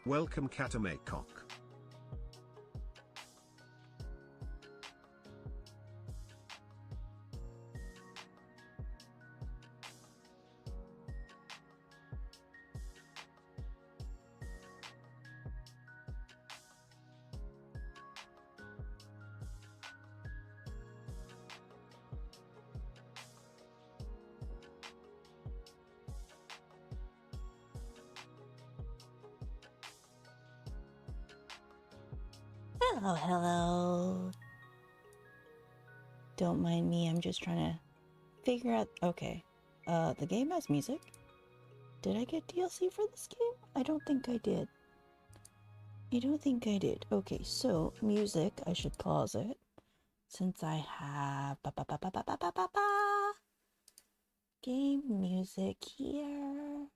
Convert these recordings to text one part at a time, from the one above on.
Welcome Catamaycock. Hello, hello. Don't mind me, I'm just trying to figure out... Okay. The game has music. Did I get DLC for this game? I don't think I did. I don't think I did. Okay, so music, I should pause it. Since I have... Game music here.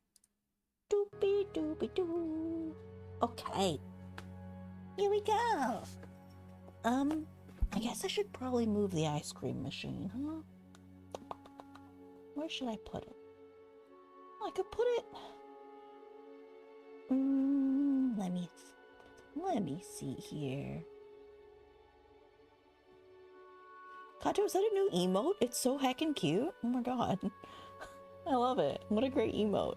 Doopy doopy doo. Okay. Here we go. I guess I should probably move the ice cream machine, huh? Where should I put it? I could put it... let me see here. Kato, is that a new emote? It's so heckin' cute. Oh my god. I love it. What a great emote.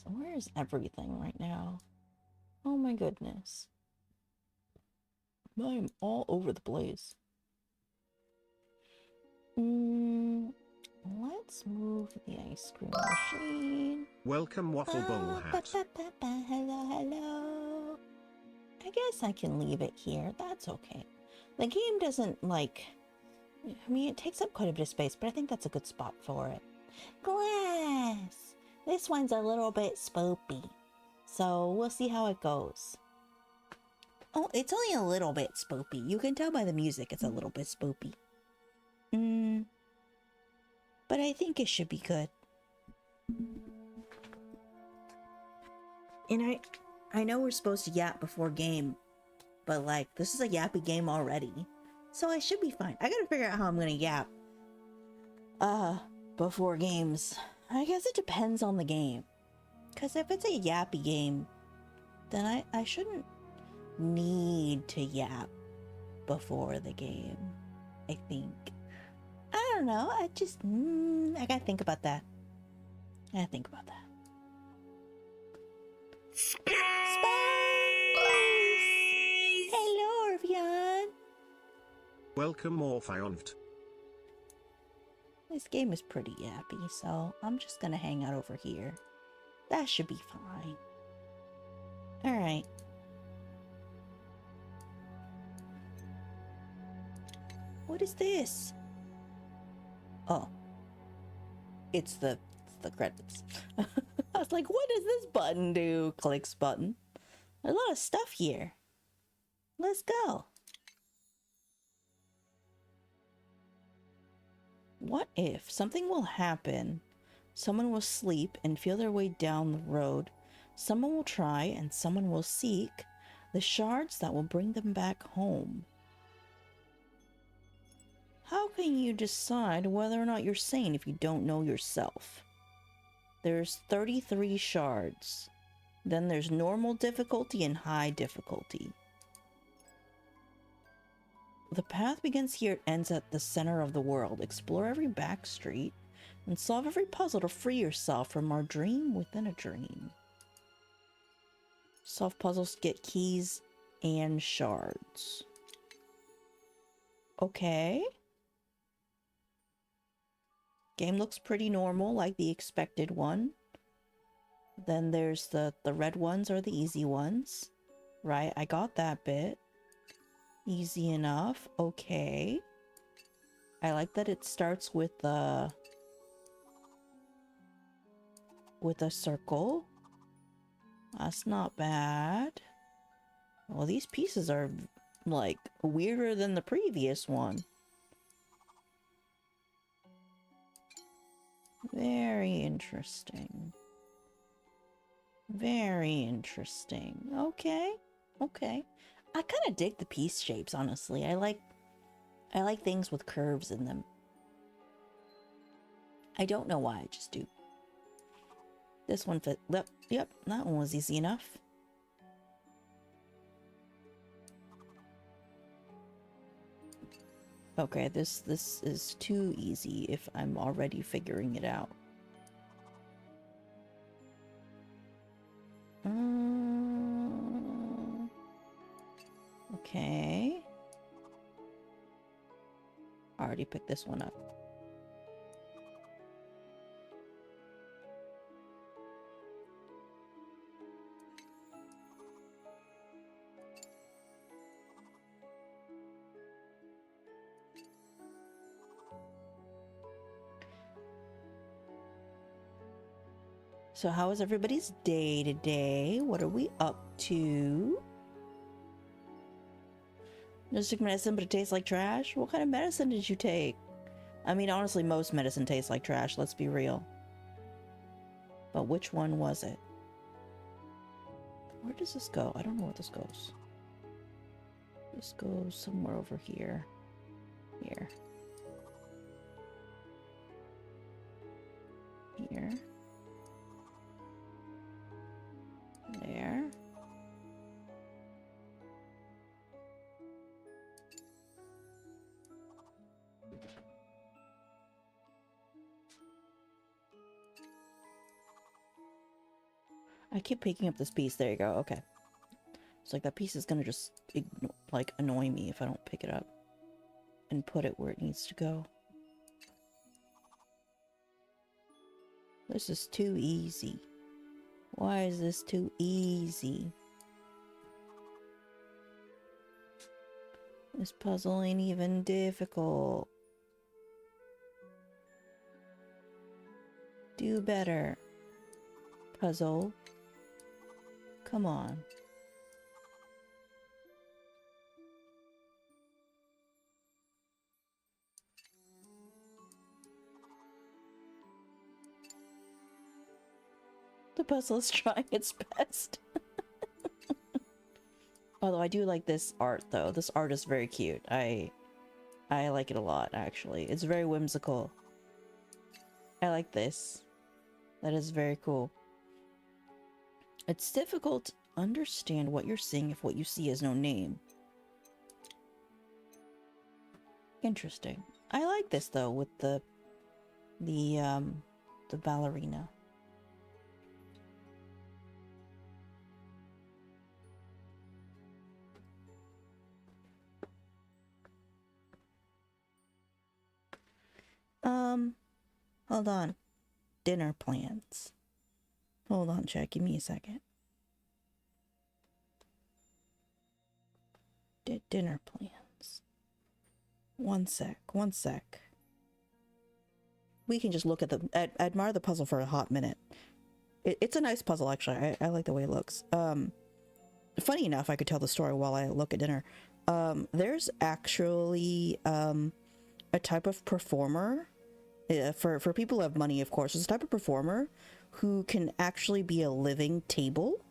Where is everything right now? Oh my goodness. I'm all over the place. Let's move the ice cream machine. Welcome Waffle Bowl Hat. Hello, hello. I guess I can leave it here. That's okay. The game doesn't like... I mean, it takes up quite a bit of space, but I think that's a good spot for it. Glass! This one's a little bit spoopy, so we'll see how it goes. Oh, it's only a little bit spoopy. You can tell by the music it's a little bit spoopy. But I think it should be good. And I know we're supposed to yap before game, but like, this is a yappy game already. So I should be fine. I gotta figure out how I'm gonna yap before games. I guess it depends on the game. Because if it's a yappy game, then I shouldn't need to yap before the game, I think. I don't know. I just... I gotta think about that. Space! Hello, Orvion! Welcome Orphionved. This game is pretty yappy, so I'm just gonna hang out over here. That should be fine. Alright. What is this? Oh. It's the credits. I was like, what does this button do? Clicks button. There's a lot of stuff here. Let's go. What if something will happen? Someone will sleep and feel their way down the road. Someone will try and someone will seek the shards that will bring them back home. How can you decide whether or not you're sane if you don't know yourself? There's 33 shards. Then there's normal difficulty and high difficulty. The path begins here, it ends at the center of the world. Explore every back street and solve every puzzle to free yourself from our dream within a dream. Solve puzzles to get keys and shards. Okay. Game looks pretty normal, like the expected one. Then there's the red ones are the easy ones. Right, I got that bit. Easy enough. Okay. I like that it starts with a circle. That's not bad. Well, these pieces are like weirder than the previous one. Very interesting. Very interesting. Okay. Okay. I kind of dig the piece shapes, honestly. I like things with curves in them. I don't know why, I just do. This one fit. Yep, that one was easy enough. Okay, this is too easy if I'm already figuring it out. Okay. I already picked this one up. So how is everybody's day today? What are we up to? Just took medicine, but it tastes like trash? What kind of medicine did you take? I mean, honestly, most medicine tastes like trash, let's be real. But which one was it? Where does this go? I don't know where this goes. This goes somewhere over here. Here. Here. There. I keep picking up this piece. There you go. Okay. It's like that piece is gonna just like annoy me if I don't pick it up and put it where it needs to go. This is too easy. Why is this too easy? This puzzle ain't even difficult. Do better. Puzzle. Come on. The puzzle is trying its best. Although I do like this art though. This art is very cute. I like it a lot actually. It's very whimsical. I like this. That is very cool. It's difficult to understand what you're seeing if what you see has no name. Interesting. I like this though with the ballerina. Hold on. Dinner plans. Hold on, chat. Give me a second. Dinner plans. One sec. We can just look at the... admire the puzzle for a hot minute. It's a nice puzzle, actually. I like the way it looks. Funny enough, I could tell the story while I look at dinner. There's actually a type of performer... for people who have money, of course, there's a type of performer who can actually be a living table,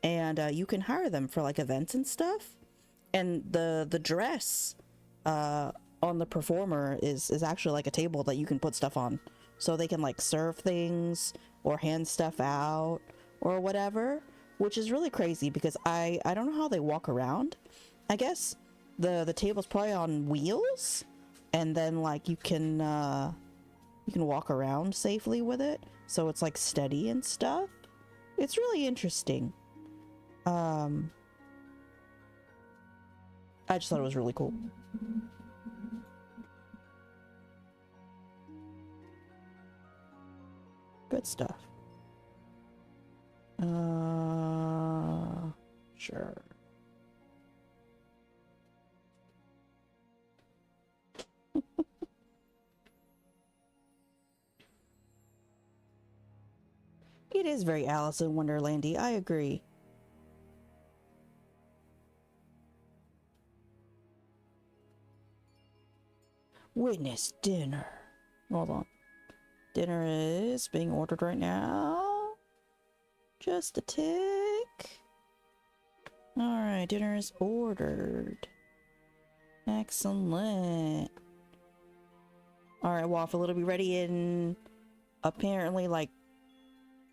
and you can hire them for like events and stuff. And the dress on the performer is actually like a table that you can put stuff on, so they can like serve things or hand stuff out or whatever, which is really crazy because I don't know how they walk around. I guess the table's probably on wheels, and then like you can walk around safely with it, so it's like steady and stuff. It's really interesting. I just thought it was really cool. Good stuff. Sure. It is very Alice in Wonderlandy, I agree. Witness dinner. Hold on. Dinner is being ordered right now. Just a tick. Alright, dinner is ordered. Excellent. Alright, Waffle, it'll be ready in apparently like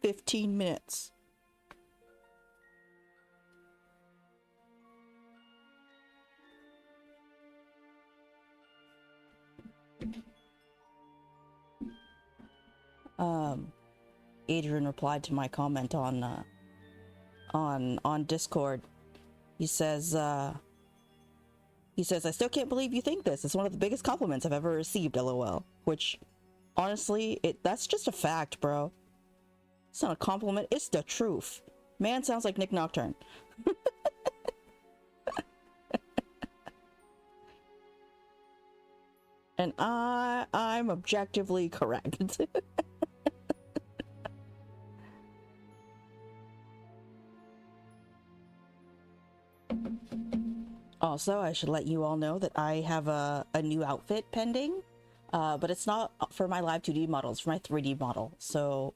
15 minutes. Adrian replied to my comment on Discord. He says, I still can't believe you think this. It's one of the biggest compliments I've ever received, LOL. Which, honestly, that's just a fact, bro. It's not a compliment, it's the truth. Man sounds like Nick Nocturne. And I'm objectively correct. Also, I should let you all know that I have a new outfit pending, but it's not for my live 2D model, it's for my 3D model. So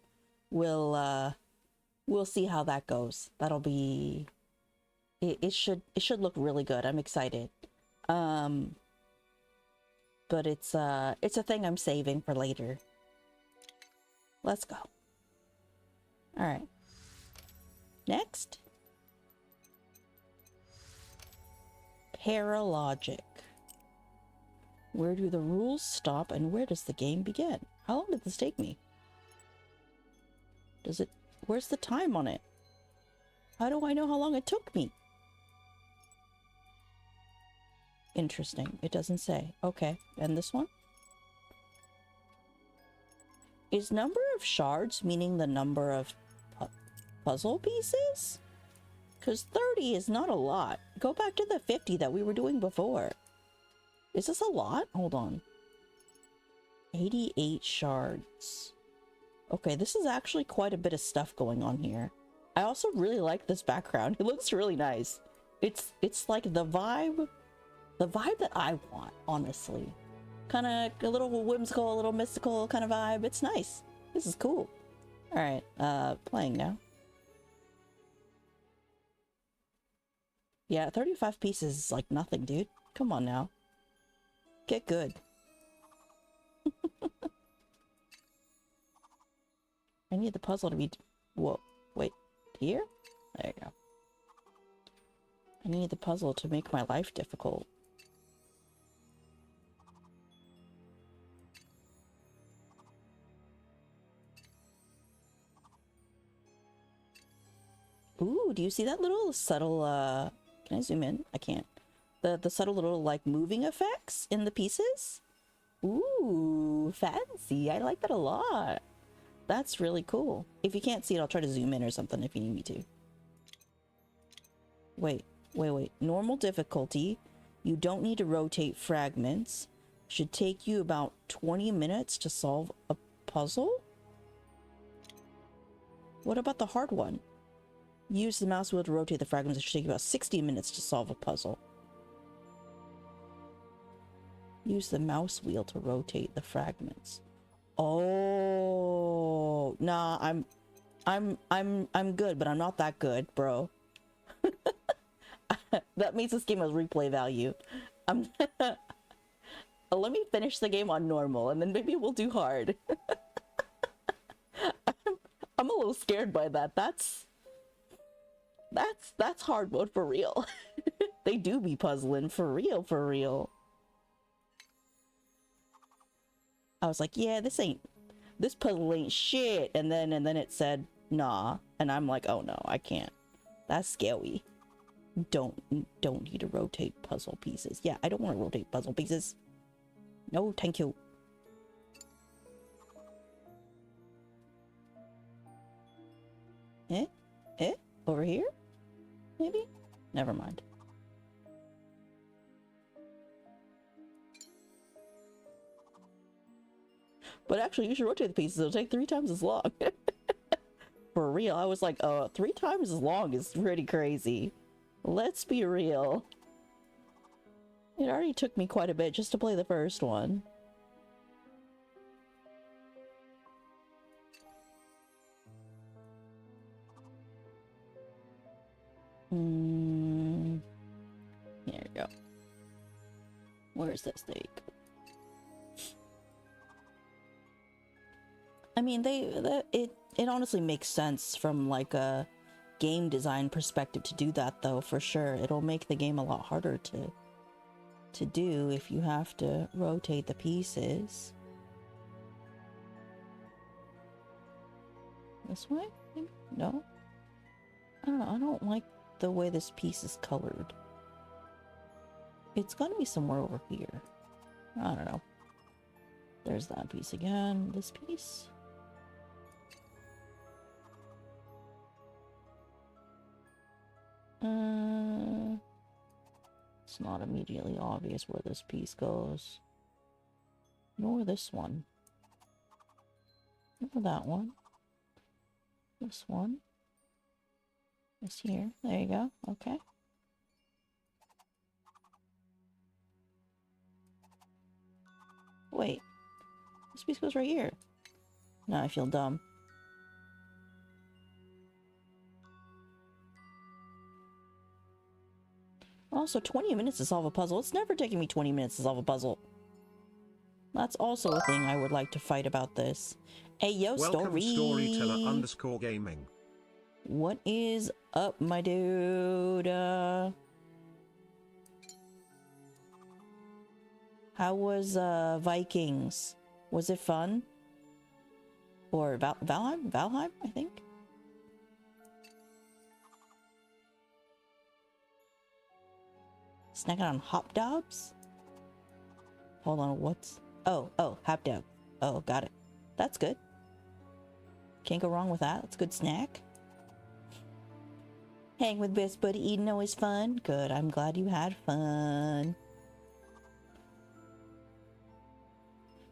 we'll see how that goes. That'll be it should look really good. I'm excited. But it's a thing I'm saving for later. Let's go. All right. Next. Paralogic. Where do the rules stop and where does the game begin? How long did this take me? Where's the time on it? How do I know how long it took me? Interesting. It doesn't say. Okay. And this one? Is number of shards meaning the number of puzzle pieces? Because 30 is not a lot. Go back to the 50 that we were doing before. Is this a lot? Hold on. 88 shards. Okay, this is actually quite a bit of stuff going on here. I also really like this background. It looks really nice. It's like the vibe that I want, honestly. Kind of a little whimsical, a little mystical kind of vibe. It's nice. This is cool. All right, playing now. Yeah, 35 pieces is like nothing, dude. Come on now. Get good. I need the puzzle to be... Whoa, wait. Here? There you go. I need the puzzle to make my life difficult. Ooh, do you see that little subtle, can I zoom in? I can't. The subtle little, like, moving effects in the pieces? Ooh, fancy. I like that a lot. That's really cool. If you can't see it, I'll try to zoom in or something if you need me to. Wait. Normal difficulty. You don't need to rotate fragments. Should take you about 20 minutes to solve a puzzle? What about the hard one? Use the mouse wheel to rotate the fragments. It should take about 60 minutes to solve a puzzle. Use the mouse wheel to rotate the fragments. Oh, nah, I'm good, but I'm not that good, bro. That means this game has replay value. Let me finish the game on normal, and then maybe we'll do hard. I'm a little scared by that. That's hard mode for real. They do be puzzling for real, for real. I was like, yeah, this puzzle ain't shit. And then it said, nah. And I'm like, oh no, I can't. That's scary. Don't need to rotate puzzle pieces. Yeah, I don't want to rotate puzzle pieces. No, thank you. Over here? Maybe? Never mind. But actually, you should rotate the pieces. It'll take 3 times as long. For real. I was like, 3 times as long is pretty crazy. Let's be real. It already took me quite a bit just to play the first one. Here we go. Where's that steak? I mean, it honestly makes sense from like a game design perspective to do that, though, for sure. It'll make the game a lot harder to do if you have to rotate the pieces. This way? Maybe? No? I don't know. I don't like the way this piece is colored. It's gotta be somewhere over here. I don't know. There's that piece again. This piece? It's not immediately obvious where this piece goes. Nor this one. Nor that one. This one. This here. There you go. Okay. Wait. This piece goes right here. Now I feel dumb. Also, 20 minutes to solve a puzzle. It's never taken me 20 minutes to solve a puzzle. That's also a thing I would like to fight about this. Hey, yo, Welcome, Storyteller_gaming. What is up, my dude? How was Vikings? Was it fun? Or Valheim? Valheim, I think? Snacking on hop dogs? Hold on, what's... Oh, hop dog. Oh, got it. That's good. Can't go wrong with that. It's a good snack. Hang with best buddy eating always fun. Good, I'm glad you had fun.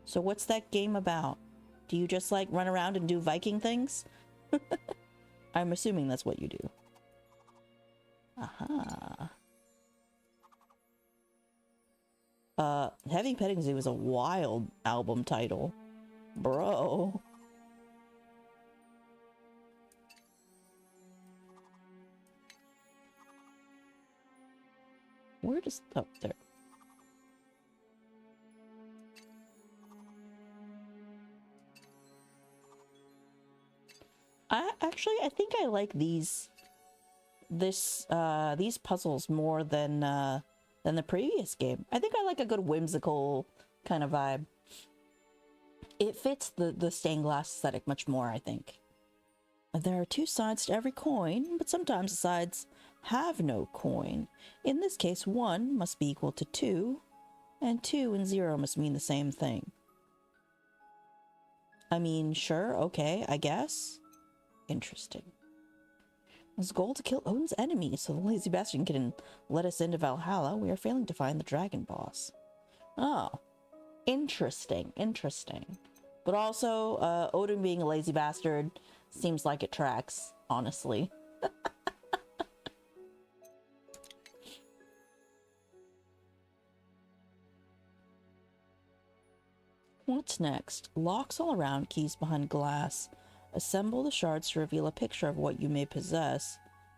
So what's that game about? Do you just like run around and do Viking things? I'm assuming that's what you do. Aha. Heavy Petting Zoo is a wild album title. Bro. Where does... Oh, there. I think I like these puzzles more than the previous game. I think I like a good whimsical kind of vibe. It fits the stained glass aesthetic much more, I think. There are two sides to every coin, but sometimes the sides have no coin. In this case, 1 must be equal to 2, and 2 and 0 must mean the same thing. I mean, sure, okay, I guess. Interesting. His goal to kill Odin's enemies so the lazy bastard can let us into Valhalla. We are failing to find the dragon boss. Oh. Interesting. Interesting. But also, Odin being a lazy bastard seems like it tracks, honestly. What's next? Locks all around, keys behind glass. Assemble the shards to reveal a picture of what you may possess,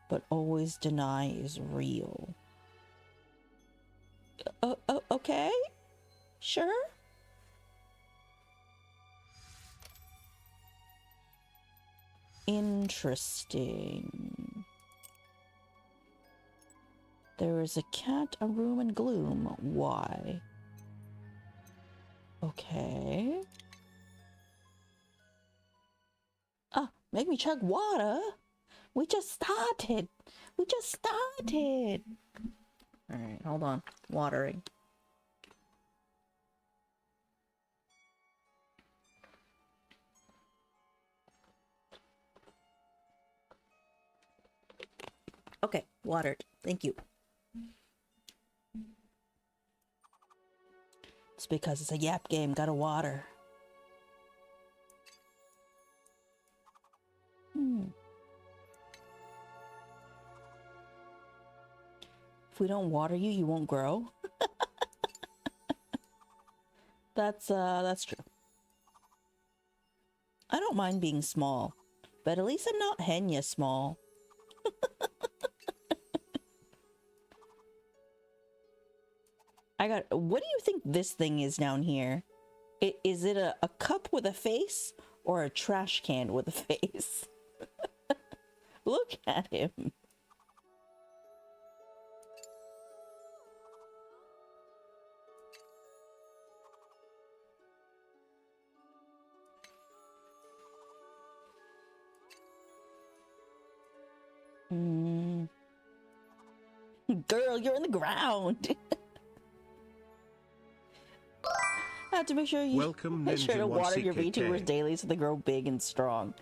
but always deny is real. Okay? Sure? Interesting. There is a cat, a room, and gloom. Why? Okay. Ah, make me chug water. We just started. Alright, hold on. Watering. Okay, watered. Thank you. It's because it's a yap game. Gotta water. If we don't water you, you won't grow. That's true. I don't mind being small, but at least I'm not Henya small. What do you think this thing is down here? Is it a cup with a face or a trash can with a face? Look at him. Girl, you're in the ground. I have to make sure you Welcome, make sure to water your Ninja1CKK. VTubers daily so they grow big and strong.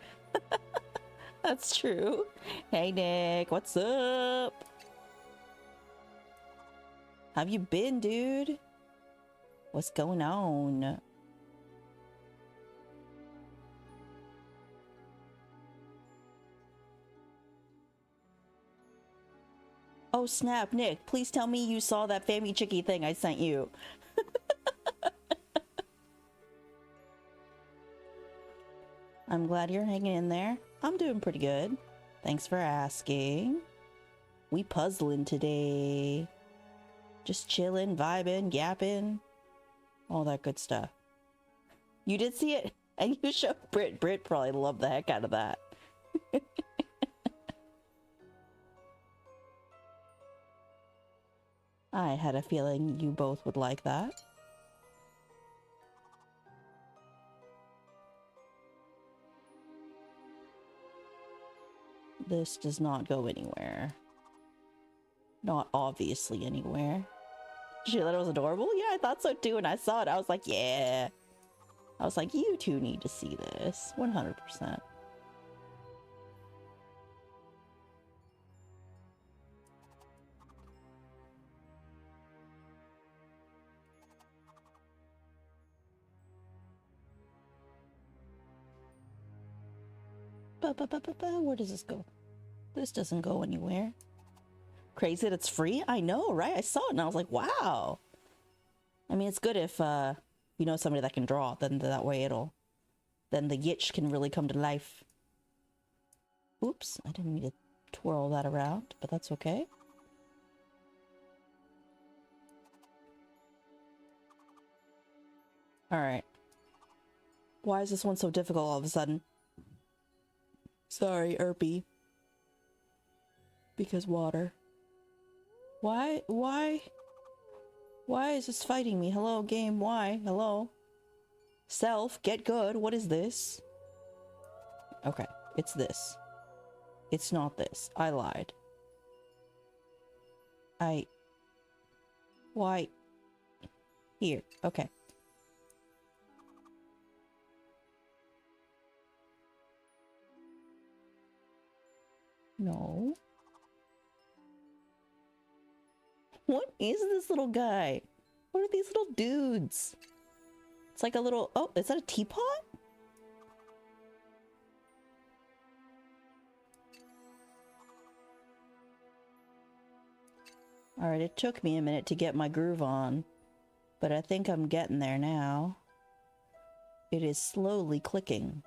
That's true. Hey Nick, what's up? How you been, dude? What's going on? Oh snap, Nick, please tell me you saw that Fammy Chicky thing I sent you. I'm glad you're hanging in there. I'm doing pretty good. Thanks for asking. We puzzling today. Just chilling, vibing, yapping. All that good stuff. You did see it? And you showed Brit. Brit probably loved the heck out of that. I had a feeling you both would like that. This does not go anywhere. Not obviously anywhere. Did you thought it was adorable? Yeah, I thought so too. And I saw it. I was like, yeah. I was like, you two need to see this. 100%. Where does this go? This doesn't go anywhere. Crazy that it's free? I know, right? I saw it and I was like, wow. I mean, it's good if you know somebody that can draw, then that way then the yitch can really come to life. Oops, I didn't mean to twirl that around, but that's okay. Alright. Why is this one so difficult all of a sudden? Sorry, Erpy. Because water. Why is this fighting me? Hello, game, why? Hello? Self, get good. What is this? Okay, it's this. It's not this. I lied. Why? Here, okay. No. What is this little guy? What are these little dudes? It's like a little... Oh, is that a teapot? Alright, it took me a minute to get my groove on, but I think I'm getting there now. It is slowly clicking.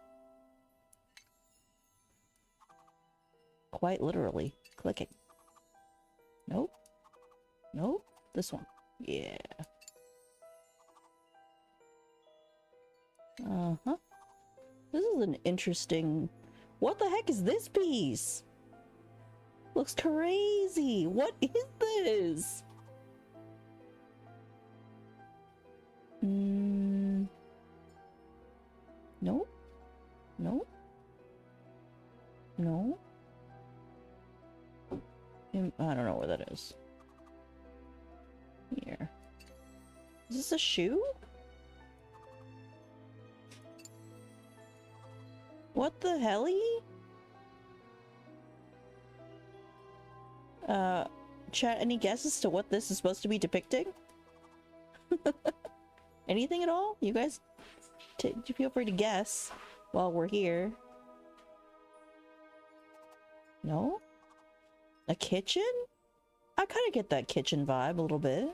Quite literally clicking. Nope. Nope. This one. Yeah. Uh-huh. This is an interesting... What the heck is this piece? Looks crazy. What is this? Nope. Nope. No. I don't know where that is. Here. Is this a shoe? What the helly? Chat, any guesses to what this is supposed to be depicting? Anything at all? You guys feel free to guess while we're here. No? A kitchen? I kind of get that kitchen vibe a little bit.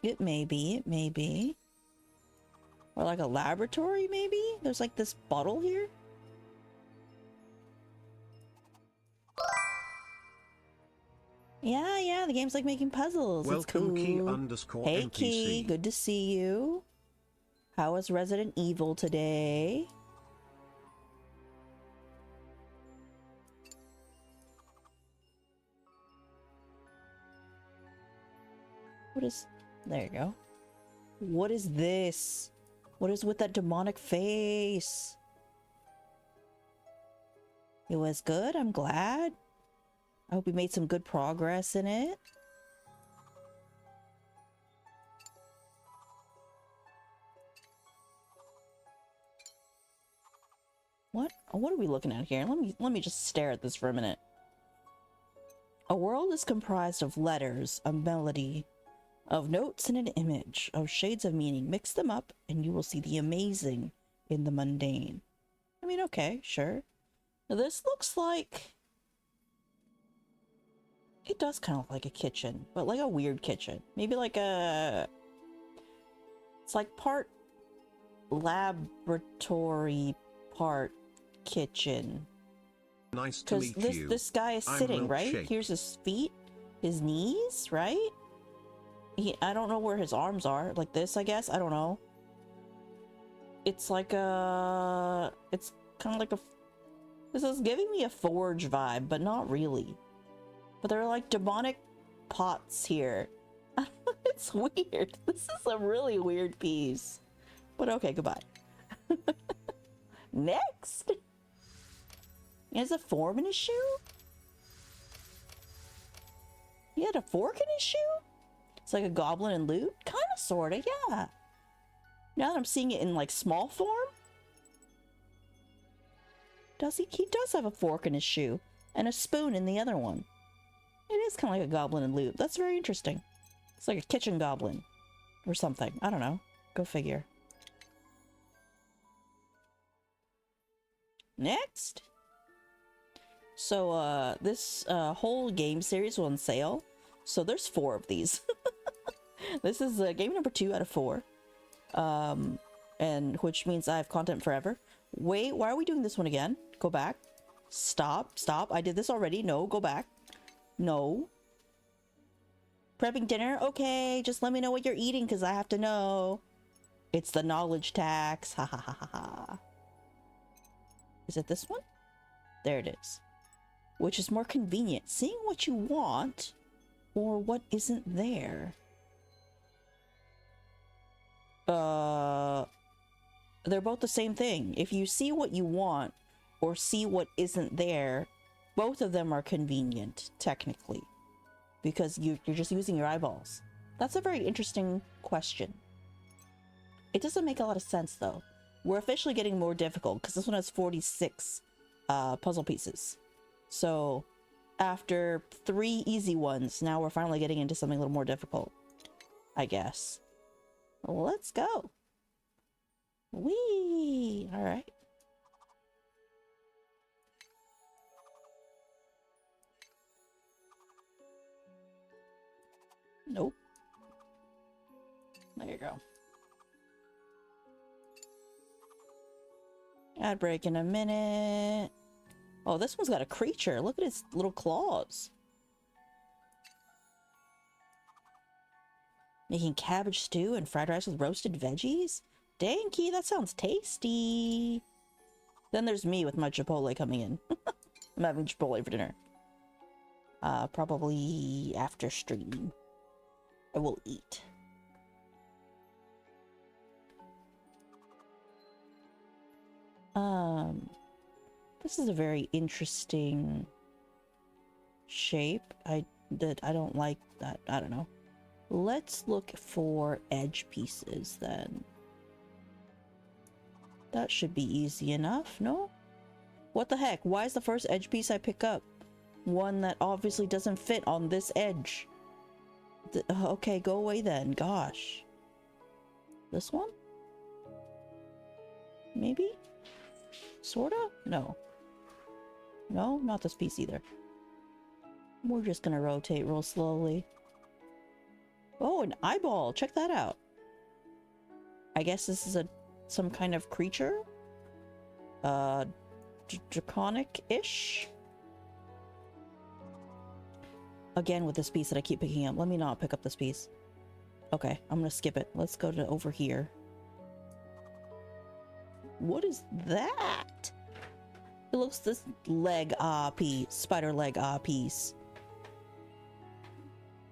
It may be, it may be. Or like a laboratory, maybe? There's like this bottle here. Yeah, the game's like making puzzles. Welcome it's Key cool. underscore Hey NPC. Key, good to see you. How was Resident Evil today? What is... There you go. What is this? What is with that demonic face? It was good, I'm glad. I hope we made some good progress in it. What are we looking at here? Let me just stare at this for a minute. A world is comprised of letters, a melody, of notes and an image, of shades of meaning. Mix them up and you will see the amazing in the mundane. I mean, okay, sure. Now this looks like... It does kind of look like a kitchen, but like a weird kitchen. Maybe like a... It's like part laboratory, part kitchen. Nice to meet Because you. this guy is I'm sitting, right? Milkshake. Here's his feet, his knees, right? I don't know where his arms are. Like this, I guess? I don't know. It's like a... It's kind of like a... This is giving me a Forge vibe, but not really. But there are like demonic pots here. It's weird. This is a really weird piece. But okay, goodbye. Next! He has a form in his shoe? He had a fork in his shoe? It's like a goblin and loot? Kinda, sorta, yeah. Now that I'm seeing it in like small form? Does he? He does have a fork in his shoe. And a spoon in the other one. It is kind of like a goblin and loot. That's very interesting. It's like a kitchen goblin. Or something. I don't know. Go figure. Next! So, this whole game series was on sale. So there's 4 of these. This is game number 2 out of 4. And which means I have content forever. Wait, why are we doing this one again? Go back. Stop. I did this already. No, go back. No. Prepping dinner? Okay, just let me know what you're eating because I have to know. It's the knowledge tax. Ha ha ha ha ha. Is it this one? There it is. Which is more convenient, seeing what you want or what isn't there. They're both the same thing. If you see what you want or see what isn't there, both of them are convenient, technically, because you're just using your eyeballs. That's a very interesting question. It doesn't make a lot of sense, though. We're officially getting more difficult, because this one has 46 puzzle pieces. So, after 3 easy ones, now we're finally getting into something a little more difficult, I guess. Let's go. Whee! Alright. Nope. There you go. Ad break in a minute. Oh, this one's got a creature. Look at its little claws. Making cabbage stew and fried rice with roasted veggies? Danky, that sounds tasty. Then there's me with my Chipotle coming in. I'm having Chipotle for dinner. Probably after stream. I will eat. This is a very interesting shape. I don't like that. I don't know. Let's look for edge pieces then. That should be easy enough, no? What the heck? Why is the first edge piece I pick up one that obviously doesn't fit on this edge? Okay, go away then. Gosh. This one? Maybe? Sorta? No. No, not this piece either. We're just gonna rotate real slowly. Oh, an eyeball! Check that out. I guess this is some kind of creature? Draconic-ish? again with this piece that I keep picking up. Let me not pick up this piece. Okay, I'm gonna skip it. Let's go to over here. What is that? It looks this leg piece, spider leg piece.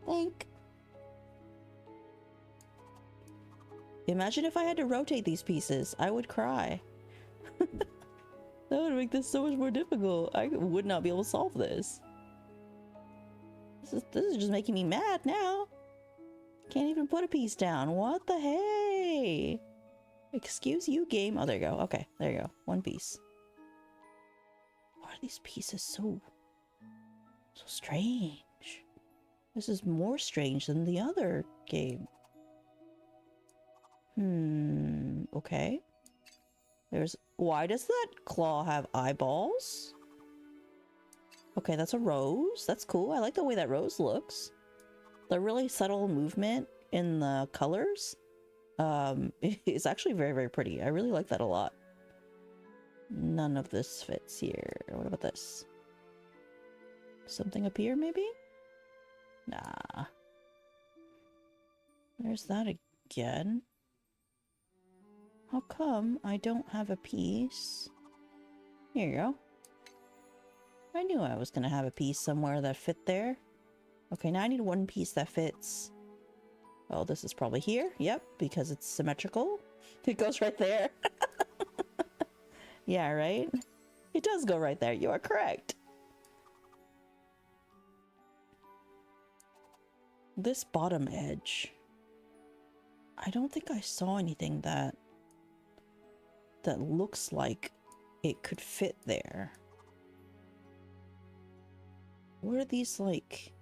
Think. Imagine if I had to rotate these pieces. I would cry. That would make this so much more difficult. I would not be able to solve this. This is just making me mad now. Can't even put a piece down. What the hey? Excuse you, game. Oh, there you go. Okay, there you go. One piece. Why are these pieces so strange? This is more strange than the other game. Okay. Why does that claw have eyeballs? Okay, that's a rose. That's cool. I like the way that rose looks. The really subtle movement in the colors is actually very, very pretty. I really like that a lot. None of this fits here. What about this? Something up here, maybe? Nah. There's that again. How come I don't have a piece? Here you go. I knew I was gonna have a piece somewhere that fit there. Okay, now I need one piece that fits. Oh, this is probably here. Yep, because it's symmetrical. It goes right there. Yeah, right? It does go right there. You are correct. This bottom edge. I don't think I saw anything that looks like it could fit there. What are these, like,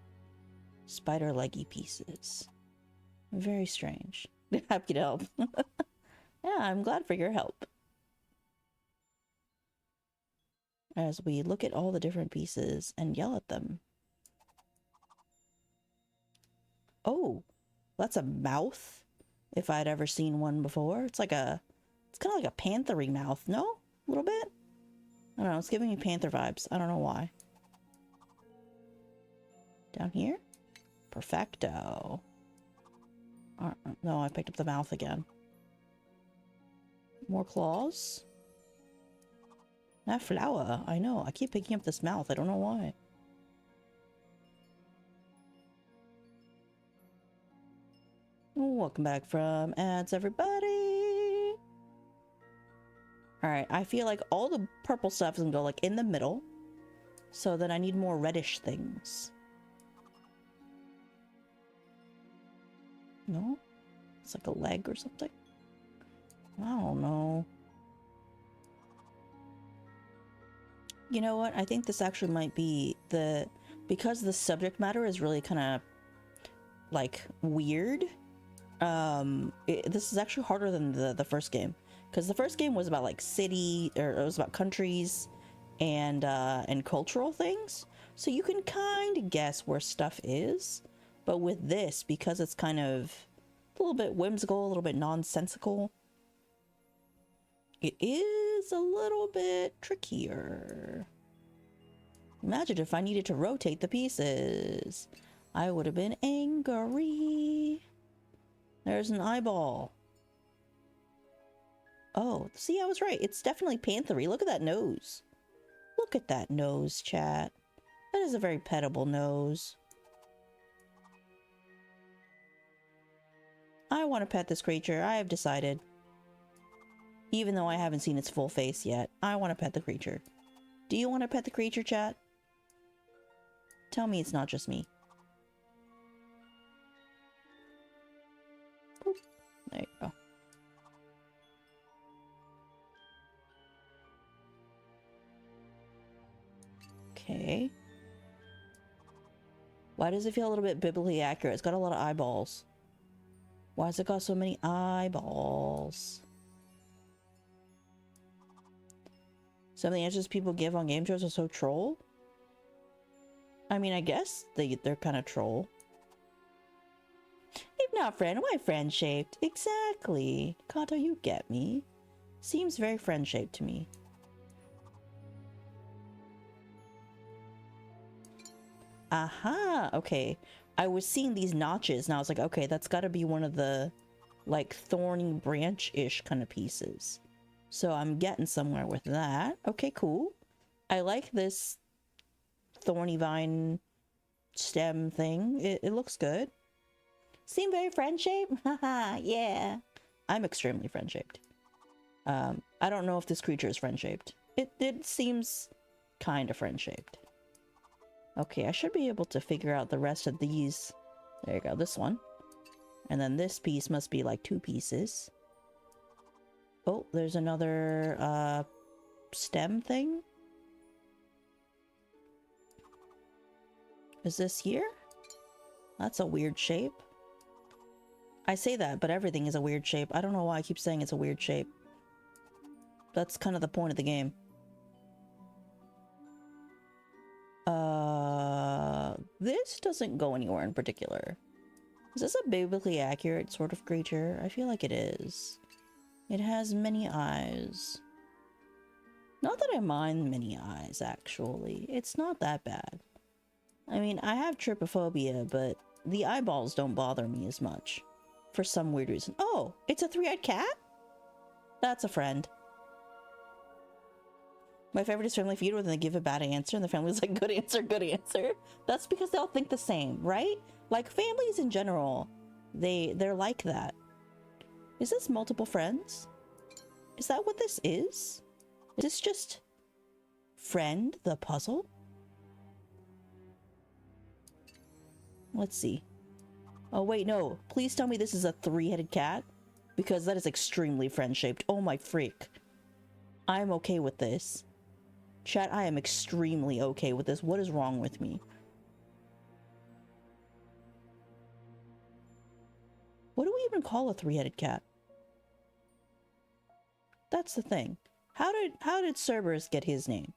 spider leggy pieces? Very strange. Happy to help. Yeah, I'm glad for your help. As we look at all the different pieces and yell at them. Oh, that's a mouth. If I'd ever seen one before. It's kind of like a panthery mouth, no? A little bit? I don't know, it's giving me panther vibes. I don't know why. Down here? Perfecto. No, I picked up the mouth again. More claws? That flower, I know. I keep picking up this mouth. I don't know why. Welcome back from ads, everybody. Alright, I feel like all the purple stuff is gonna go like in the middle. So then I need more reddish things. No? It's like a leg or something? I don't know. You know what? I think this actually might be because the subject matter is really kind of like weird. This is actually harder than the first game, because the first game was about like city, or it was about countries and cultural things, so you can kind of guess where stuff is. But with this, because it's kind of a little bit whimsical, a little bit nonsensical, it is a little bit trickier. Imagine if I needed to rotate the pieces. I would have been angry. There's an eyeball. Oh, see, I was right. It's definitely panthery. Look at that nose. Look at that nose, chat. That is a very pettable nose. I want to pet this creature. I have decided. Even though I haven't seen its full face yet, I want to pet the creature. Do you want to pet the creature, chat? Tell me it's not just me. Boop. There you go. Okay. Why does it feel a little bit biblically accurate? It's got a lot of eyeballs. Why has it got so many eyeballs? Some of the answers people give on game shows are so troll. I mean, I guess they're kind of troll. If not friend, why friend-shaped? Exactly. Kato, you get me. Seems very friend-shaped to me. Aha, okay. I was seeing these notches and I was like, okay, that's got to be one of the like thorny branch-ish kind of pieces. So I'm getting somewhere with that. Okay, cool. I like this thorny vine stem thing. It looks good. Seem very friend-shaped? Haha, yeah. I'm extremely friend-shaped. I don't know if this creature is friend-shaped. It seems kind of friend-shaped. Okay, I should be able to figure out the rest of these. There you go, this one. And then this piece must be like 2 pieces. Oh, there's another stem thing. Is this here? That's a weird shape. I say that, but everything is a weird shape. I don't know why I keep saying it's a weird shape. That's kind of the point of the game. This doesn't go anywhere in particular. Is this a biblically accurate sort of creature? I feel like it is. It has many eyes. Not that I mind many eyes, actually. It's not that bad. I mean, I have trypophobia, but the eyeballs don't bother me as much. For some weird reason. Oh, it's a 3-eyed cat? That's a friend. My favorite is Family Feud when they give a bad answer and the family's like, good answer, good answer. That's because they all think the same, right? Like, families in general, they're like that. Is this multiple friends? Is that what this is? Is this just friend the puzzle? Let's see. Oh, wait, no. Please tell me this is a 3-headed cat, because that is extremely friend-shaped. Oh my freak. I'm okay with this. Chat, I am extremely okay with this. What is wrong with me? What do we even call a 3-headed cat? That's the thing. How did Cerberus get his name?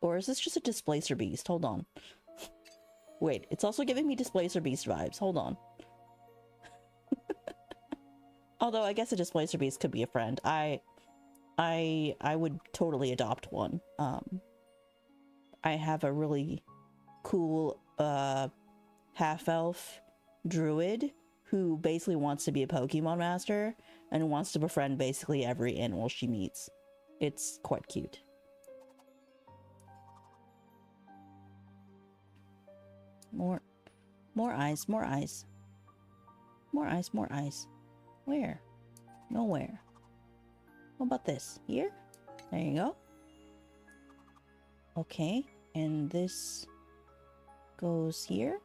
Or is this just a Displacer Beast? Hold on. Wait, it's also giving me Displacer Beast vibes. Hold on. Although I guess a Displacer Beast could be a friend. I would totally adopt one. I have a really cool half-elf druid who basically wants to be a Pokemon master and wants to befriend basically every animal she meets. It's quite cute. More eyes, more eyes. More eyes, more eyes. Where? Nowhere. What about this? Here? There you go. Okay, and this goes here.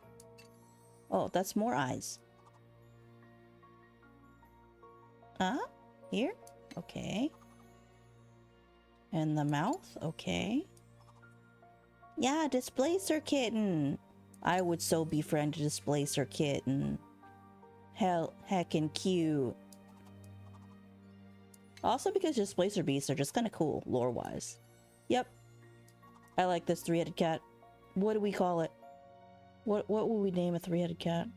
Oh, that's more eyes. Here? Okay. And the mouth? Okay. Yeah, Displacer Kitten! I would so befriend a Displacer Kitten. Heckin' cute. Also because Displacer Beasts are just kind of cool, lore-wise. Yep. I like this 3-headed cat. What do we call it? What would we name a 3-headed cat?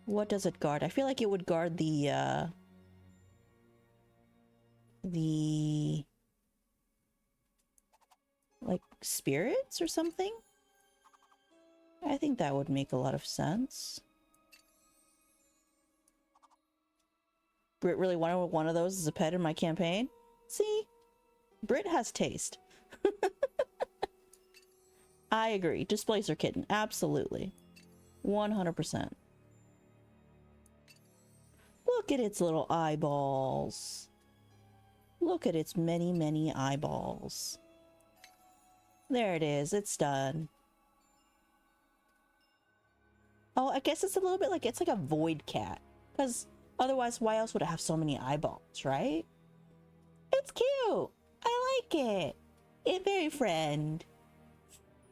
What does it guard? I feel like it would guard the like spirits or something? I think that would make a lot of sense. Brit really wanted one of those as a pet in my campaign. See? Brit has taste. I agree. Displacer Kitten. Absolutely. 100%. Look at its little eyeballs. Look at its many, many eyeballs. There it is. It's done. Oh, I guess it's a little bit like, it's like a void cat. Because otherwise, why else would it have so many eyeballs, right? It's cute. I like it. It's very friend.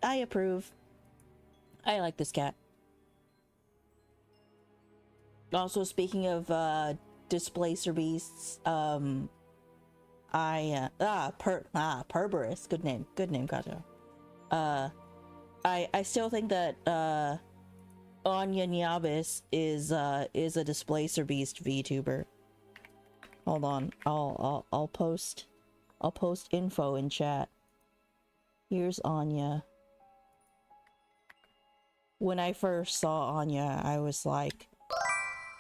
I approve. I like this cat. Also, speaking of Displacer Beasts, Perberus. Good name. Good name, Kato. I still think that Anya Nyabis is a Displacer Beast VTuber. Hold on, I'll post info in chat. Here's Anya. When I first saw Anya, I was like,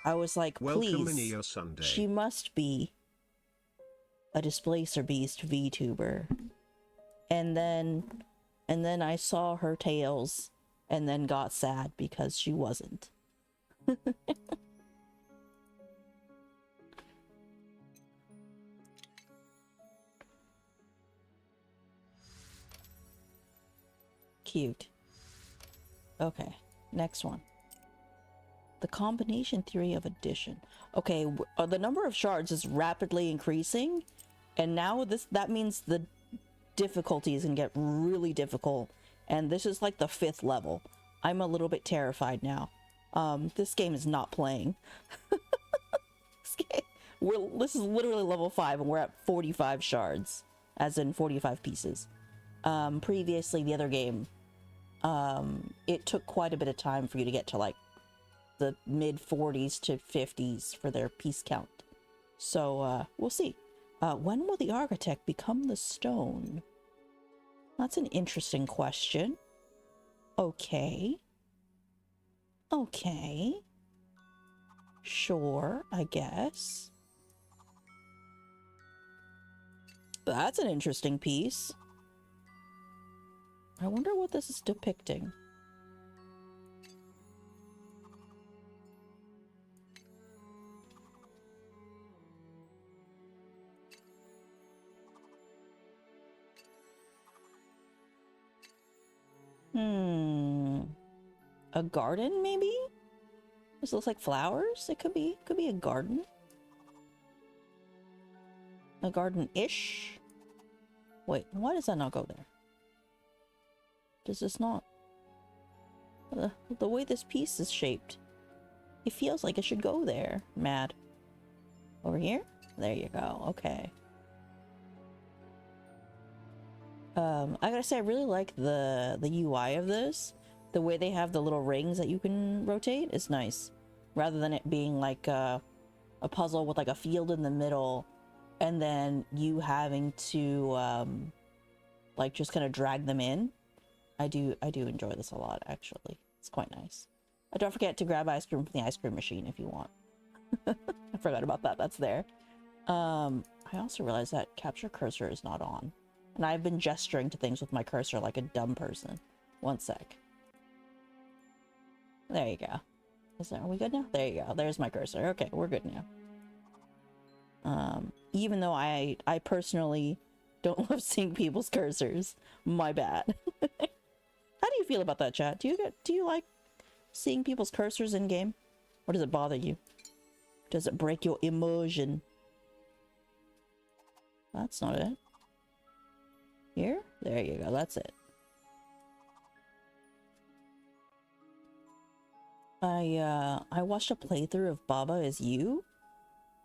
Welcome in please, your Sunday. she must be a Displacer Beast VTuber. And then I saw her tails and then got sad because she wasn't. Cute. Okay, next one. The combination theory of addition. Okay, the number of shards is rapidly increasing, and now that means the difficulty is gonna get really difficult, and this is like the 5th level. I'm a little bit terrified now. This game is not playing. This is literally level 5, and we're at 45 shards, as in 45 pieces. Previously, the other game, it took quite a bit of time for you to get to like the mid 40s to 50s for their piece count. So we'll see. When will the architect become the stone? That's an interesting question. Okay. Okay. Sure, I guess. That's an interesting piece. I wonder what this is depicting. A garden, maybe? This looks like flowers. It could be a garden. A garden-ish. Wait, why does that not go there? Does this not? The way this piece is shaped, it feels like it should go there. Mad. Over here? There you go. Okay. I gotta say, I really like the UI of this. The way they have the little rings that you can rotate is nice. Rather than it being like a puzzle with like a field in the middle, and then you having to like just kind of drag them in. I do enjoy this a lot, actually. It's quite nice. Don't forget to grab ice cream from the ice cream machine if you want. I forgot about that. That's there. I also realized that capture cursor is not on. And I've been gesturing to things with my cursor like a dumb person. One sec. There you go. Are we good now? There you go. There's my cursor. Okay, we're good now. Even though I personally don't love seeing people's cursors. My bad. How do you feel about that, chat? Do you like seeing people's cursors in game? Or does it bother you? Does it break your immersion? That's not it. Here? There you go. That's it. I watched a playthrough of Baba Is You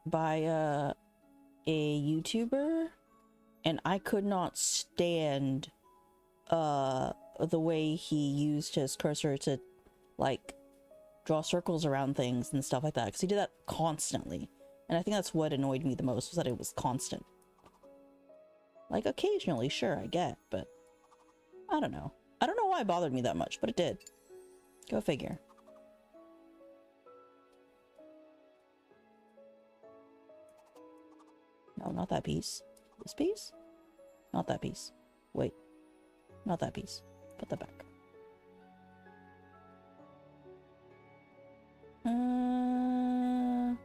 by a YouTuber, and I could not stand the way he used his cursor to like draw circles around things and stuff like that, because he did that constantly, and I think that's what annoyed me the most, was that it was constant. Like occasionally, sure, I get, but I don't know why it bothered me that much, but it did. Go figure. No, not that piece. This piece? Not that piece. Wait. Not that piece. Put that back. I'm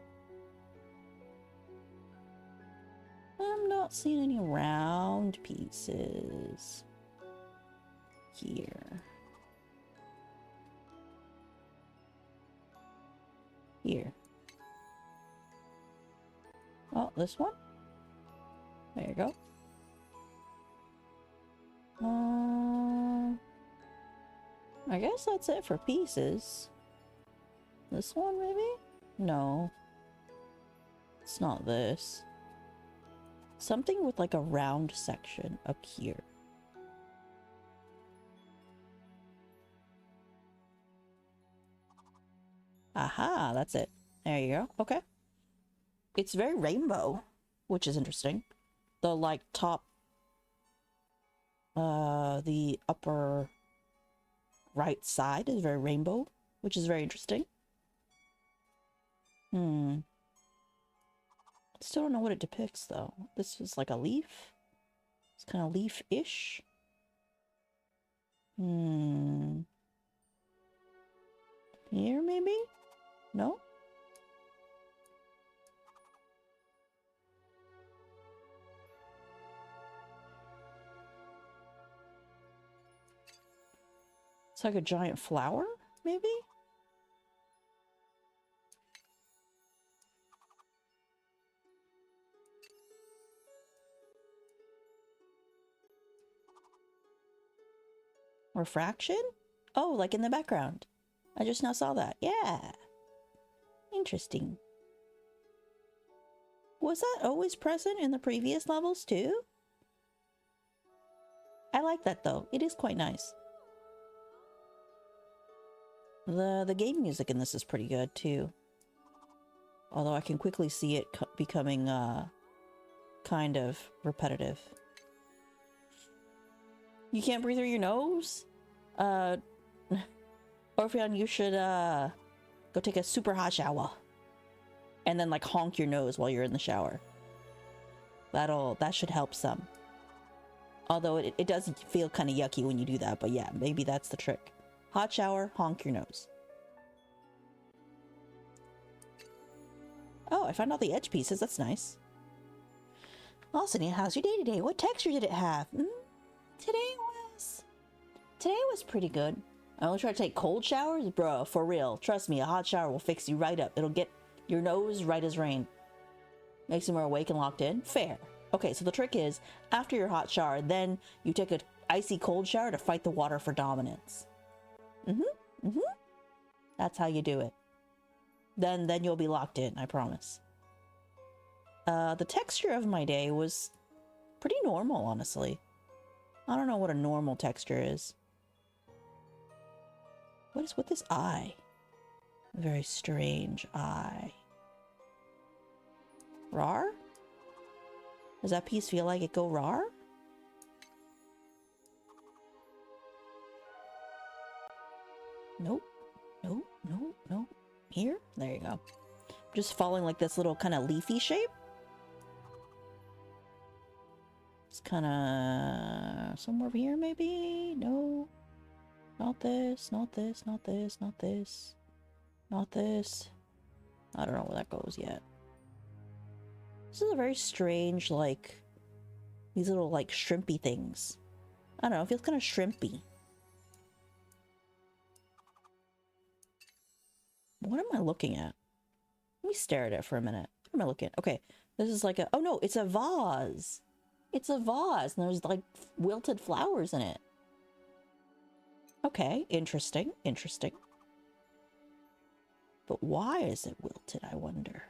not seeing any round pieces here. Here. Oh, this one? There you go. I guess that's it for pieces. This one, maybe? No. It's not this. Something with like a round section up here. Aha, that's it. There you go. Okay. It's very rainbow, which is interesting. The like top The upper right side is very rainbow, which is very interesting. Still don't know what it depicts, though. This is like a leaf. It's kind of leaf-ish. Here, maybe? No? It's like a giant flower, maybe? Refraction? Oh, like in the background. I just now saw that. Yeah. Interesting. Was that always present in the previous levels too? I like that though. It is quite nice. The game music in this is pretty good too. Although I can quickly see it becoming kind of repetitive. You can't breathe through your nose? Orpheon, you should go take a super hot shower. And then like honk your nose while you're in the shower. That should help some. Although it does feel kind of yucky when you do that, but yeah, maybe that's the trick. Hot shower, honk your nose. Oh, I found all the edge pieces. That's nice. Lawson, how's your day today? What texture did it have? Today was pretty good. I only try to take cold showers, bro. For real, trust me, a hot shower will fix you right up. It'll get your nose right as rain. Makes you more awake and locked in. Fair. Okay, so the trick is, after your hot shower, then you take a icy cold shower to fight the water for dominance. That's how you do it. Then you'll be locked in, I promise. The texture of my day was pretty normal, honestly. I don't know what a normal texture is. What is with this eye? A very strange eye. Rar? Does that piece feel like it go rar? Nope. Nope. Nope. Nope. Here? There you go. Just following like this little kind of leafy shape. It's kind of somewhere over here, maybe? No. Not this. Not this. Not this. Not this. Not this. I don't know where that goes yet. This is a very strange, like, these little, like, shrimpy things. I don't know, it feels kind of shrimpy. What am I looking at? Let me stare at it for a minute. What am I looking at? Okay, this is like a, oh no, it's a vase. It's a vase, and there's, like, wilted flowers in it. Okay, interesting, interesting. But why is it wilted, I wonder?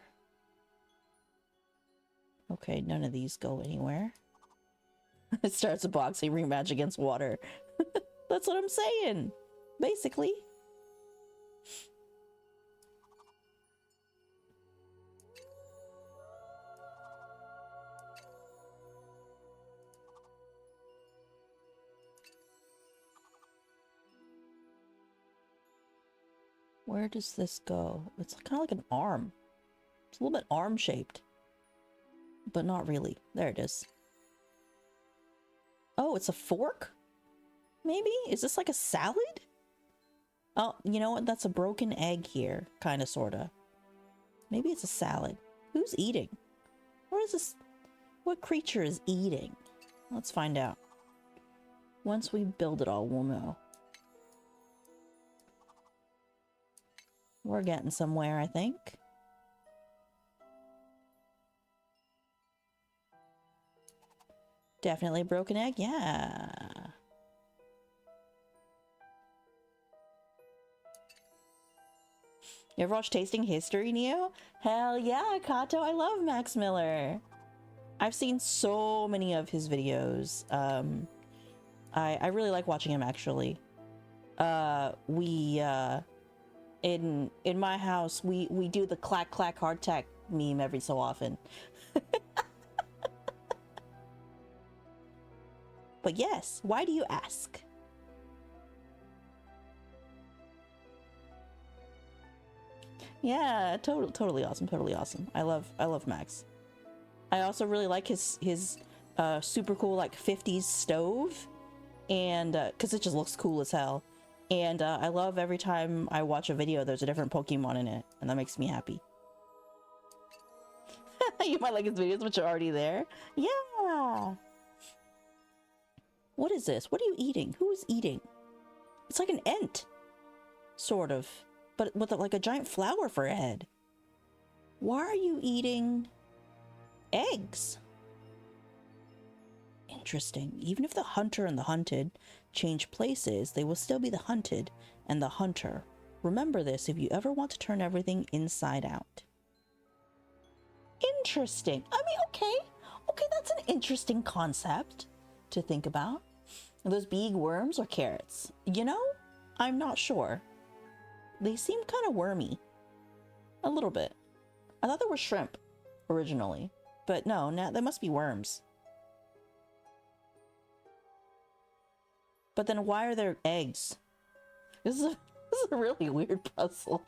Okay, none of these go anywhere. It starts a boxing rematch against water. That's what I'm saying, basically. Where does this go? It's kind of like an arm. It's a little bit arm-shaped. But not really. There it is. Oh, it's a fork? Maybe? Is this like a salad? Oh, you know what? That's a broken egg here. Kinda, sorta. Maybe it's a salad. Who's eating? What is this? What creature is eating? Let's find out. Once we build it all, we'll know. We're getting somewhere, I think. Definitely a broken egg, yeah. You ever watch Tasting History, Neo? Hell yeah, Kato, I love Max Miller. I've seen so many of his videos. I really like watching him, actually. In my house, we do the clack clack hardtack meme every so often. But yes, why do you ask? Yeah, totally awesome, totally awesome. I love Max. I also really like his super cool like 50s stove, and because it just looks cool as hell. And I love every time I watch a video there's a different Pokemon in it, and that makes me happy. You might like his videos which are already there. Yeah. What is this? What are you eating? Who is eating? It's like an ant, sort of, but with like a giant flower for a head. Why are you eating eggs? Interesting. Even if the hunter and the hunted change places, they will still be the hunted and the hunter. Remember this if you ever want to turn everything inside out. Interesting. I mean, okay, that's an interesting concept to think about. Are those big worms or carrots? You know, I'm not sure. They seem kind of wormy. A little bit. I thought they were shrimp originally, but no, now they must be worms. But then why are there eggs? This is a really weird puzzle.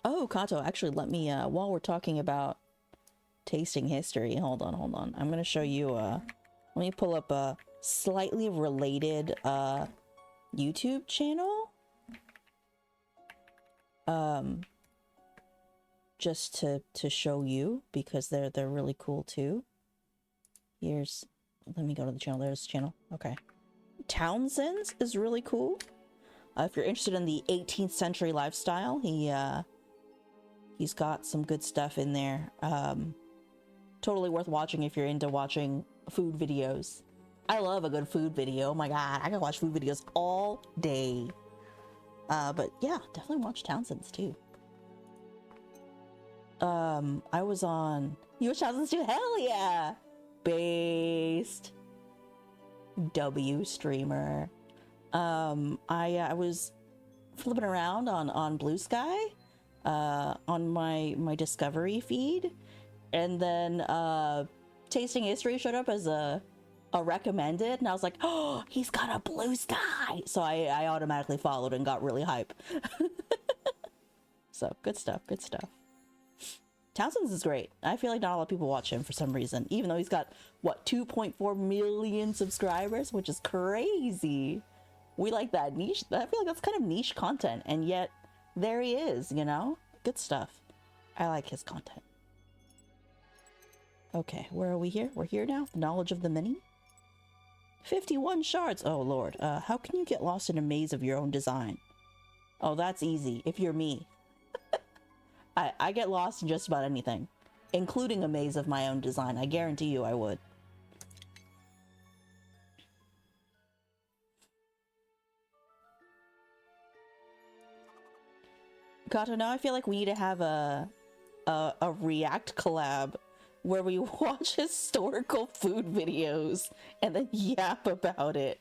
Oh, Kato, actually, let me, while we're talking about tasting history, hold on. I'm going to show you, let me pull up a slightly related, YouTube channel. Just to show you, because they're really cool too. Here's, let me go to the channel. There's the channel. Okay. Townsend's is really cool. If you're interested in the 18th century lifestyle, he's got some good stuff in there. Totally worth watching if you're into watching food videos. I love a good food video. Oh my god, I can watch food videos all day. But yeah, definitely watch Townsend's too. I was on... You watch Townsend's too? Hell yeah! Based. W streamer. I was flipping around on Blue Sky, on my Discovery feed, and then Tasting History showed up as a recommended, and I was like, oh, he's got a Blue Sky, so I automatically followed and got really hype. So good stuff. Townsend's is great. I feel like not a lot of people watch him for some reason, even though he's got, what, 2.4 million subscribers, which is crazy. We like that niche. I feel like that's kind of niche content, and yet there he is, you know? Good stuff. I like his content. Okay, where are we here? We're here now. The knowledge of the many. 51 shards. Oh, Lord. How can you get lost in a maze of your own design? Oh, that's easy. If you're me. I get lost in just about anything, including a maze of my own design. I guarantee you I would. Kato, now I feel like we need to have a React collab where we watch historical food videos and then yap about it.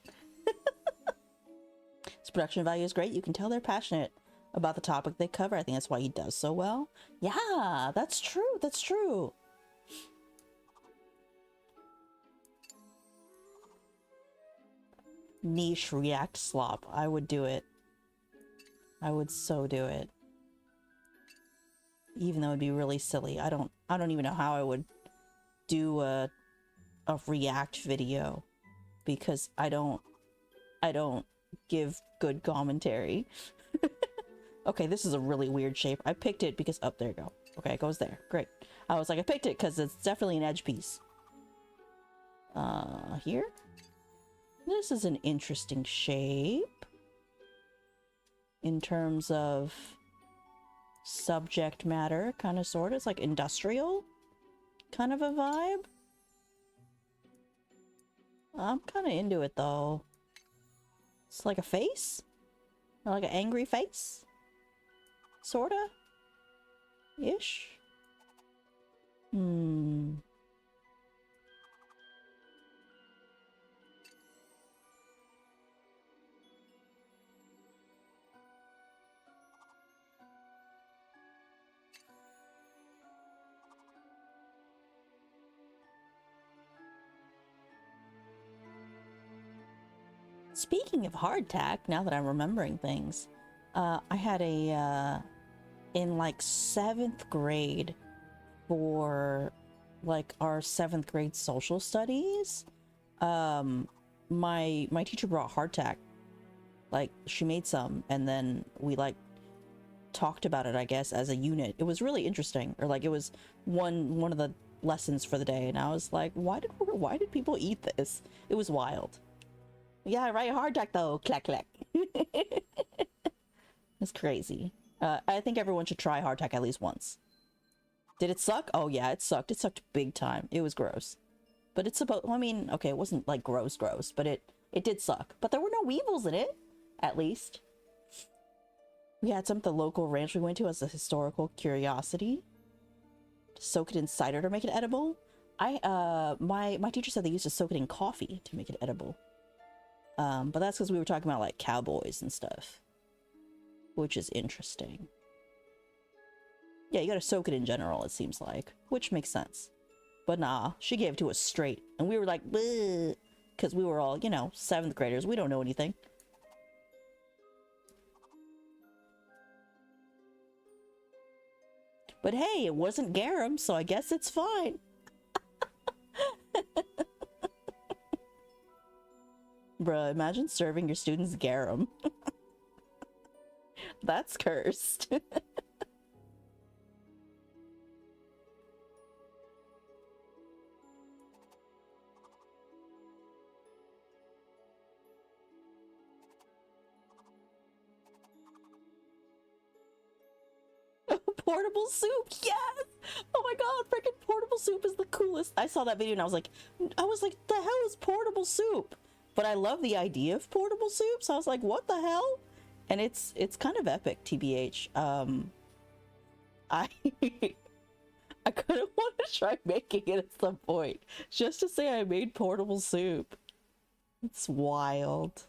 His production value is great. You can tell they're passionate about the topic they cover. I think that's why he does so well. Yeah, that's true. That's true. Niche React slop. I would do it. I would so do it. Even though it'd be really silly. I don't even know how I would do a React video, because I don't give good commentary. Okay, this is a really weird shape. I picked it because... Oh, there you go. Okay, it goes there. Great. I was like, I picked it because it's definitely an edge piece. Here? This is an interesting shape. In terms of subject matter, kind of, sort of. It's like industrial kind of a vibe. I'm kind of into it, though. It's like a face? Or like an angry face? Sorta? Ish? Speaking of hardtack, now that I'm remembering things, I had in like 7th grade for like our 7th grade social studies, my teacher brought hardtack. Like, she made some, and then we like talked about it, I guess, as a unit. It was really interesting. Or like, it was one of the lessons for the day, and I was like, why did people eat this? It was wild. Yeah, right, hardtack though. Clack clack. It's crazy. I think everyone should try hardtack at least once. Did it suck? Oh yeah, it sucked. It sucked big time. It was gross. But it's supposed, I mean, okay, it wasn't like gross, but it did suck. But there were no weevils in it, at least. We had some at the local ranch we went to as a historical curiosity. To soak it in cider to make it edible. My teacher said they used to soak it in coffee to make it edible. But that's because we were talking about like cowboys and stuff, which is interesting. Yeah, you gotta soak it in general, it seems like, which makes sense. But nah, she gave it to us straight, and we were like, because we were all, you know, 7th graders. We don't know anything. But hey, it wasn't garum, so I guess it's fine. Bruh, imagine serving your students garum. That's cursed. Portable soup, yes! Oh my god, freaking portable soup is the coolest. I saw that video and I was like, the hell is portable soup? But I love the idea of portable soup, so I was like, what the hell? And it's kind of epic, TBH. I I kind of want to try making it at some point, just to say I made portable soup. It's wild.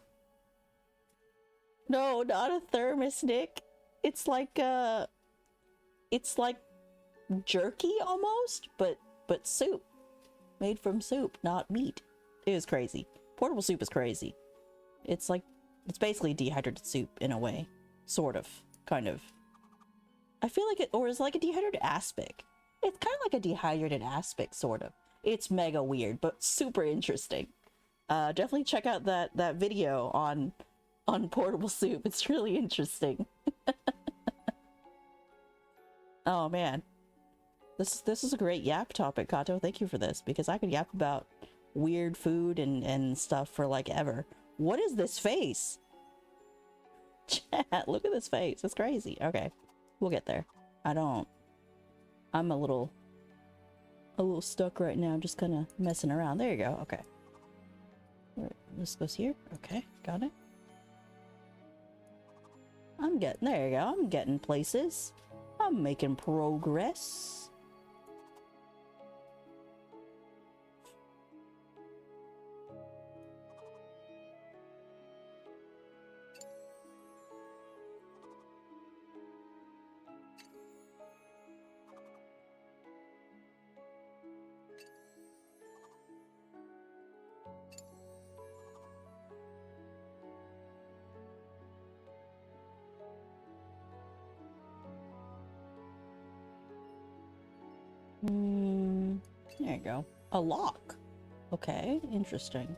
No, not a thermos, Nick. It's like jerky almost, but soup. Made from soup, not meat. It is crazy. Portable soup is crazy. It's basically dehydrated soup in a way. Sort of. Kind of. I feel like or it's like a dehydrated aspic. It's kind of like a dehydrated aspic, sort of. It's mega weird, but super interesting. Definitely check out that video on portable soup. It's really interesting. Oh man, this is a great yap topic, Kato. Thank you for this, because I could yap about weird food and stuff for like ever. What is this face? Chat, look at this face. It's crazy. Okay, we'll get there. I'm a little stuck right now, just kind of messing around. There you go. Okay. This goes here. Okay, got it. There you go. I'm getting places. I'm making progress. There you go. A lock. Okay, interesting.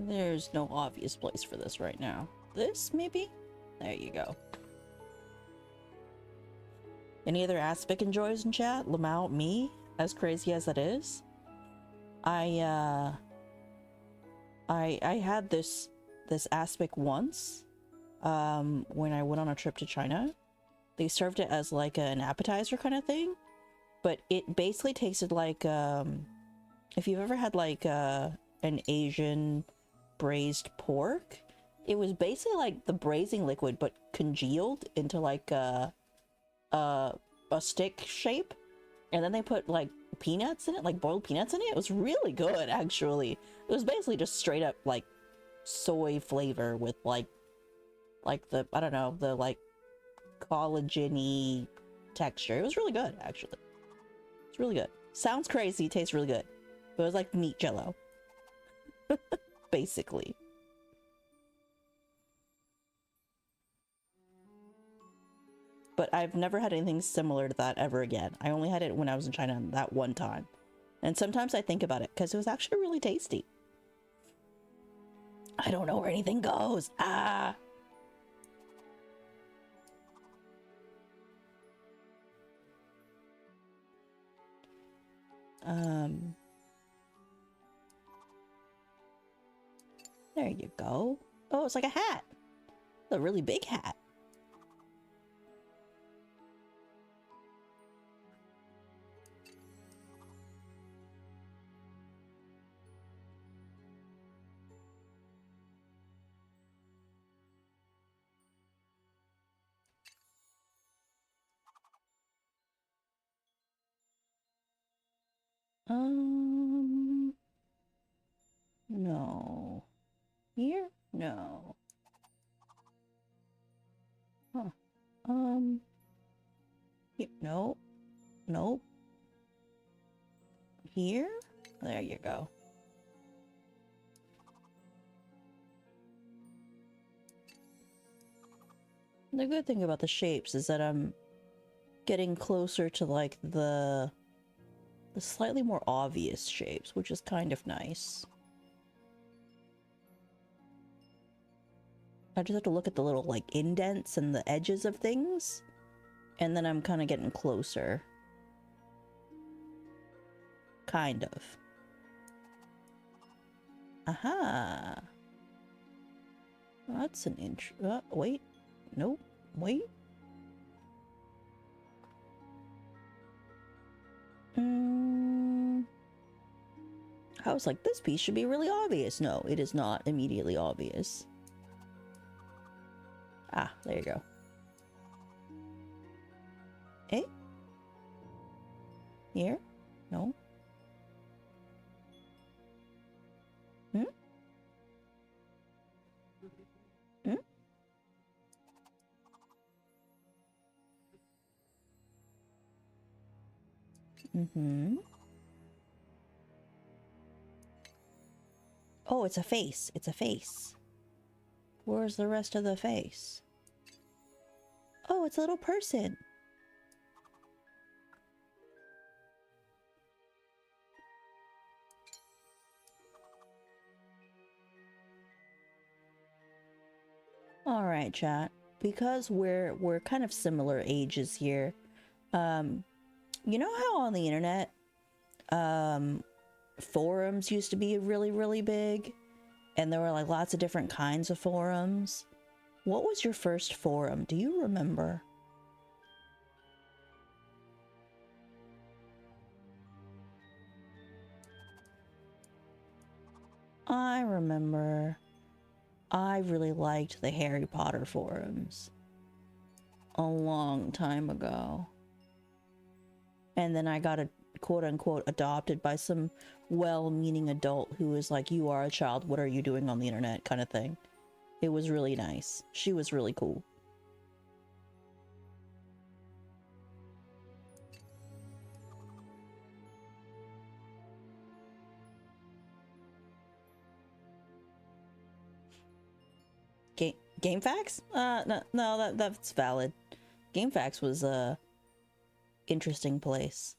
There's no obvious place for this right now. This, maybe? There you go. Any other aspic enjoys in chat? Lamau, me? As crazy as that is? I had this aspic once, when I went on a trip to China. They served it as like an appetizer kind of thing, but it basically tasted like, if you've ever had like an Asian braised pork, it was basically like the braising liquid, but congealed into like a stick shape, and then they put like peanuts in it, like boiled peanuts in it. It was really good, actually. It was basically just straight up like soy flavor with like the, I don't know, the like collagen-y texture. It was really good, actually. It's really good. Sounds crazy, tastes really good. But it was like meat jello. Basically. But I've never had anything similar to that ever again. I only had it when I was in China that one time. And sometimes I think about it because it was actually really tasty. I don't know where anything goes. Ah! There you go. Oh, it's like a hat. A really big hat. No. Here? No. Huh. Here. No. Nope. Here? There you go. The good thing about the shapes is that I'm getting closer to like the slightly more obvious shapes, which is kind of nice. I just have to look at the little like indents and the edges of things, and then I'm kind of getting closer. Kind of. Aha. That's an inch. Wait. Nope. Wait. I was like, this piece should be really obvious. No, it is not immediately obvious. Ah, there you go. Eh? Here? No. Hmm? Hmm? Mm-hmm. Oh, it's a face. It's a face. Where's the rest of the face? Oh, it's a little person. All right, chat. Because we're kind of similar ages here. You know how on the internet, forums used to be really, really big? And there were like lots of different kinds of forums. What was your first forum? Do you remember? I remember. I really liked the Harry Potter forums. A long time ago. And then I got a quote-unquote adopted by some well-meaning adult who was like, you are a child, what are you doing on the internet, kind of thing. It was really nice. She was really cool. GameFAQs? No, that's valid. GameFAQs was a interesting place.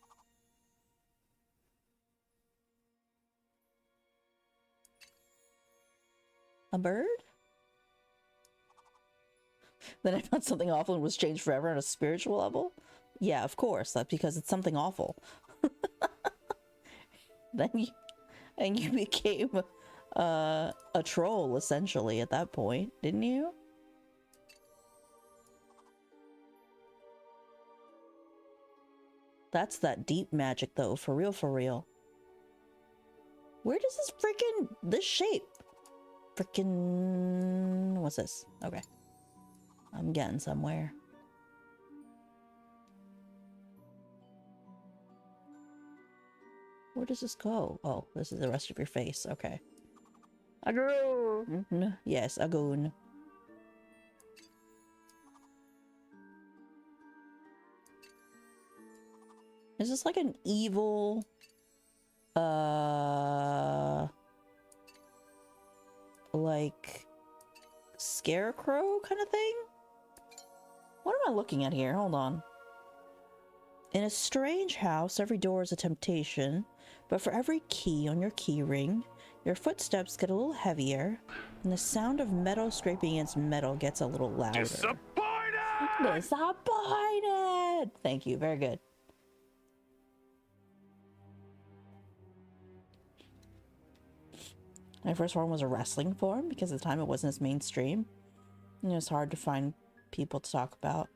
A bird? Then I found something awful and was changed forever on a spiritual level? Yeah, of course. That's because it's something awful. Then you became a troll, essentially, at that point, didn't you? That's that deep magic, though, for real, for real. Where does this shape? What's this? Okay. I'm getting somewhere. Where does this go? Oh, this is the rest of your face. Okay. Agoon! Yes, Agoon. Is this like an evil, like scarecrow kind of thing? What am I looking at here? Hold on. In a strange house, every door is a temptation, but for every key on your key ring, your footsteps get a little heavier, and the sound of metal scraping against metal gets a little louder. Disappointed! Disappointed! Thank you, very good. My first one was a wrestling forum because at the time it wasn't as mainstream. And it was hard to find people to talk about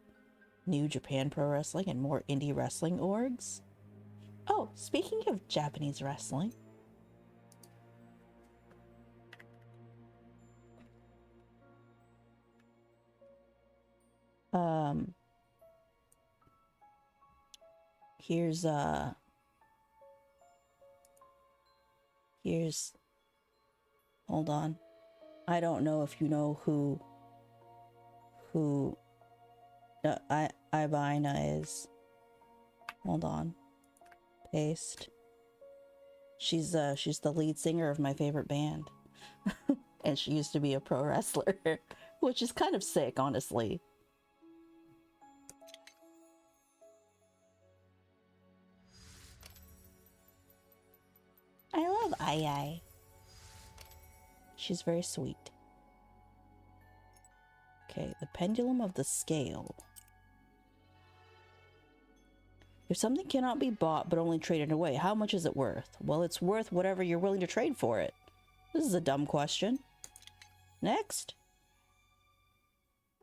New Japan Pro Wrestling and more indie wrestling orgs. Oh, speaking of Japanese wrestling. Here's, hold on. I don't know if you know who Ibina is. Hold on. Paste. She's the lead singer of my favorite band. And she used to be a pro wrestler, which is kind of sick, honestly. I love Ai. She's very sweet. Okay, the pendulum of the scale. If something cannot be bought but only traded away, how much is it worth? Well, it's worth whatever you're willing to trade for it. This is a dumb question. Next.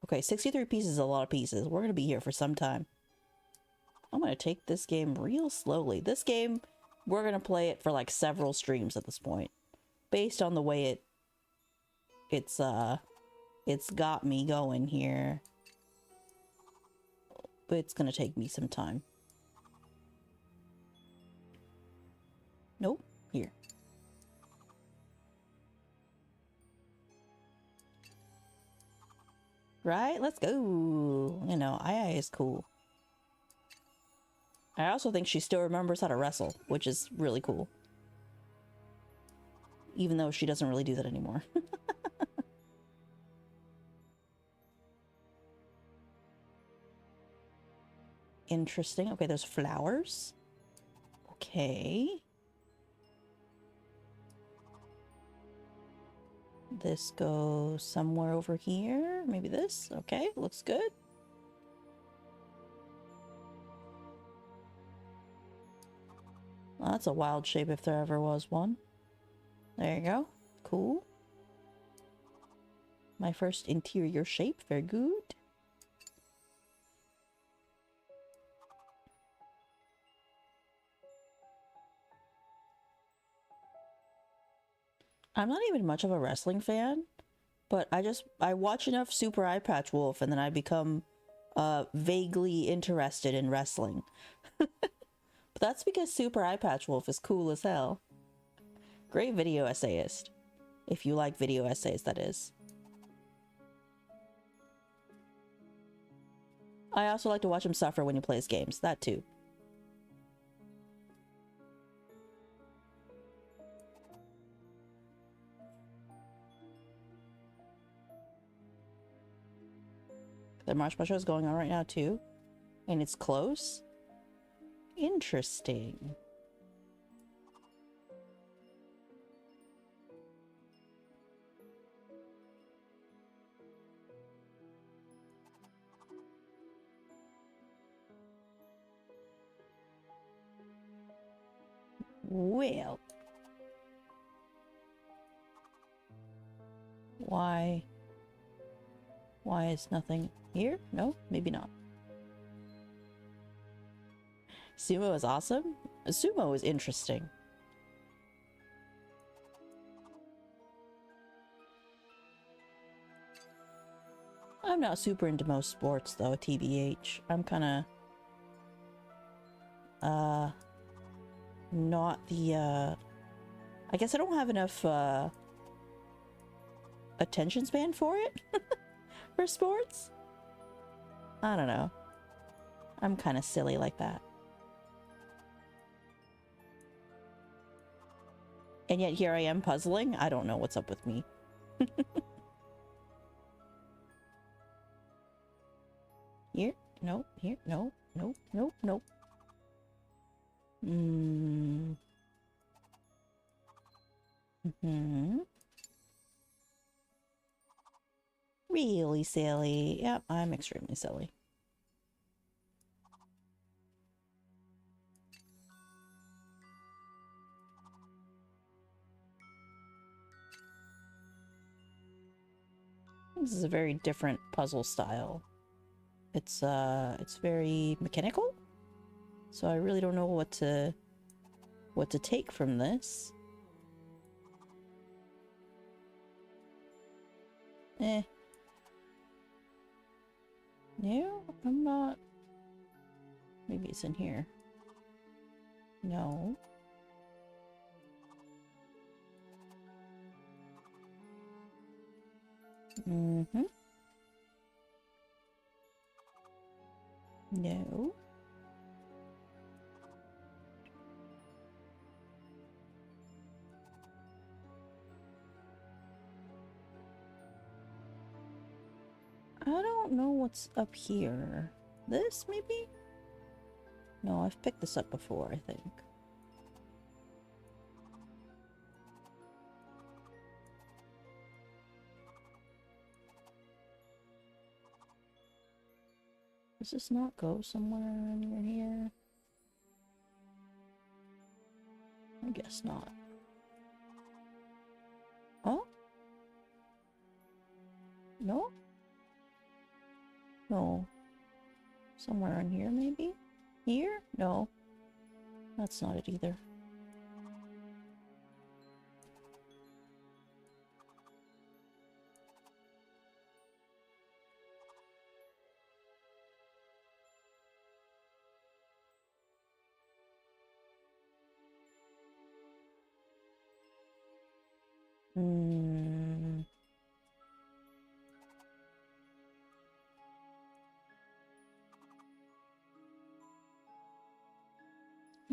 Okay, 63 pieces is a lot of pieces. We're going to be here for some time. I'm going to take this game real slowly. This game, we're going to play it for like several streams at this point. Based on the way it's got me going here. But it's going to take me some time. Nope. Here. Right? Let's go. You know, Ai is cool. I also think she still remembers how to wrestle, which is really cool. Even though she doesn't really do that anymore. Interesting. Okay, there's flowers. Okay. This goes somewhere over here. Maybe this. Okay, looks good. Well, that's a wild shape if there ever was one. There you go. Cool. My first interior shape. Very good. I'm not even much of a wrestling fan, but I watch enough Super Eye Patch Wolf and then I become vaguely interested in wrestling. But that's because Super Eye Patch Wolf is cool as hell. Great video essayist. If you like video essays, that is. I also like to watch him suffer when he plays games. That too. The marshmallow is going on right now too. And it's close. Interesting. Well. Why is nothing here? No, maybe not. Sumo is awesome. Sumo is interesting. I'm not super into most sports though, TBH. I'm kind of not the I guess I don't have enough attention span for it. For sports? I don't know. I'm kind of silly like that. And yet here I am puzzling. I don't know what's up with me. Here? No. Here? No. Nope. Nope. Nope. Really silly. Yep, I'm extremely silly. This is a very different puzzle style. It's very mechanical. So I really don't know what to take from this. No, I'm not. Maybe it's in here. No. No. I don't know what's up here. This, maybe? No, I've picked this up before, I think. Does this not go somewhere near here? I guess not. Oh? No? No. Somewhere in here, maybe? Here? No. That's not it either.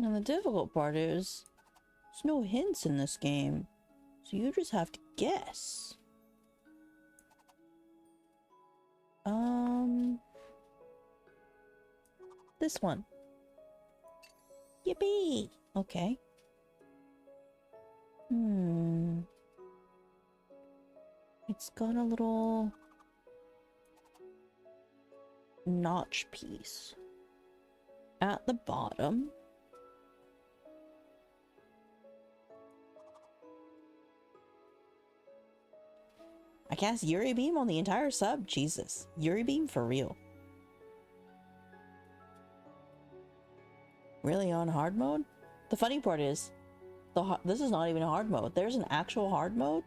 And the difficult part is, there's no hints in this game, so you just have to guess. This one. Yippee! Okay. It's got a little notch piece at the bottom. I cast Yuri Beam on the entire sub. Jesus. Yuri Beam for real. Really on hard mode? The funny part is, this is not even a hard mode. There's an actual hard mode.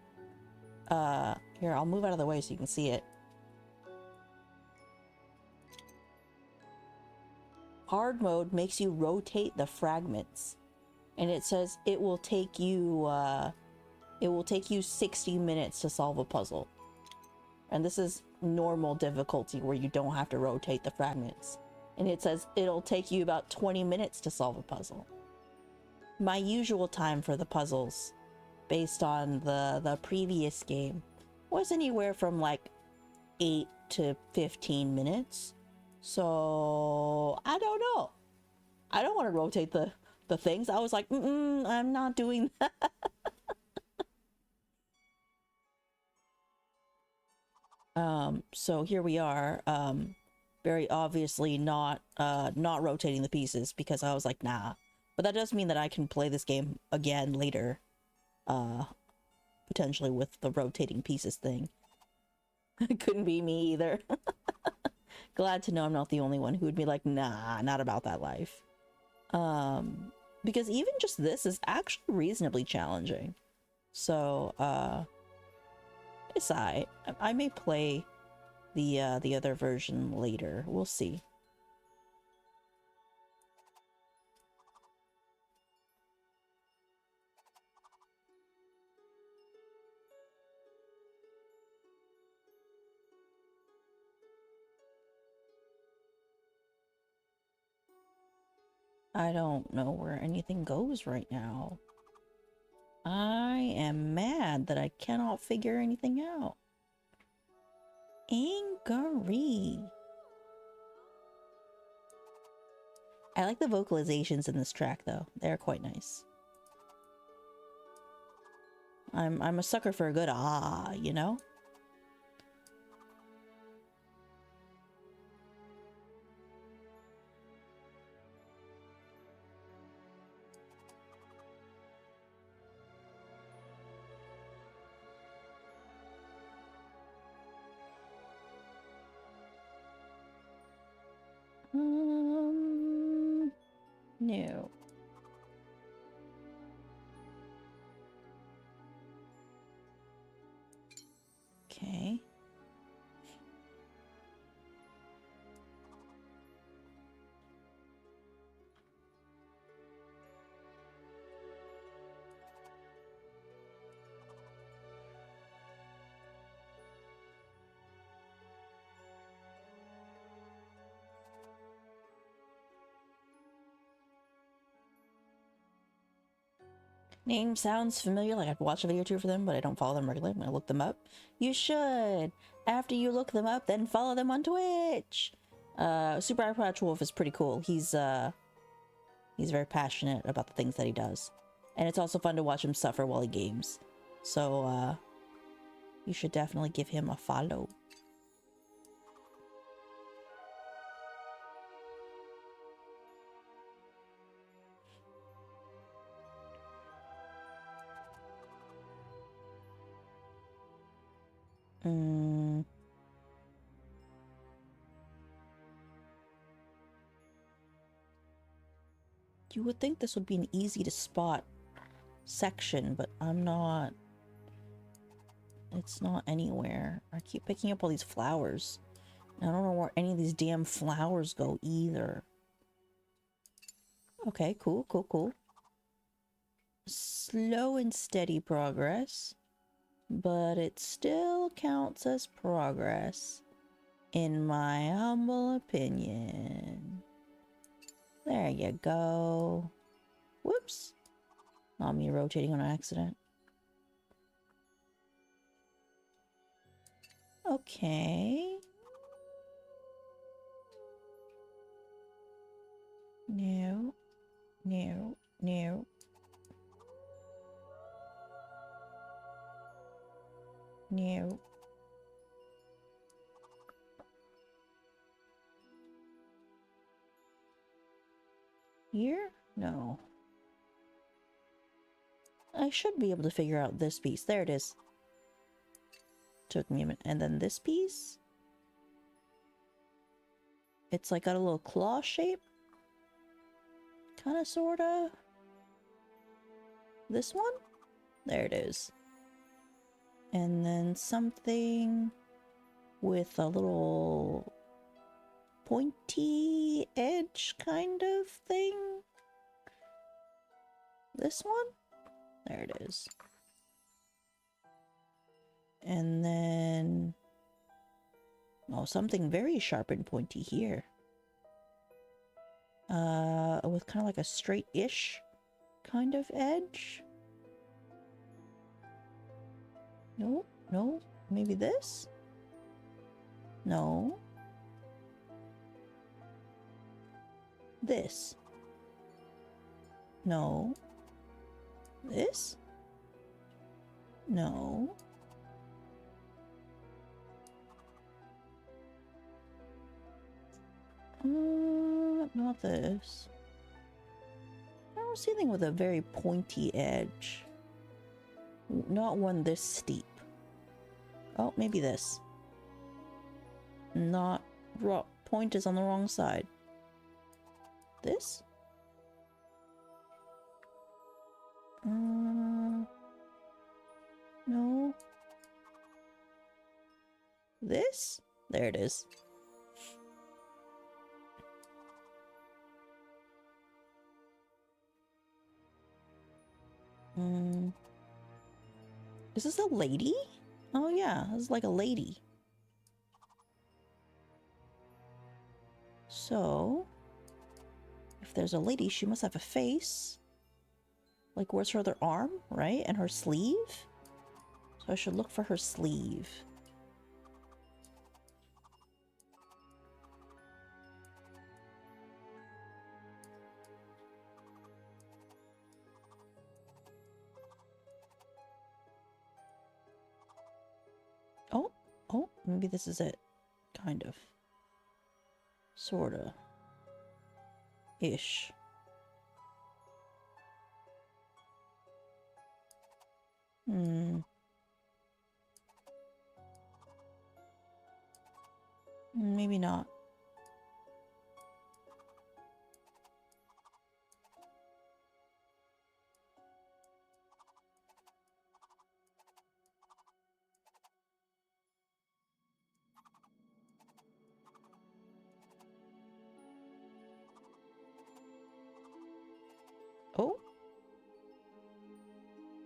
Here, I'll move out of the way so you can see it. Hard mode makes you rotate the fragments. And it says it will take you 60 minutes to solve a puzzle. And this is normal difficulty where you don't have to rotate the fragments. And it says it'll take you about 20 minutes to solve a puzzle. My usual time for the puzzles, based on the previous game, was anywhere from like 8 to 15 minutes. So, I don't know. I don't want to rotate the things. I was like, I'm not doing that. So here we are, very obviously not rotating the pieces because I was like, nah. But that does mean that I can play this game again later, potentially with the rotating pieces thing. It couldn't be me either. Glad to know I'm not the only one who would be like, nah, not about that life. Because even just this is actually reasonably challenging. So, it's alright. I may play the other version later. We'll see. I don't know where anything goes right now. I am mad that I cannot figure anything out. Angry. I like the vocalizations in this track though. They're quite nice. I'm a sucker for a good ah, you know? No. Okay. Name sounds familiar, like I've watched a video or two for them, but I don't follow them regularly. I'm gonna look them up. You should! After you look them up, then follow them on Twitch! Super Approach Wolf is pretty cool. He's very passionate about the things that he does. And it's also fun to watch him suffer while he games. So, you should definitely give him a follow. You would think this would be an easy to spot section, but I'm not. It's not anywhere. I keep picking up all these flowers. I don't know where any of these damn flowers go either. Okay, cool, cool, cool. Slow and steady progress, but it still counts as progress, in my humble opinion. There you go. Whoops. Not me rotating on accident. Okay. No. No. No. No. Here? No. I should be able to figure out this piece. There it is. Took me a minute. And then this piece? It's like got a little claw shape. Kinda, sorta. This one? There it is. And then something with a little pointy edge kind of thing. This one? There it is. And then... oh, something very sharp and pointy here. With kind of like a straight-ish kind of edge. No, no, maybe this? No. This? No. This? No. Not this. I don't see anything with a very pointy edge. Not one this steep. Oh, maybe this. Not... point is on the wrong side. This? No. This? There it is. Is this a lady? Oh yeah, this is like a lady. So, if there's a lady, she must have a face. Like, where's her other arm, right? And her sleeve? So I should look for her sleeve. Oh, maybe this is it. Kind of. Sorta. Ish. Maybe not. Oh.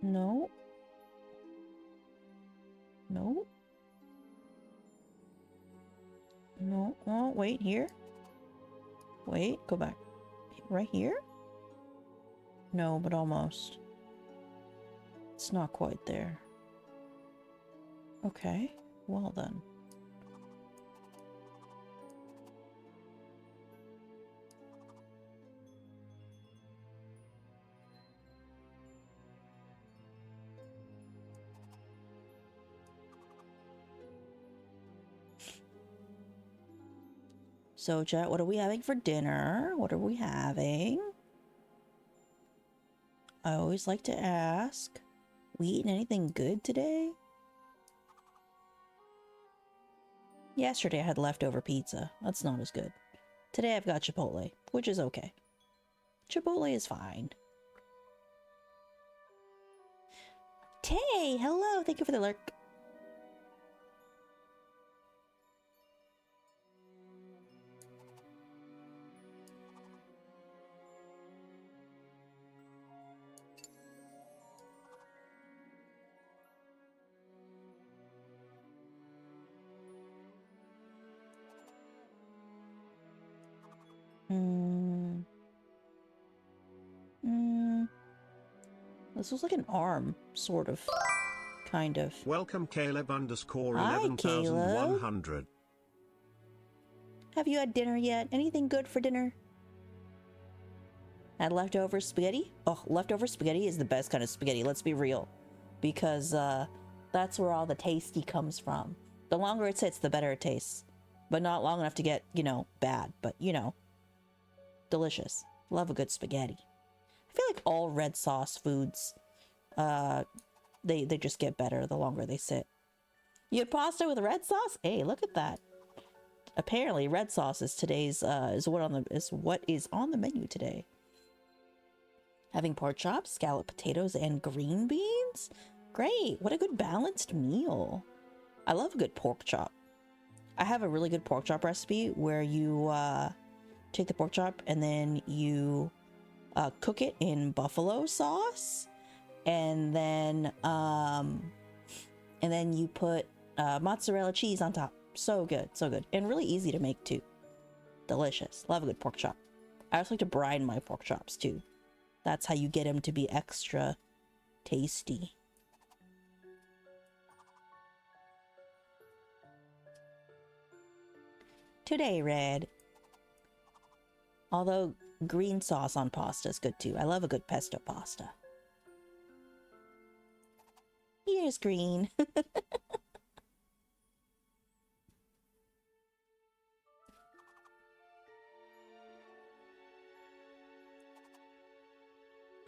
No. No. No. Oh, wait, here? Wait, go back. Right here? No, but almost. It's not quite there. Okay, well then. So, chat, what are we having for dinner? What are we having? I always like to ask. We eating anything good today? Yesterday I had leftover pizza. That's not as good. Today I've got Chipotle, which is okay. Chipotle is fine. Tay, hello. Thank you for the lurk. This was like an arm, sort of. Kind of. Welcome Caleb underscore Hi, 11,100. Have you had dinner yet? Anything good for dinner? Had leftover spaghetti? Oh, leftover spaghetti is the best kind of spaghetti, let's be real. Because that's where all the tasty comes from. The longer it sits, the better it tastes. But not long enough to get, you know, bad. But, you know, delicious. Love a good spaghetti. I feel like all red sauce foods, they just get better the longer they sit. You had pasta with red sauce? Hey, look at that. Apparently, red sauce is today's is what is on the menu today. Having pork chops, scalloped potatoes, and green beans? Great! What a good balanced meal. I love a good pork chop. I have a really good pork chop recipe where you take the pork chop and then you cook it in buffalo sauce, and then you put mozzarella cheese on top. So good, and really easy to make too. Delicious. Love a good pork chop. I also like to brine my pork chops too. That's how you get them to be extra tasty. Today, red. Although green sauce on pasta is good too. I love a good pesto pasta. Here's green.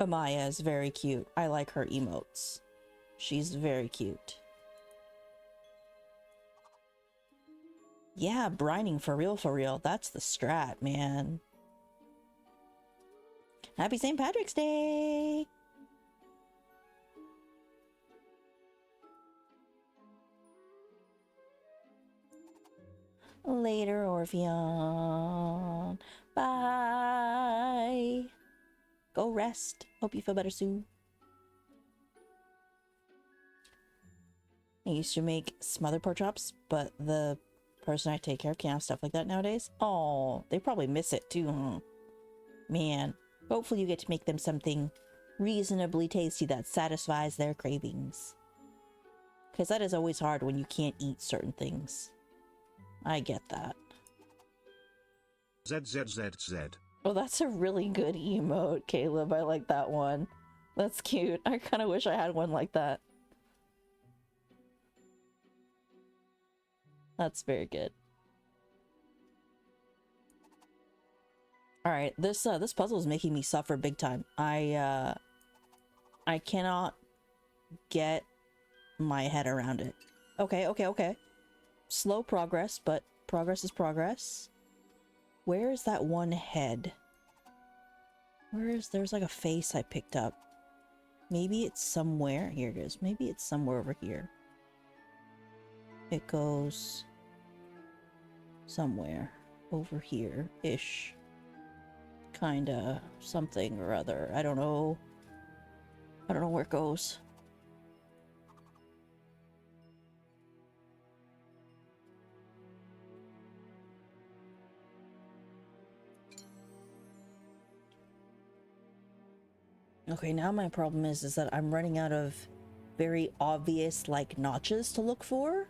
Amaya is very cute. I like her emotes. She's very cute. Yeah, brining for real. That's the strat, man. Happy St. Patrick's Day! Later, Orpheon. Bye! Go rest. Hope you feel better soon. I used to make smothered pork chops, but the person I take care of can't have stuff like that nowadays. Oh, they probably miss it too, huh? Man, hopefully you get to make them something reasonably tasty that satisfies their cravings. Because that is always hard when you can't eat certain things. I get that. ZZZZ. Oh, that's a really good emote, Caleb. I like that one. That's cute. I kind of wish I had one like that. That's very good. All right, this puzzle is making me suffer big time. I cannot get my head around it. Okay. Slow progress, but progress is progress. Where is that one head? There's like a face I picked up. Maybe it's somewhere. Here it is. Maybe it's somewhere over here. It goes somewhere over here-ish. Kinda something or other. I don't know where it goes. Okay, now my problem is that I'm running out of very obvious like notches to look for,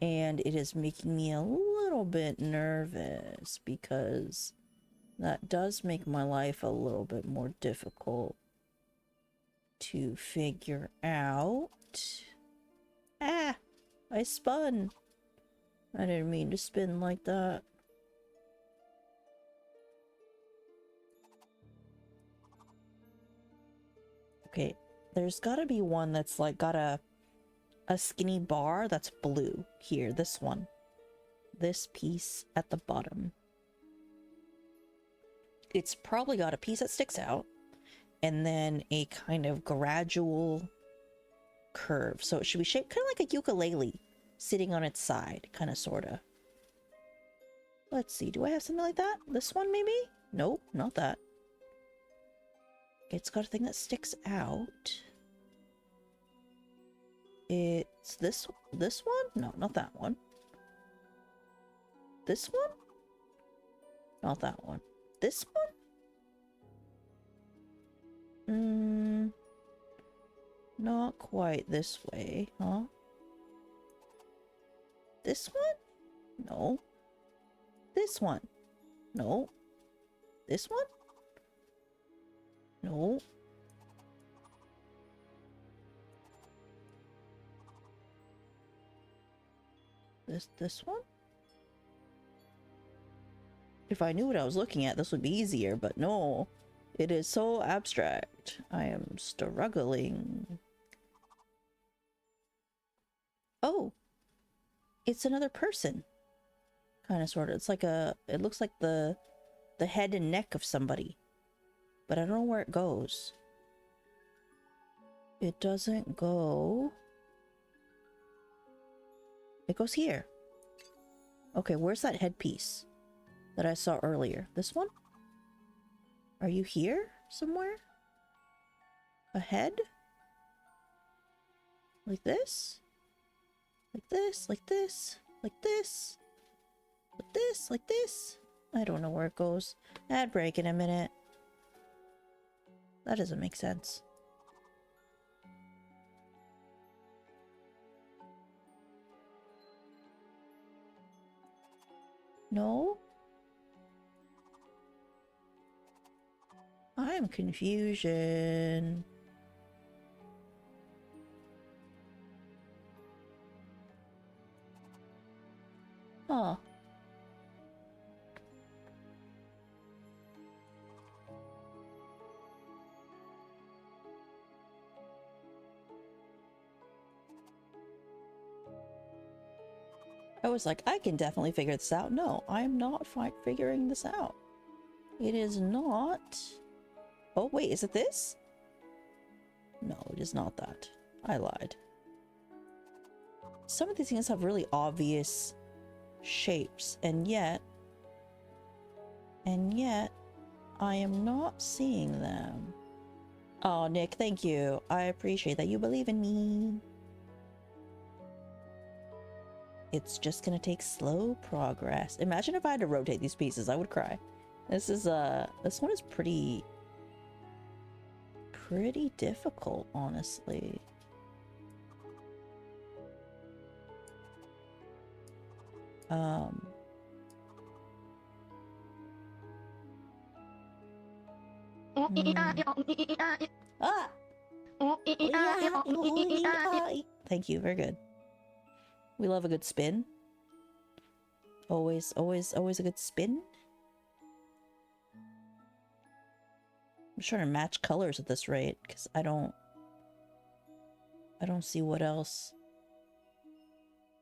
and it is making me a little bit nervous because that does make my life a little bit more difficult to figure out. Ah, I spun. I didn't mean to spin like that. Okay, there's gotta be one that's like got a skinny bar that's blue. Here, this one. This piece at the bottom. It's probably got a piece that sticks out and then a kind of gradual curve. So it should be shaped kind of like a ukulele sitting on its side, kind of, sort of. Let's see, do I have something like that? This one maybe? Nope, not that. It's got a thing that sticks out. It's this one? No, not that one. This one? Not that one. This one? Not quite this way, huh? This one? No. This one? No. This one? No. This one? If I knew what I was looking at, this would be easier, but no. It is so abstract. I am struggling. Oh. It's another person. Kind of, sort of. It's like a... It looks like the head and neck of somebody. But I don't know where it goes. It doesn't go... It goes here. Okay, where's that headpiece that I saw earlier? This one? Are you here somewhere? A head? Like this? Like this? Like this? Like this? Like this? Like this? I don't know where it goes. Ad break in a minute. That doesn't make sense. No? I'm confusion. Huh. I was like, I can definitely figure this out. No, I'm not figuring this out. It is not... Oh, wait, is it this? No, it is not that. I lied. Some of these things have really obvious shapes, and yet I am not seeing them. Oh, Nick, thank you. I appreciate that you believe in me. It's just gonna take slow progress. Imagine if I had to rotate these pieces, I would cry. This one is pretty pretty difficult, honestly. Ah! Thank you, very good. We love a good spin. Always a good spin. I'm trying to match colors at this rate, because I don't see what else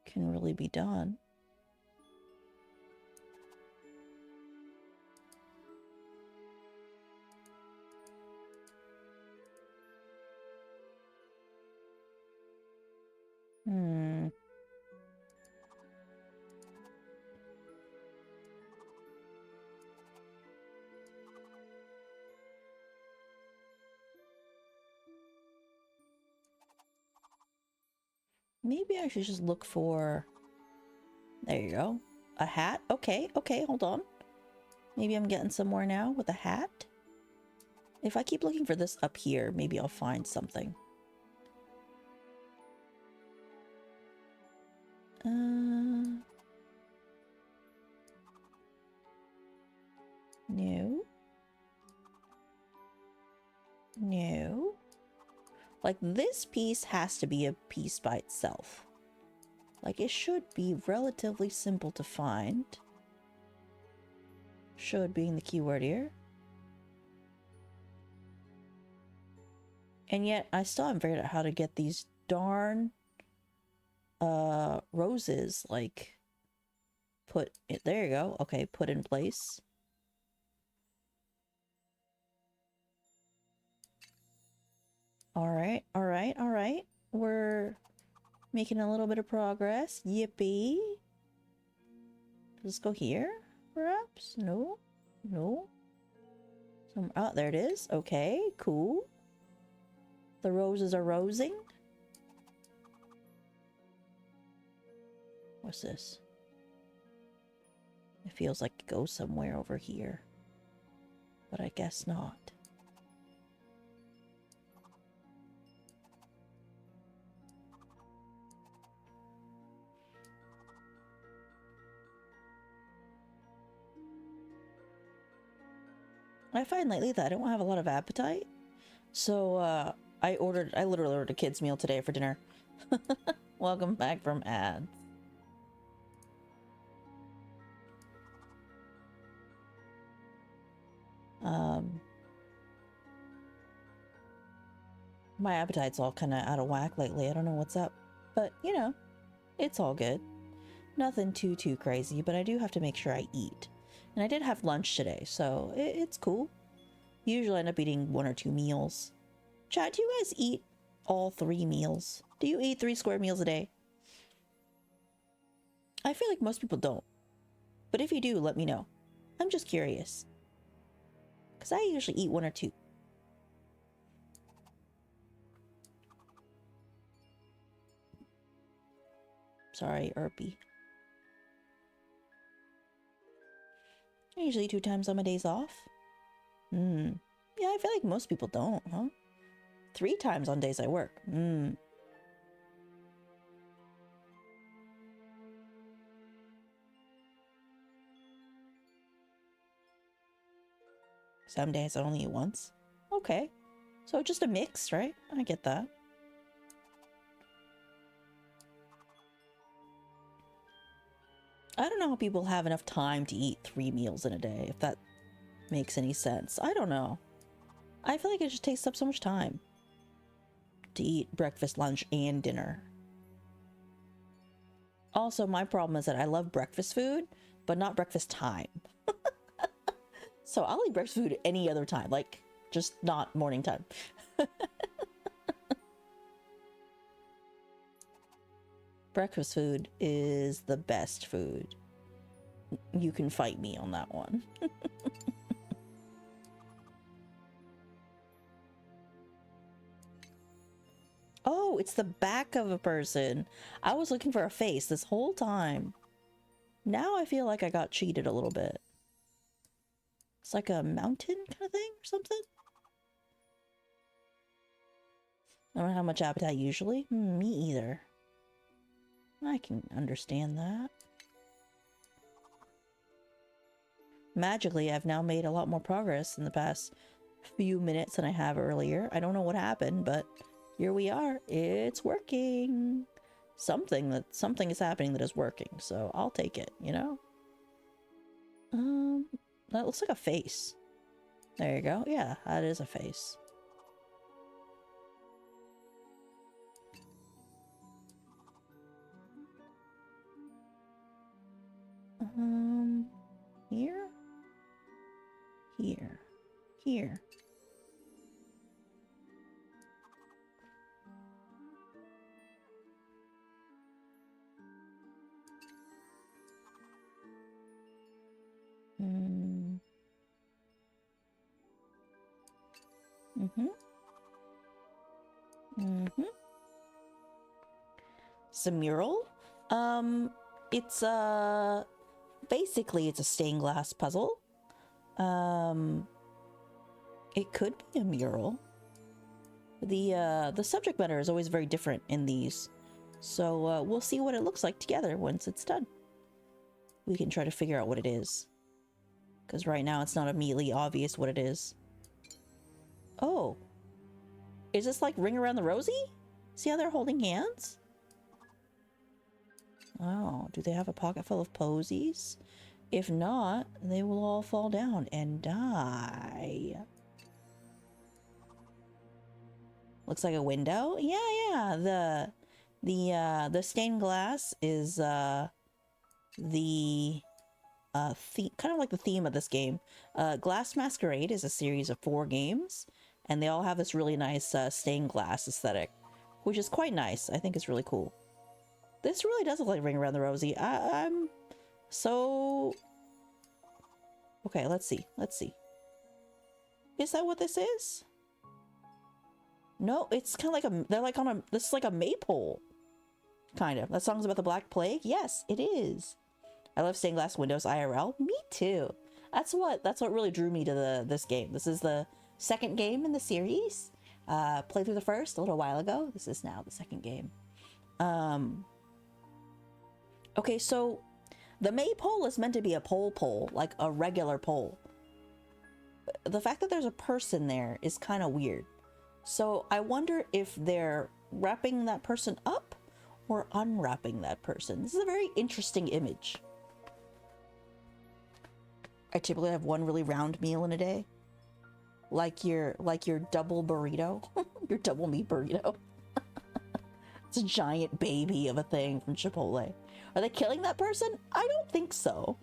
can really be done. Maybe I should just look for... There you go. A hat? Okay, hold on. Maybe I'm getting somewhere now with a hat. If I keep looking for this up here, maybe I'll find something. No. No. Like, this piece has to be a piece by itself. Like, it should be relatively simple to find. Should being the keyword here. And yet, I still haven't figured out how to get these darn roses, like, put it, there you go. Okay, put in place. All right. We're making a little bit of progress. Yippee. Let's go here, perhaps? No. Oh, there it is. Okay, cool. The roses are rosing. What's this? It feels like it goes somewhere over here. But I guess not. I find lately that I don't have a lot of appetite. So, I literally ordered a kid's meal today for dinner. Welcome back from ads. My appetite's all kind of out of whack lately. I don't know what's up. But, you know, it's all good. Nothing too crazy, but I do have to make sure I eat. And I did have lunch today, so it's cool. Usually I end up eating 1 or 2 meals. Chat, do you guys eat all 3 meals? Do you eat 3 square meals a day? I feel like most people don't. But if you do, let me know. I'm just curious. Because I usually eat 1 or 2. Sorry, Erpy. Usually 2 times on my days off. Yeah, I feel like most people don't, huh? 3 times on days I work. Some days I only eat once. Okay. So just a mix, right? I get that. I don't know how people have enough time to eat 3 meals in a day, if that makes any sense. I don't know. I feel like it just takes up so much time to eat breakfast, lunch, and dinner. Also, my problem is that I love breakfast food, but not breakfast time. So I'll eat breakfast food any other time, like, just not morning time. Breakfast food is the best food. You can fight me on that one. Oh, it's the back of a person. I was looking for a face this whole time. Now I feel like I got cheated a little bit. It's like a mountain kind of thing or something. I don't have much appetite usually. Me either. I can understand that. Magically, I've now made a lot more progress in the past few minutes than I have earlier. I don't know what happened, but here we are. It's working. Something is happening that is working, so I'll take it, you know? That looks like a face. There you go. Yeah, that is a face. Here? Here. Here. It's a mural. It's basically it's a stained glass puzzle. It could be a mural. The subject matter is always very different in these. So we'll see what it looks like together once it's done. We can try to figure out what it is. Because right now it's not immediately obvious what it is. Oh. Is this like Ring Around the Rosie? See how they're holding hands? Oh, do they have a pocket full of posies? If not, they will all fall down and die. Looks like a window. Yeah. The stained glass is kind of like the theme of this game. Glass Masquerade is a series of 4 games, and they all have this really nice stained glass aesthetic, which is quite nice. I think it's really cool. This really does look like Ring Around the Rosie. I'm so... Okay, let's see. Is that what this is? No, it's kind of like a... They're like on a... This is like a maypole. Kind of. That song's about the Black Plague? Yes, it is. I love stained glass windows IRL. Me too. That's what really drew me to this game. This is the second game in the series. Played through the first a little while ago. This is now the second game. Okay, so the maypole is meant to be a pole, like a regular pole. The fact that there's a person there is kind of weird. So I wonder if they're wrapping that person up or unwrapping that person. This is a very interesting image. I typically have one really round meal in a day. Like your double burrito. Your double meat burrito. It's a giant baby of a thing from Chipotle. Are they killing that person? I don't think so.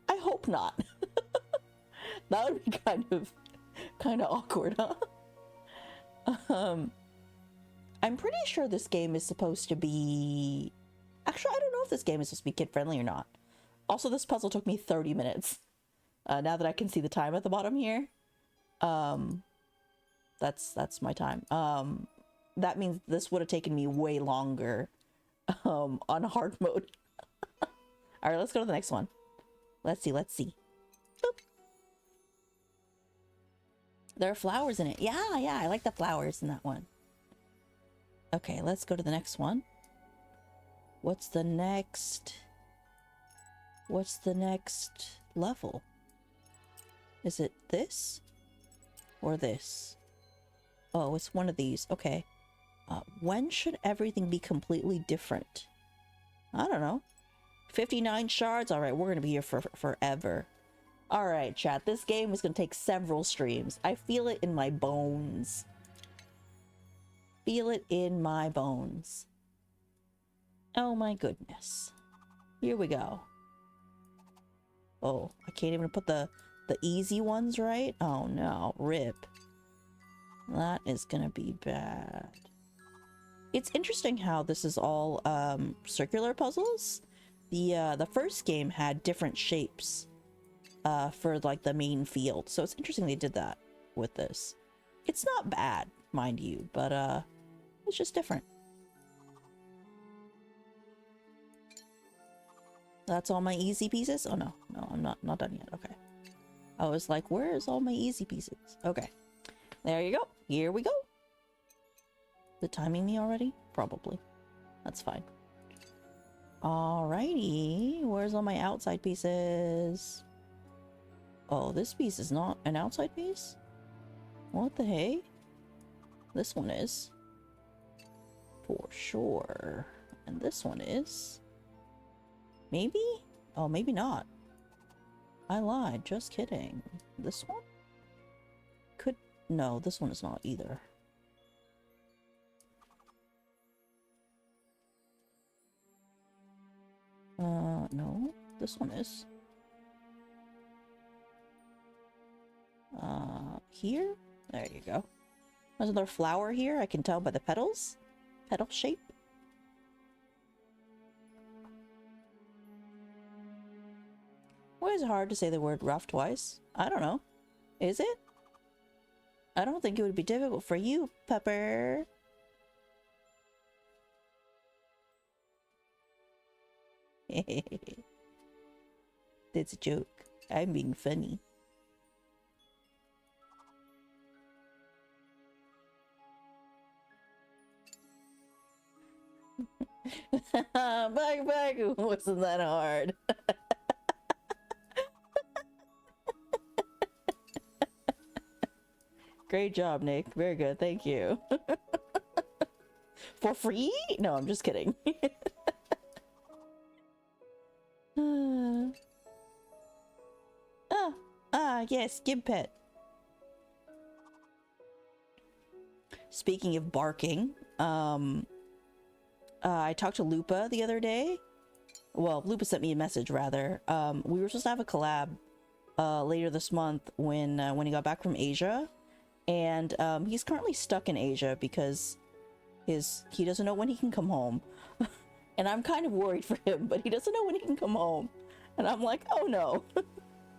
I hope not. That would be kind of awkward, huh? I'm pretty sure this game is supposed to be... Actually, I don't know if this game is supposed to be kid-friendly or not. Also, this puzzle took me 30 minutes. Now that I can see the time at the bottom here. That's my time. That means this would have taken me way longer on hard mode. All right, let's go to the next one. Let's see. Boop. There are flowers in it. Yeah, I like the flowers in that one. Okay, let's go to the next one. What's the next level? Is it this or this? Oh, it's one of these. Okay. When should everything be completely different? I don't know. 59 shards? Alright, we're going to be here for forever. Alright, chat. This game is going to take several streams. I feel it in my bones. Feel it in my bones. Oh my goodness. Here we go. Oh, I can't even put the easy ones right? Oh no, rip. That is going to be bad. It's interesting how this is all circular puzzles. The first game had different shapes for like the main field, so it's interesting they did that with this. It's not bad, mind you, but it's just different. That's all my easy pieces? Oh no, I'm not done yet. Okay. I was like, where's all my easy pieces? Okay. There you go. Here we go. Is it timing me already? Probably. That's fine. Alrighty. Where's all my outside pieces? Oh, this piece is not an outside piece? What the hey? This one is. For sure. And this one is. Maybe? Oh, maybe not. I lied. Just kidding. This one? Could... No, this one is not either. No. This one is. Here? There you go. There's another flower here. I can tell by the petals. Petal shape. Why is it hard to say the word rough twice? I don't know. Is it? I don't think it would be difficult for you, Pepper. That's a joke. I'm being funny. Back, wasn't that hard? Great job, Nick. Very good. Thank you. For free? No, I'm just kidding. Yes, give pet. Speaking of barking, I talked to Lupa the other day. Well, Lupa sent me a message, rather. We were supposed to have a collab later this month when he got back from Asia. And he's currently stuck in Asia because he doesn't know when he can come home. And I'm kind of worried for him, but he doesn't know when he can come home. And I'm like, oh no.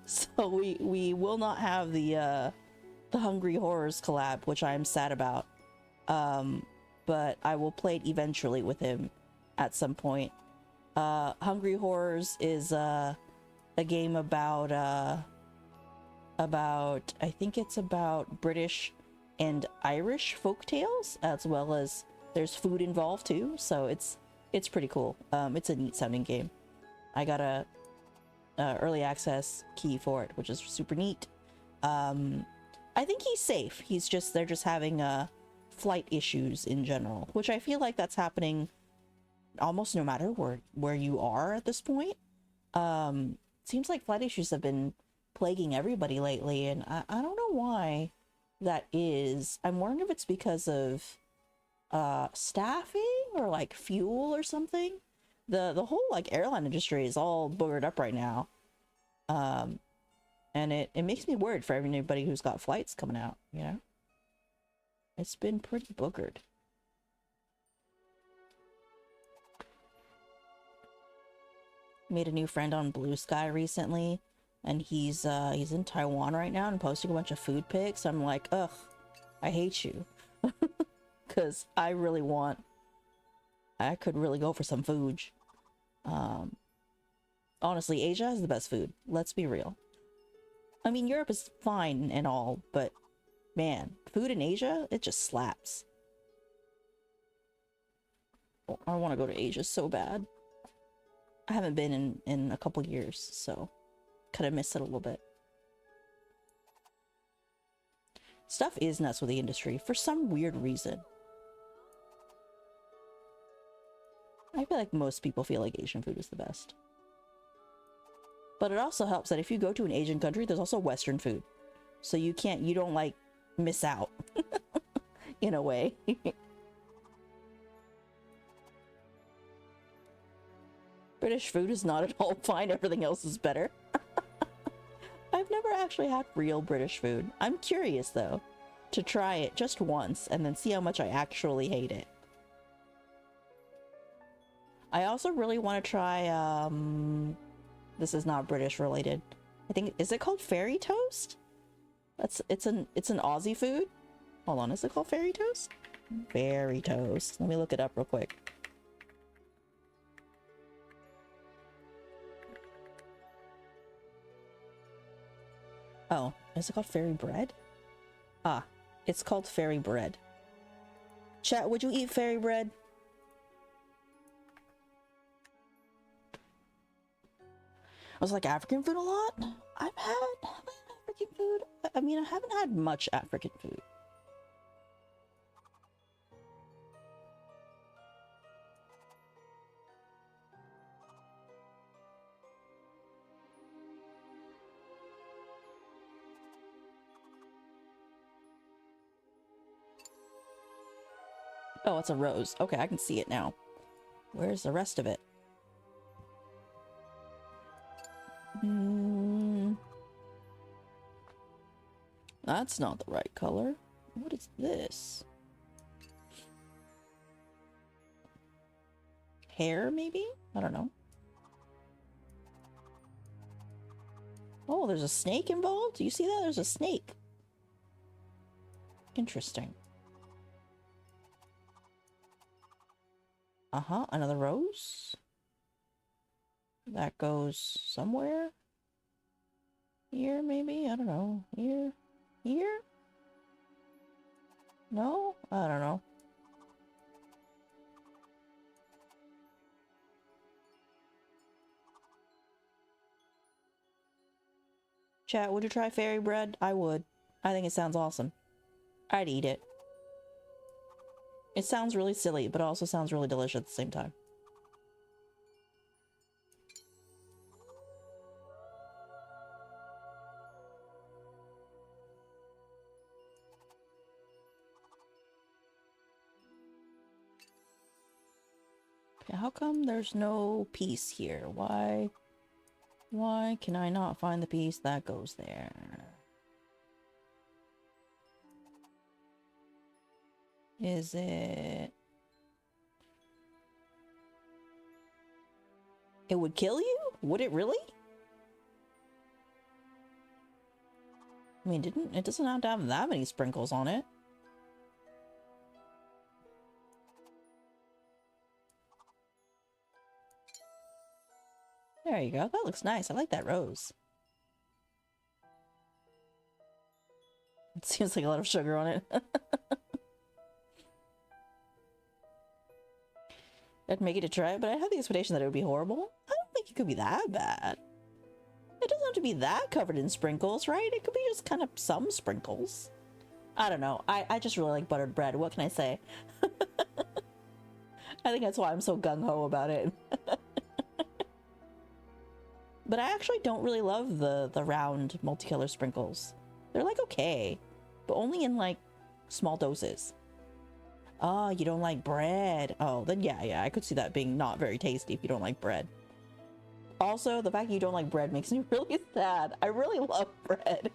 So we will not have the Hungry Horrors collab, which I am sad about. But I will play it eventually with him at some point. Hungry Horrors is a game about I think it's about British and Irish folktales, as well as there's food involved too, so it's pretty cool. It's a neat sounding game. I got a early access key for it, which is super neat. I think he's safe. They're just having flight issues in general, which I feel like that's happening almost no matter where you are at this point. Seems like flight issues have been plaguing everybody lately, and I don't know why that is. I'm wondering if it's because of staffing or like fuel or something. The whole like airline industry is all boogered up right now, and it makes me worried for everybody who's got flights coming out, you know. It's been pretty boogered. Made a new friend on Blue Sky recently, and he's in Taiwan right now and posting a bunch of food pics. I'm like, ugh, I hate you. Because I could really go for some food. Honestly, Asia has the best food. Let's be real. I mean, Europe is fine and all, but man, food in Asia, it just slaps. I want to go to Asia so bad. I haven't been in a couple years, so kind of miss it a little bit. Stuff is nuts with the industry for some weird reason. I feel like most people feel like Asian food is the best. But it also helps that if you go to an Asian country, there's also Western food. So you don't like miss out in a way. British food is not at all fine. Everything else is better. I've never actually had real British food. I'm curious though to try it just once and then see how much I actually hate it. I also really want to try this is not British related. I think, is it called fairy toast? It's an Aussie food. Hold on, is it called fairy toast? Fairy toast. Let me look it up real quick. Oh, is it called fairy bread? Ah, it's called fairy bread. Chat, would you eat fairy bread? I was like, African food a lot? I've had African food. I mean, I haven't had much African food. Oh, it's a rose. Okay, I can see it now. Where's the rest of it? That's not the right color. What is this? Hair, maybe? I don't know. Oh, there's a snake involved? Do you see that? There's a snake. Interesting. Uh-huh, another rose. That goes somewhere. Here, maybe? I don't know. Here? Here? No? I don't know. Chat, would you try fairy bread? I would. I think it sounds awesome. I'd eat it. It sounds really silly, but it also sounds really delicious at the same time. How come there's no piece here? Why can I not find the piece that goes there? Is it... It would kill you? Would it really? I mean, it doesn't have to have that many sprinkles on it. There you go. That looks nice. I like that rose. It seems like a lot of sugar on it. I'd make it to try it, but I have the expectation that it would be horrible. I don't think it could be that bad. It doesn't have to be that covered in sprinkles, right? It could be just kind of some sprinkles. I don't know. I just really like buttered bread. What can I say? I think that's why I'm so gung-ho about it. But I actually don't really love the round multicolor sprinkles. They're like okay, but only in like small doses. Oh, you don't like bread. Oh, then yeah, I could see that being not very tasty if you don't like bread. Also, the fact you don't like bread makes me really sad. I really love bread.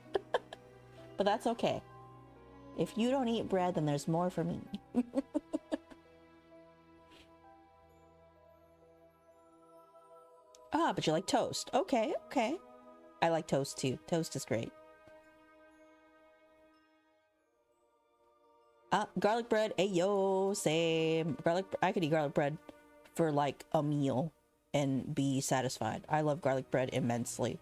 But that's okay. If you don't eat bread, then there's more for me. Ah, but you like toast. Okay, okay. I like toast too. Toast is great. Garlic bread. Ayo, same. I could eat garlic bread for like a meal and be satisfied. I love garlic bread immensely.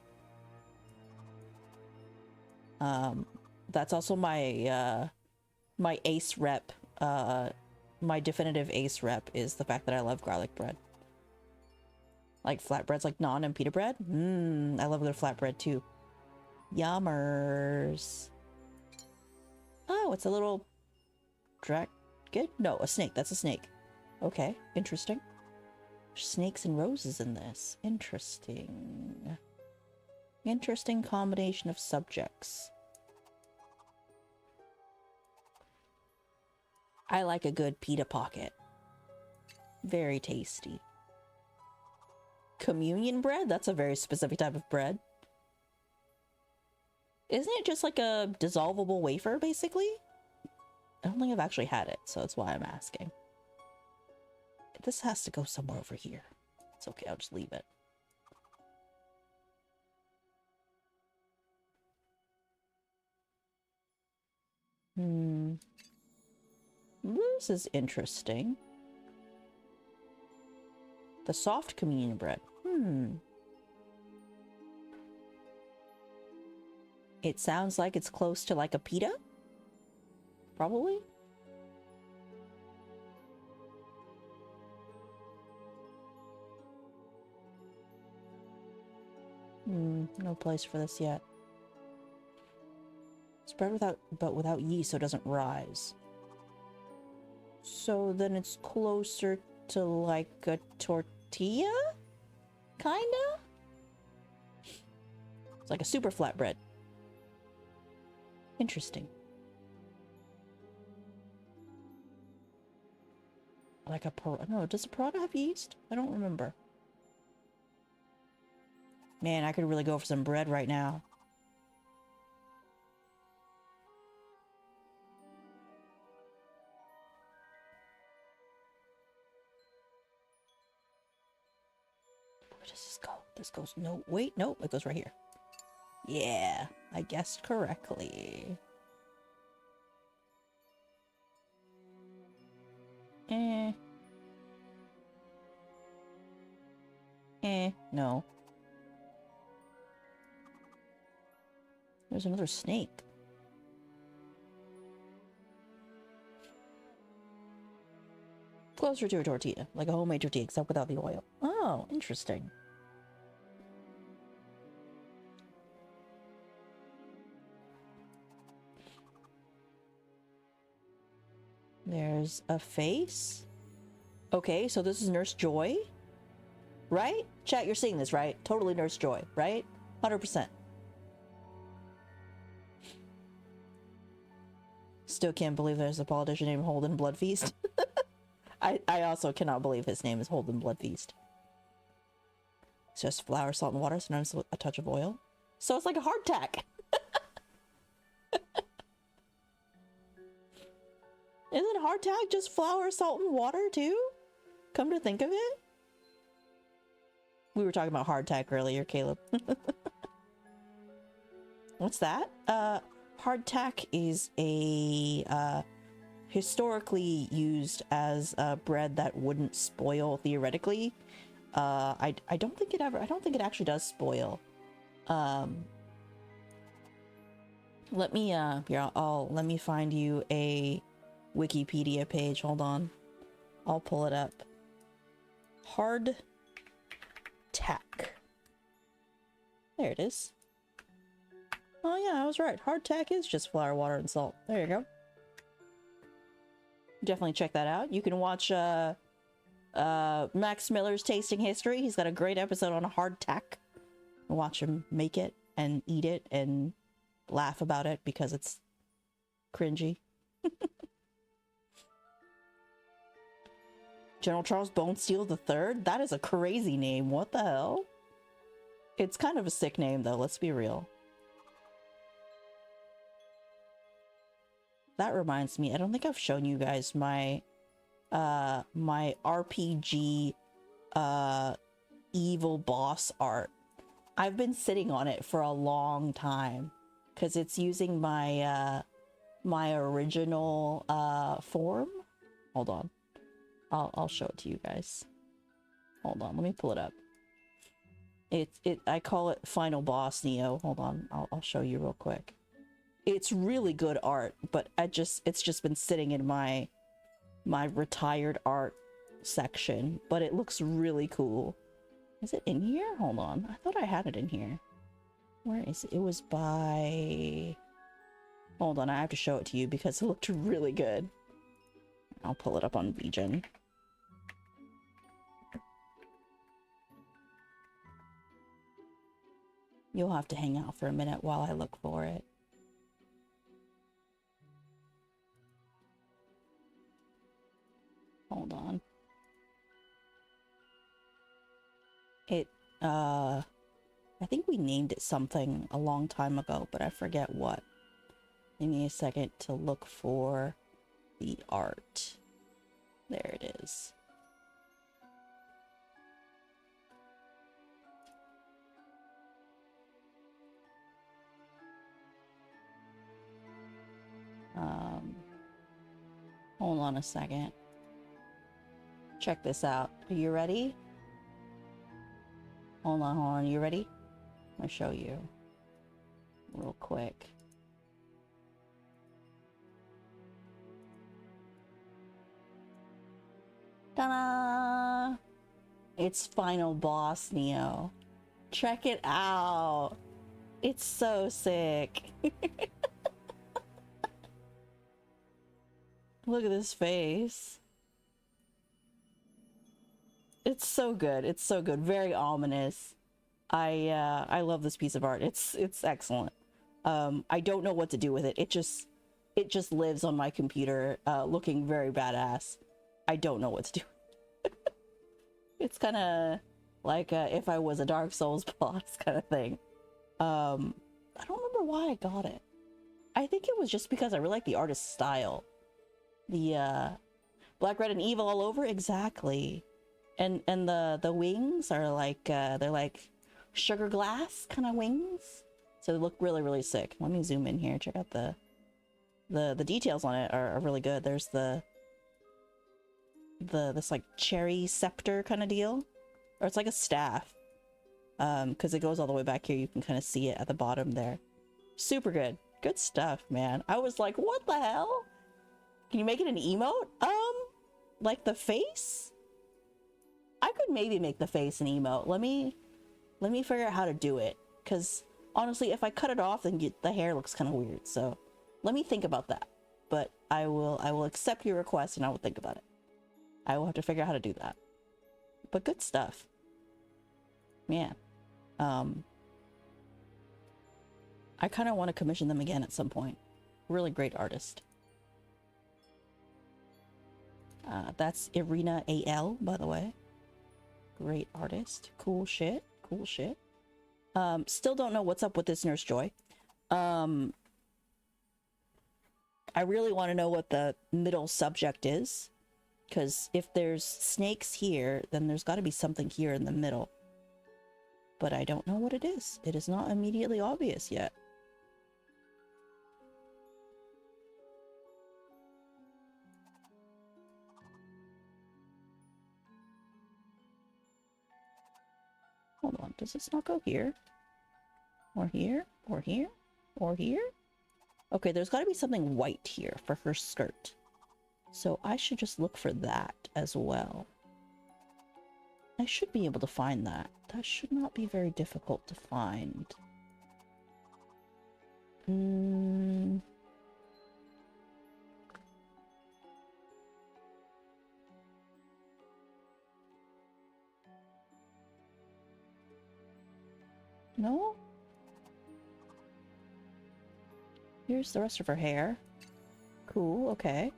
That's also my my ace rep. My definitive ace rep is the fact that I love garlic bread. Like flatbreads, like naan and pita bread. I love a good flatbread too. Yummers. Oh, it's a little dragon? No, a snake. That's a snake. Okay, interesting. Snakes and roses in this. Interesting. Interesting combination of subjects. I like a good pita pocket. Very tasty. Communion bread? That's a very specific type of bread. Isn't it just like a dissolvable wafer, basically? I don't think I've actually had it, so that's why I'm asking. This has to go somewhere over here. It's okay, I'll just leave it. This is interesting. The soft communion bread. It sounds like it's close to like a pita? Probably? No place for this yet. Spread without yeast so it doesn't rise. So then it's closer to like a tortilla? Kinda? It's like a super flatbread. Interesting. Like a paratha. No, does a paratha have yeast? I don't remember. Man, I could really go for some bread right now. Where does this go? This goes... No, wait, nope. It goes right here. Yeah, I guessed correctly. No. There's another snake. Closer to a tortilla, like a homemade tortilla, except without the oil. Oh, interesting. There's a face. Okay, so this is Nurse Joy, right? Chat, you're seeing this, right? Totally Nurse Joy, right? 100%. Still can't believe there's a politician named Holden Bloodfeast. I also cannot believe his name is Holden Bloodfeast. It's just flour, salt, and water, sometimes a touch of oil. So it's like a hardtack. Isn't hardtack just flour, salt, and water too? Come to think of it. We were talking about hardtack earlier, Caleb. What's that? Hardtack is a historically used as bread that wouldn't spoil theoretically. I don't think it actually does spoil. Let me here, let me find you a Wikipedia page. Hold on. I'll pull it up. Hardtack. There it is. Oh yeah, I was right. Hardtack is just flour, water, and salt. There you go. Definitely check that out. You can watch Max Miller's Tasting History. He's got a great episode on a hardtack. Watch him make it and eat it and laugh about it because it's cringy. General Charles Bonesteel III? That is a crazy name. What the hell? It's kind of a sick name though, let's be real. That reminds me, I don't think I've shown you guys my my RPG evil boss art. I've been sitting on it for a long time because it's using my my original form. Hold on. I'll show it to you guys. Hold on, let me pull it up. I call it Final Boss Neo. Hold on, I'll show you real quick. It's really good art, but it's just been sitting in my retired art section, but it looks really cool. Is it in here? Hold on. I thought I had it in here. Where is it? It was by... Hold on, I have to show it to you because it looked really good. I'll pull it up on VGen. You'll have to hang out for a minute while I look for it. Hold on. I think we named it something a long time ago, but I forget what. Give me a second to look for the art. There it is. Hold on a second. Check this out. Are you ready? Hold on. You ready? I'm gonna show you real quick. Ta-da! It's Final Boss Neo. Check it out. It's so sick. Look at this face. It's so good. It's so good. Very ominous. I love this piece of art. It's excellent. I don't know what to do with it. It just lives on my computer, looking very badass. I don't know what to do. It's kind of like if I was a Dark Souls boss kind of thing. I don't remember why I got it. I think it was just because I really like the artist's style. The black, red, and evil all over. Exactly. And the wings are like they're like sugar glass kind of wings. So they look really, really sick. Let me zoom in here. Check out the details on it are really good. There's this like cherry scepter kind of deal, or it's like a staff, because it goes all the way back here. You can kind of see it at the bottom there. Super good stuff, man. I was like, what the hell? Can you make it an emote? Like the face? I could maybe make the face an emote. Let me figure out how to do it, because honestly, if I cut it off, then the hair looks kind of weird. So let me think about that. But I will accept your request, and I will think about it. I will have to figure out how to do that. But good stuff. Man. I kind of want to commission them again at some point. Really great artist. That's Irina AL, by the way. Great artist. Cool shit. Cool shit. Still don't know what's up with this Nurse Joy. I really want to know what the middle subject is. Because if there's snakes here, then there's got to be something here in the middle. But I don't know what it is. It is not immediately obvious yet. Hold on, does this not go here? Or here? Or here? Or here? Okay, there's got to be something white here for her skirt. So I should just look for that as well. I should be able to find that. That should not be very difficult to find. No? Here's the rest of her hair. Cool, okay.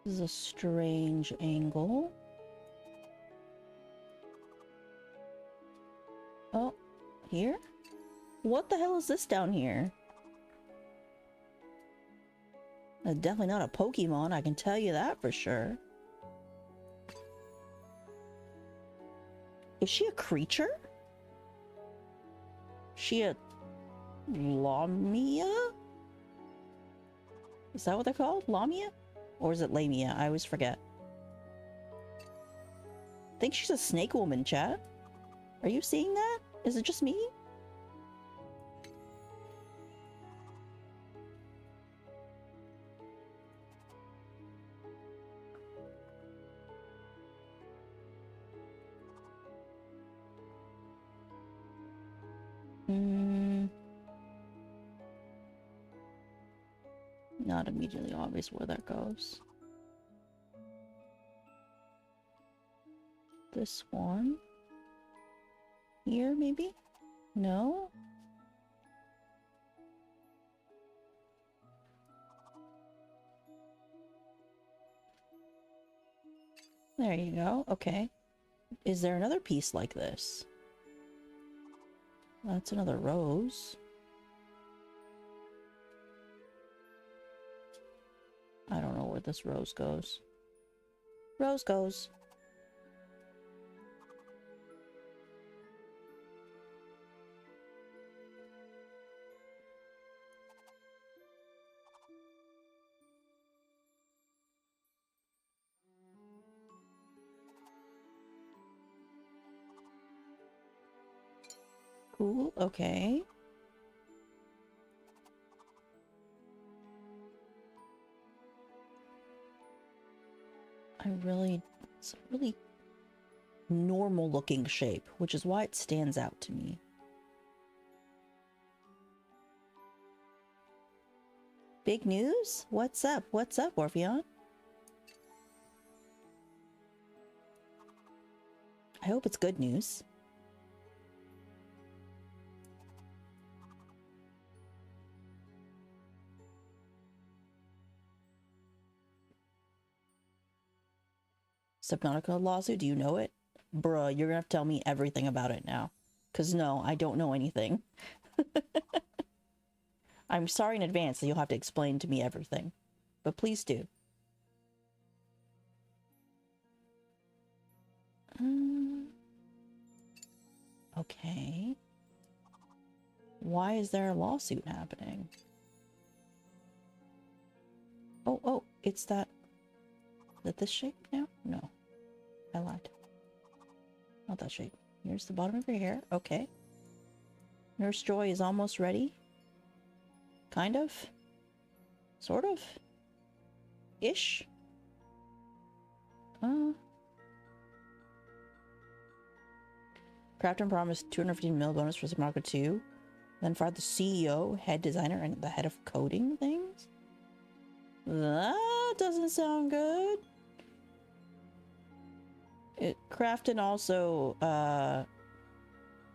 This is a strange angle. Oh, here? What the hell is this down here? Definitely not a Pokemon, I can tell you that for sure. Is she a creature? She a Lamia? Is that what they're called? Lamia? Or is it Lamia? I always forget. I think she's a snake woman, chat. Are you seeing that? Is it just me? Not immediately obvious where that goes. This one? Here, maybe? No? There you go. Okay. Is there another piece like this? That's another rose. I don't know where this rose goes. Rose goes. Cool, okay. It's a really normal looking shape, which is why it stands out to me. Big news? What's up? What's up, Orpheon? I hope it's good news. Subnautica lawsuit, do you know it? Bruh, you're gonna have to tell me everything about it now. Because no, I don't know anything. I'm sorry in advance that you'll have to explain to me everything. But please do. Okay. Why is there a lawsuit happening? Oh, it's that... Is that this shape now? No. I lied. Not that shape. Here's the bottom of your hair. Okay. Nurse Joy is almost ready. Kind of. Sort of. Ish. Crafton promised 250 mil bonus for Subnautica 2. Then fired the CEO, head designer, and the head of coding things? That doesn't sound good. Crafton also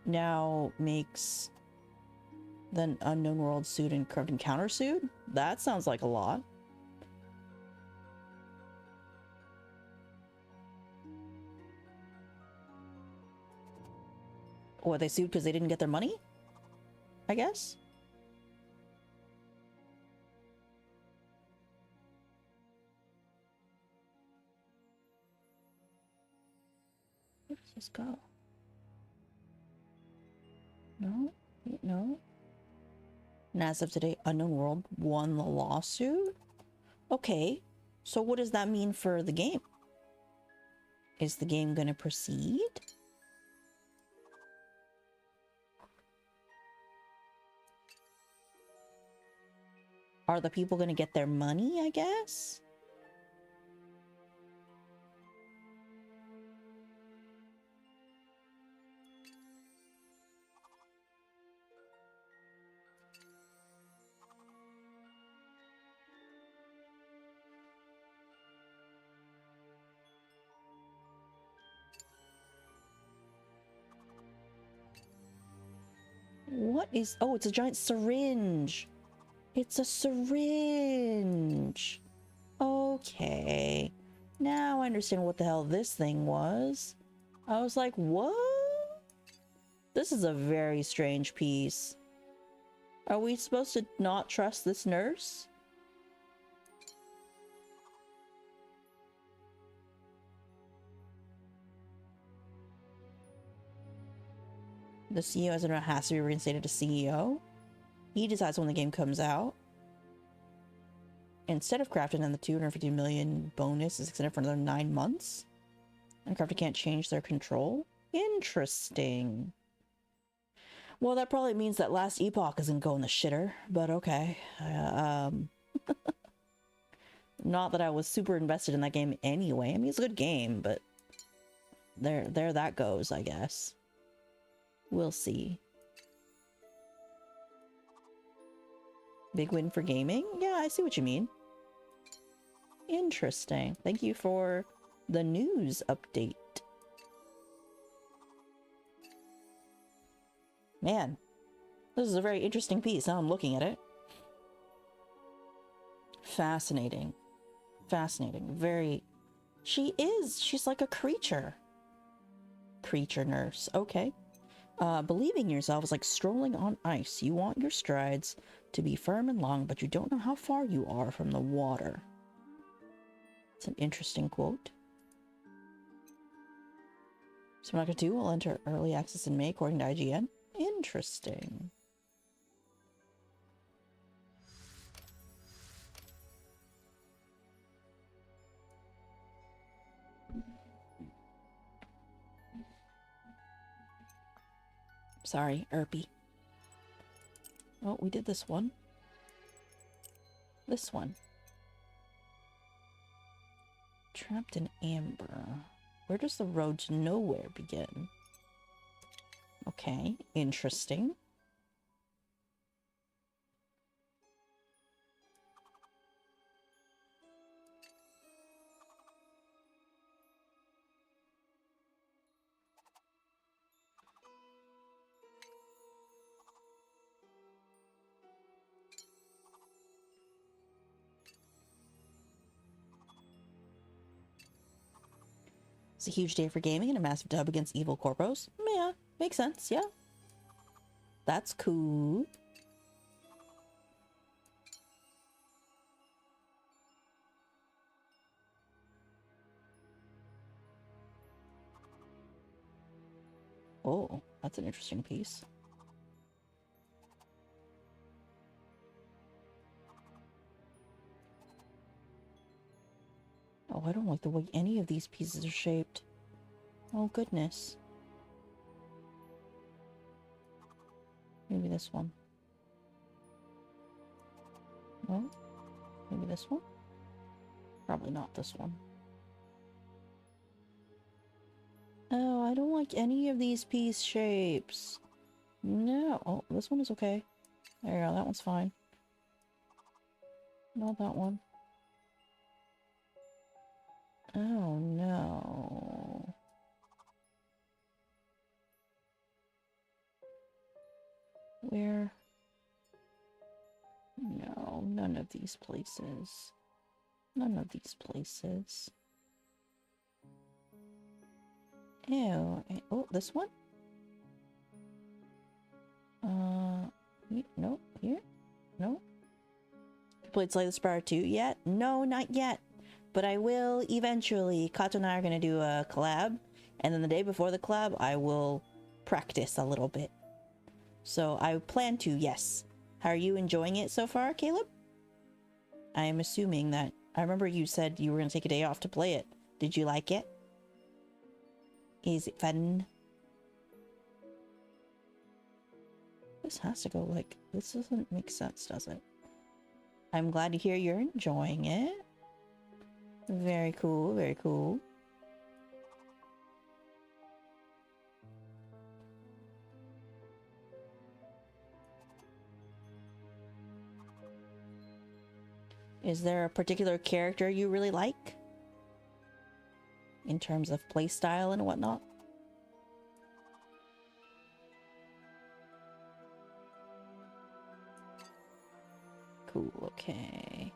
now makes the Unknown World suit and Crafton countersuit. That sounds like a lot. What, they sued because they didn't get their money? I guess? Where does this go? No, no. And as of today, Unknown World won the lawsuit? Okay, so what does that mean for the game? Is the game gonna proceed? Are the people gonna get their money, I guess? What is... Oh, it's a giant syringe. It's a syringe. Okay. Now I understand what the hell this thing was. I was like, what? This is a very strange piece. Are we supposed to not trust this nurse? The CEO has to be reinstated to CEO. He decides when the game comes out. Instead of Crafton, and the 250 million bonus is extended for another 9 months. And Crafton can't change their control. Interesting. Well, that probably means that Last Epoch isn't going the shitter, but okay. Not that I was super invested in that game anyway. I mean, it's a good game, but there that goes, I guess. We'll see. Big win for gaming? Yeah, I see what you mean. Interesting. Thank you for the news update. Man, this is a very interesting piece. Now I'm looking at it. Fascinating. Fascinating. Very... She's like a creature. Creature nurse. Okay. Believing in yourself is like strolling on ice. You want your strides to be firm and long, but you don't know how far you are from the water. It's an interesting quote. Subnautica 2 will enter early access in May, according to IGN. Interesting. Sorry, Erpy. Oh, we did this one. This one. Trapped in amber. Where does the road to nowhere begin? Okay, interesting. It's a huge day for gaming and a massive dub against evil corpos. Yeah, makes sense, yeah. That's cool. Oh, that's an interesting piece. Oh, I don't like the way any of these pieces are shaped. Oh, goodness. Maybe this one. No? Maybe this one? Probably not this one. Oh, I don't like any of these piece shapes. No. Oh, this one is okay. There you go. That one's fine. Not that one. Oh, no. Where? No, none of these places. None of these places. Ew. Oh, this one? No, here? No? Played Slay the Spire 2 yet? No, not yet. But I will eventually. Kato and I are going to do a collab. And then the day before the collab, I will practice a little bit. So I plan to, yes. How are you enjoying it so far, Caleb? I am assuming that... I remember you said you were going to take a day off to play it. Did you like it? Is it fun? This has to go like... This doesn't make sense, does it? I'm glad to hear you're enjoying it. Very cool, very cool. Is there a particular character you really like? In terms of playstyle and whatnot? Cool, okay.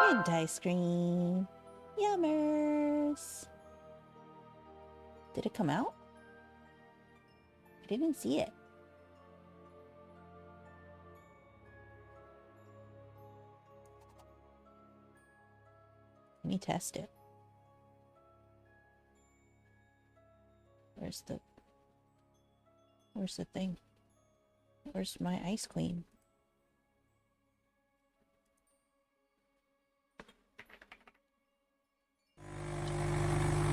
And ice cream. Yummers. Did it come out? I didn't see it. Let me test it. Where's the thing? Where's my ice queen?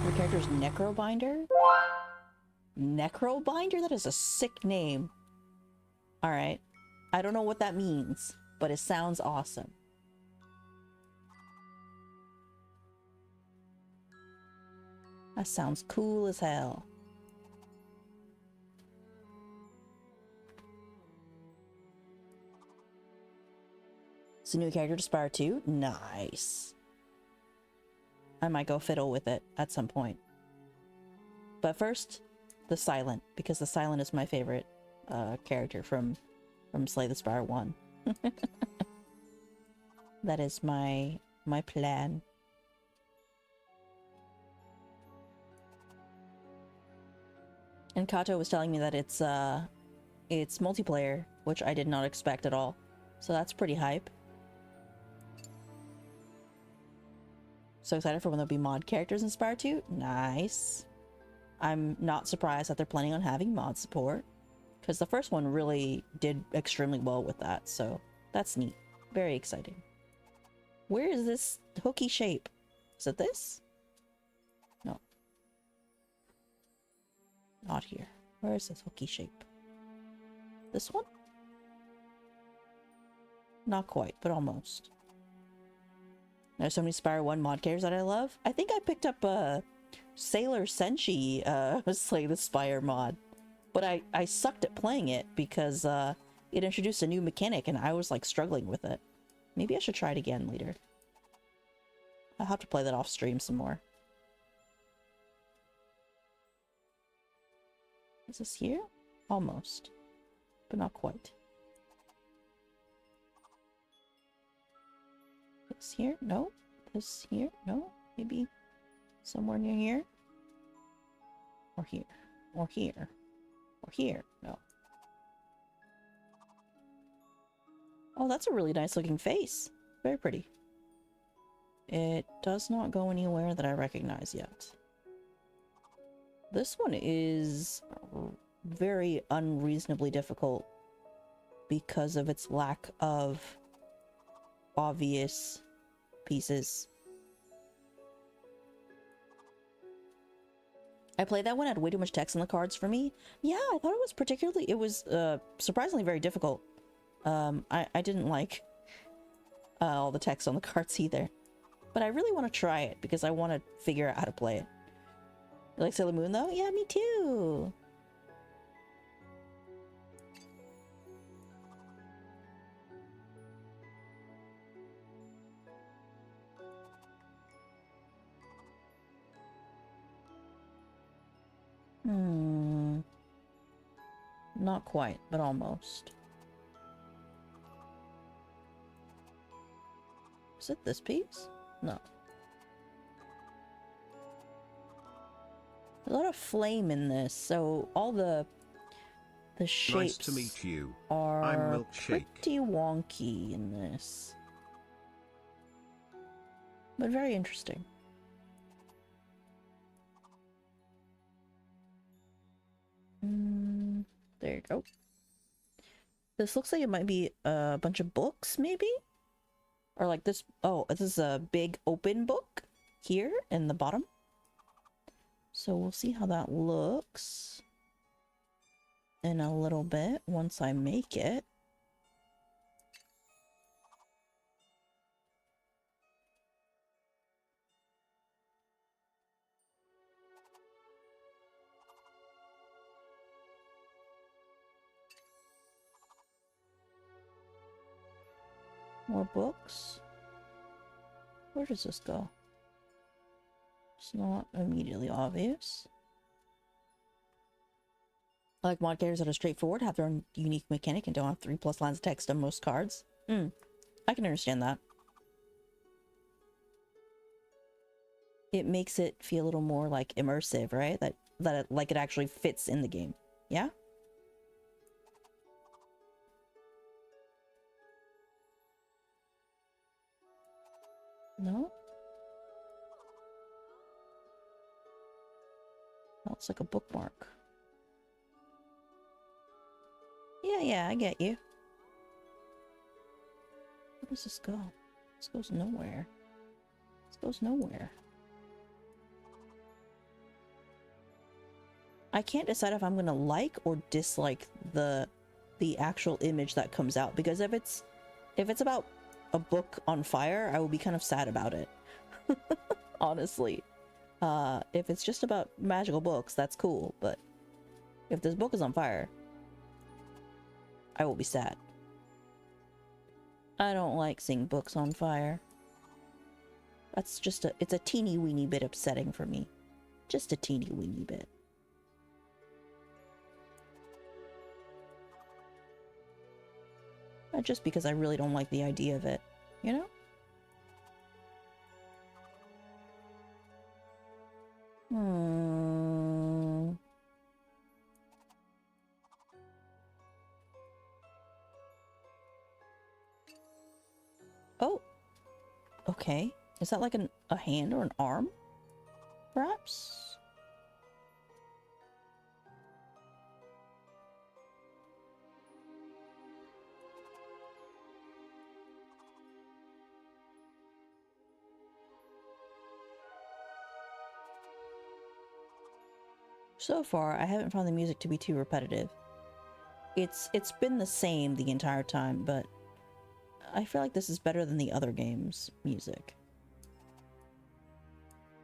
The character's Necrobinder? Necrobinder? That is a sick name. Alright. I don't know what that means, but it sounds awesome. That sounds cool as hell. It's a new character to Spire 2? Nice. I might go fiddle with it at some point. But first, the Silent, because the Silent is my favorite character from Slay the Spire 1. That is my plan. And Kato was telling me that it's multiplayer, which I did not expect at all. So that's pretty hype. So excited for when there'll be mod characters in Spire 2. Nice. I'm not surprised that they're planning on having mod support, because the first one really did extremely well with that, so that's neat. Very exciting. Where is this hooky shape? Is it this? No. Not here. Where is this hooky shape? This one? Not quite, but almost. There's so many Spire 1 mod characters that I love. I think I picked up a Sailor Senshi Slay the Spire mod. But I sucked at playing it because it introduced a new mechanic and I was like struggling with it. Maybe I should try it again later. I'll have to play that off stream some more. Is this here? Almost. But not quite. This here? No. This here? No. Maybe somewhere near here? Or here? Or here? Or here? No. Oh, that's a really nice looking face. Very pretty. It does not go anywhere that I recognize yet. This one is very unreasonably difficult because of its lack of obvious pieces. I played that one, had way too much text on the cards for me. Yeah, I thought it was surprisingly very difficult. I didn't like all the text on the cards either. But I really want to try it because I want to figure out how to play it. You like Sailor Moon though? Yeah, me too. Not quite, but almost. Is it this piece? No. A lot of flame in this, so all the shapes Nice to meet you. are I'm Milkshake. pretty wonky in this. But very interesting. There you go. This looks like it might be a bunch of books, maybe? Or like this. Oh, this is a big open book here in the bottom. So we'll see how that looks in a little bit once I make it. More books. Where does this go? It's not immediately obvious. I like mod characters that are straightforward, have their own unique mechanic, and don't have 3+ lines of text on most cards. I can understand that. It makes it feel a little more like immersive, right? That like it actually fits in the game. Yeah? No? Oh, it's like a bookmark. Yeah, I get you. Where does this go? This goes nowhere. This goes nowhere. I can't decide if I'm gonna like or dislike the actual image that comes out, because if it's about a book on fire, I will be kind of sad about it. Honestly. If it's just about magical books, that's cool, but if this book is on fire, I will be sad. I don't like seeing books on fire. That's just it's a teeny weeny bit upsetting for me. Just a teeny weeny bit. Not just because I really don't like the idea of it, you know? Oh. Okay. Is that like a hand or an arm? Perhaps? So far, I haven't found the music to be too repetitive. It's been the same the entire time, but I feel like this is better than the other game's music.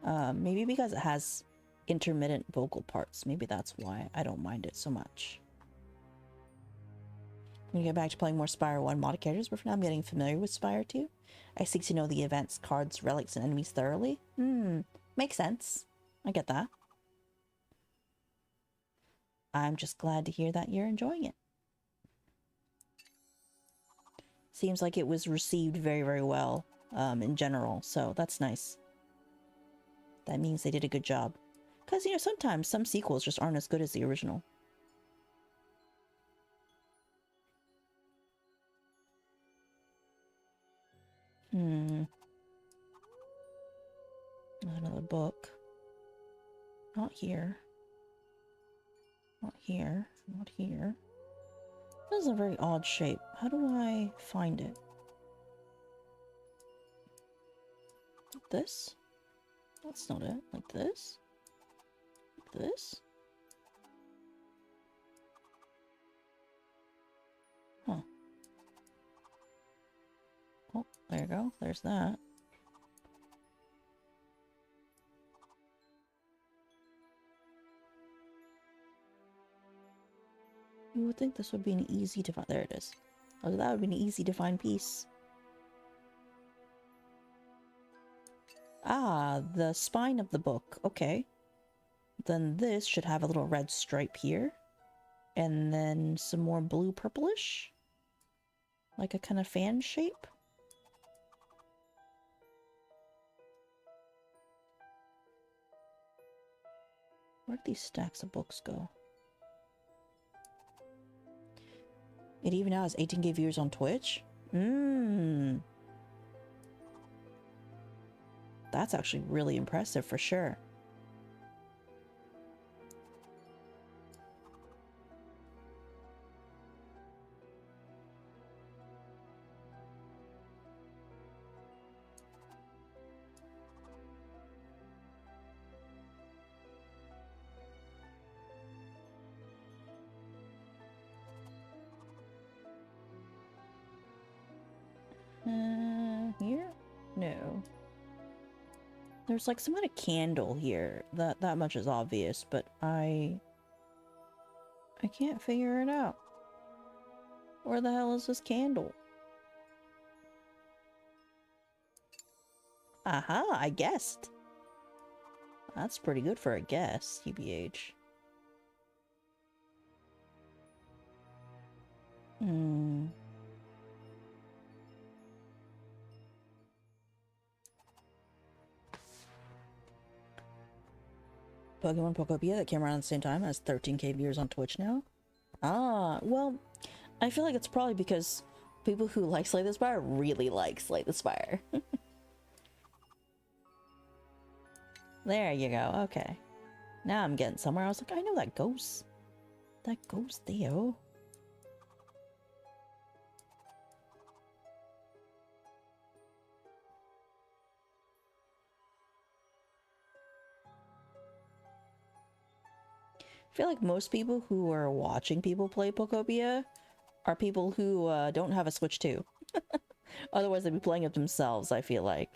Maybe because it has intermittent vocal parts. Maybe that's why I don't mind it so much. I'm gonna get back to playing more Spire 1 modded characters, but for now I'm getting familiar with Spire 2. I seek to know the events, cards, relics, and enemies thoroughly. Makes sense. I get that. I'm just glad to hear that you're enjoying it. Seems like it was received very, very well in general, so that's nice. That means they did a good job. Because, you know, sometimes some sequels just aren't as good as the original. Another book. Not here. Not here. Not here. This is a very odd shape. How do I find it? Like this? That's not it. Like this? Like this? Huh. Oh, there you go. There's that. You would think this would be an easy to find. There it is. Oh, that would be an easy to find piece. Ah, the spine of the book. Okay. Then this should have a little red stripe here. And then some more blue purplish. Like a kind of fan shape. Where'd these stacks of books go? It even now has 18K viewers on Twitch? That's actually really impressive for sure. Here? No. There's like some kind of candle here. That much is obvious, but I can't figure it out. Where the hell is this candle? Aha, I guessed. That's pretty good for a guess, TBH. Pokemon Pokopia that came around at the same time has 13K viewers on Twitch now. Ah, well, I feel like it's probably because people who like Slay the Spire really like Slay the Spire. There you go, okay. Now I'm getting somewhere. I was like, I know that ghost. That ghost Theo. I feel like most people who are watching people play Pokopia are people who don't have a Switch 2. Otherwise they'd be playing it themselves, I feel like.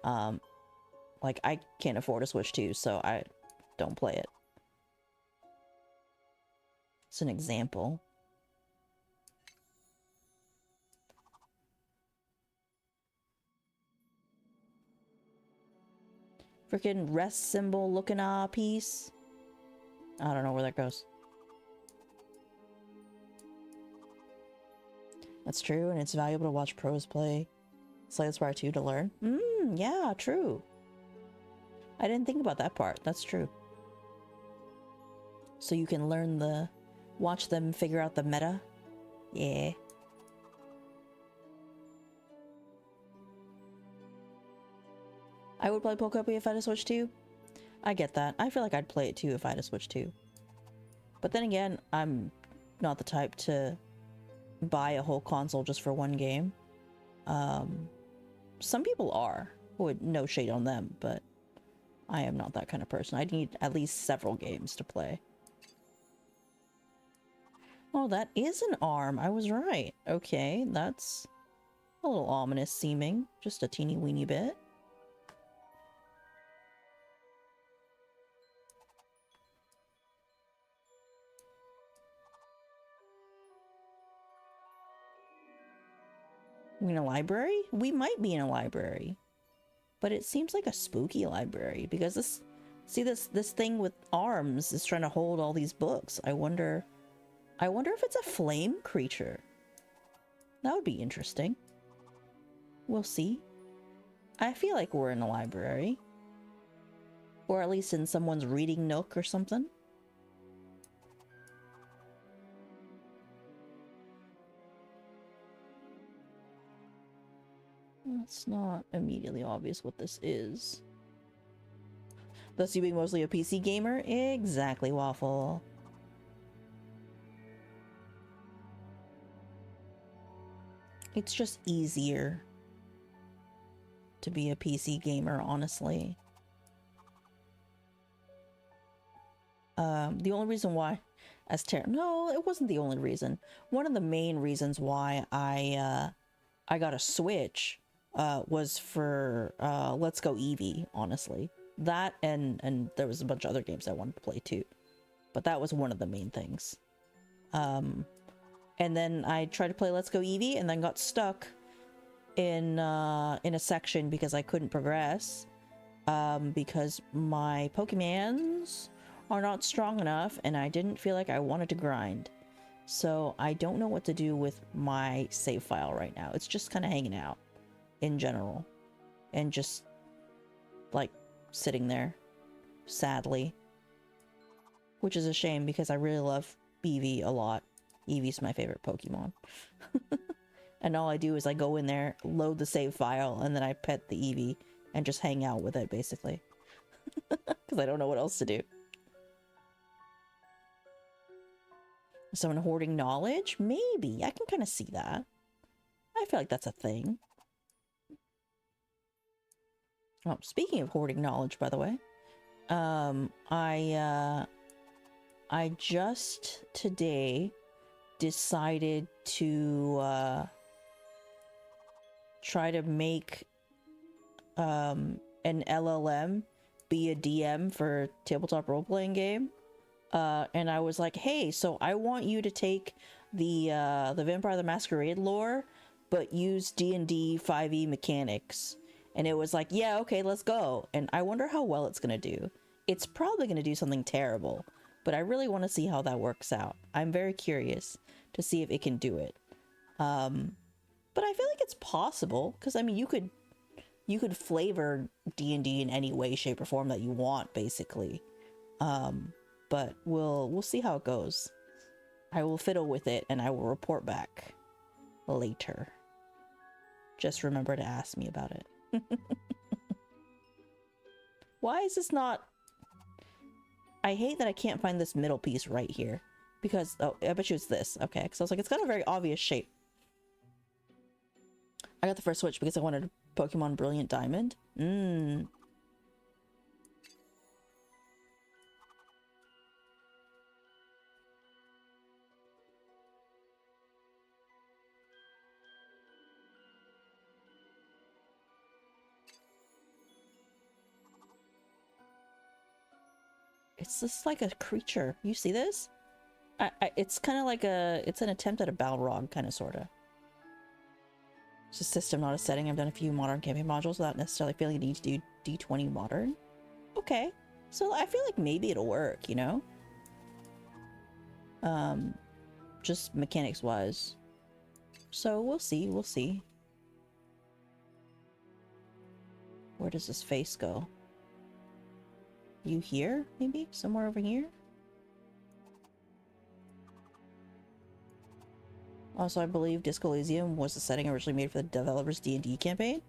Like, I can't afford a Switch 2, so I don't play it. It's an example. Freaking rest symbol looking piece. I don't know where that goes. That's true, and it's valuable to watch pros play Slay the Spire 2 to learn. Yeah, true. I didn't think about that part. That's true. So you can learn watch them figure out the meta. Yeah. I would play Pokopia if I had a Switch 2. I get that. I feel like I'd play it too if I had a Switch 2. But then again, I'm not the type to buy a whole console just for one game. Some people are. Would no shade on them, but I am not that kind of person. I need at least several games to play. Oh, that is an arm. I was right. Okay, that's a little ominous seeming. Just a teeny weeny bit. In a library? We might be in a library. But it seems like a spooky library because this, see this thing with arms is trying to hold all these books. I wonder if it's a flame creature. That would be interesting. We'll see. I feel like we're in a library. Or at least in someone's reading nook or something. It's not immediately obvious what this is. Thus you being mostly a PC gamer? Exactly, Waffle. It's just easier to be a PC gamer, honestly. The only reason why, no, it wasn't the only reason. One of the main reasons why I got a Switch was for Let's Go Eevee, honestly. That and there was a bunch of other games I wanted to play too. But that was one of the main things. And then I tried to play Let's Go Eevee and then got stuck in a section because I couldn't progress. Because my Pokemons are not strong enough and I didn't feel like I wanted to grind. So I don't know what to do with my save file right now. It's just kind of hanging out in general and just like sitting there, sadly, which is a shame because I really love Eevee a lot. Eevee's my favorite Pokemon. And all I do is I go in there, load the save file, and then I pet the Eevee and just hang out with it, basically. Because I don't know what else to do. Someone hoarding knowledge? Maybe. I can kind of see that. I feel like that's a thing. Oh, speaking of hoarding knowledge, by the way, I just today decided to try to make an LLM be a DM for a tabletop role-playing game. And I was like, hey, so I want you to take the Vampire the Masquerade lore, but use D&D 5e mechanics. And it was like, yeah, okay, let's go. And I wonder how well it's going to do. It's probably going to do something terrible, but I really want to see how that works out. I'm very curious to see if it can do it. But I feel like it's possible, because I mean, you could flavor D&D in any way, shape, or form that you want, basically. But we'll see how it goes. I will fiddle with it and I will report back later. Just remember to ask me about it. Why is this not... I hate that I can't find this middle piece right here. Because, oh, I bet you it's this. Okay, because I was like, it's got a very obvious shape. I got the first Switch because I wanted Pokemon Brilliant Diamond. It's just like a creature. You see this? It's kind of like it's an attempt at a Balrog, kind of, sort of. It's a system, not a setting. I've done a few modern campaign modules without necessarily feeling the need to do D20 modern. Okay. So I feel like maybe it'll work, you know? Just mechanics-wise. So we'll see, we'll see. Where does this face go? You here, maybe? Somewhere over here? Also, I believe Disco Elysium was the setting originally made for the developer's D&D campaign.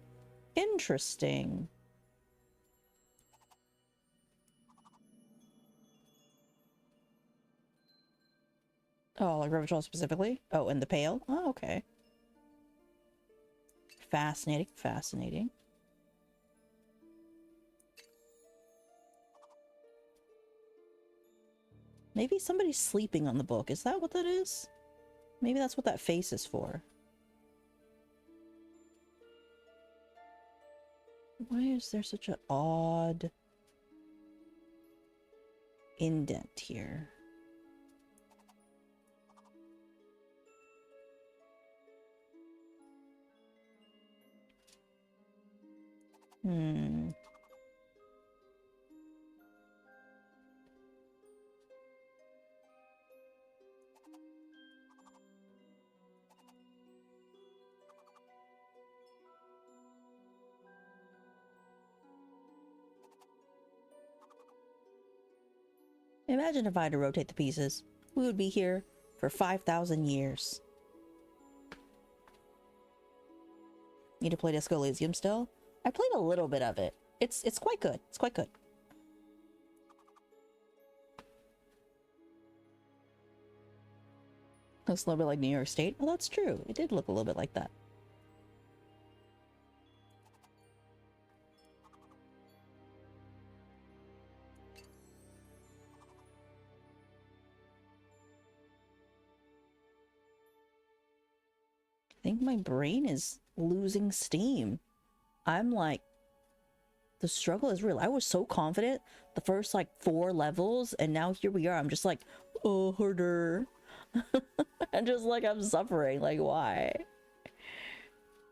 Interesting. Oh, like Revachol specifically? Oh, and the Pale? Oh, okay. Fascinating, fascinating. Maybe somebody's sleeping on the book. Is that what that is? Maybe that's what that face is for. Why is there such an odd indent here? Imagine if I had to rotate the pieces. We would be here for 5,000 years. Need to play Disco Elysium still? I played a little bit of it. It's quite good. It's quite good. Looks a little bit like New York State. Well, that's true. It did look a little bit like that. I think my brain is losing steam. I'm like, the struggle is real. I was so confident the first like 4 levels, and now here we are. I'm just like, oh, harder. And just like, I'm suffering. Like, why?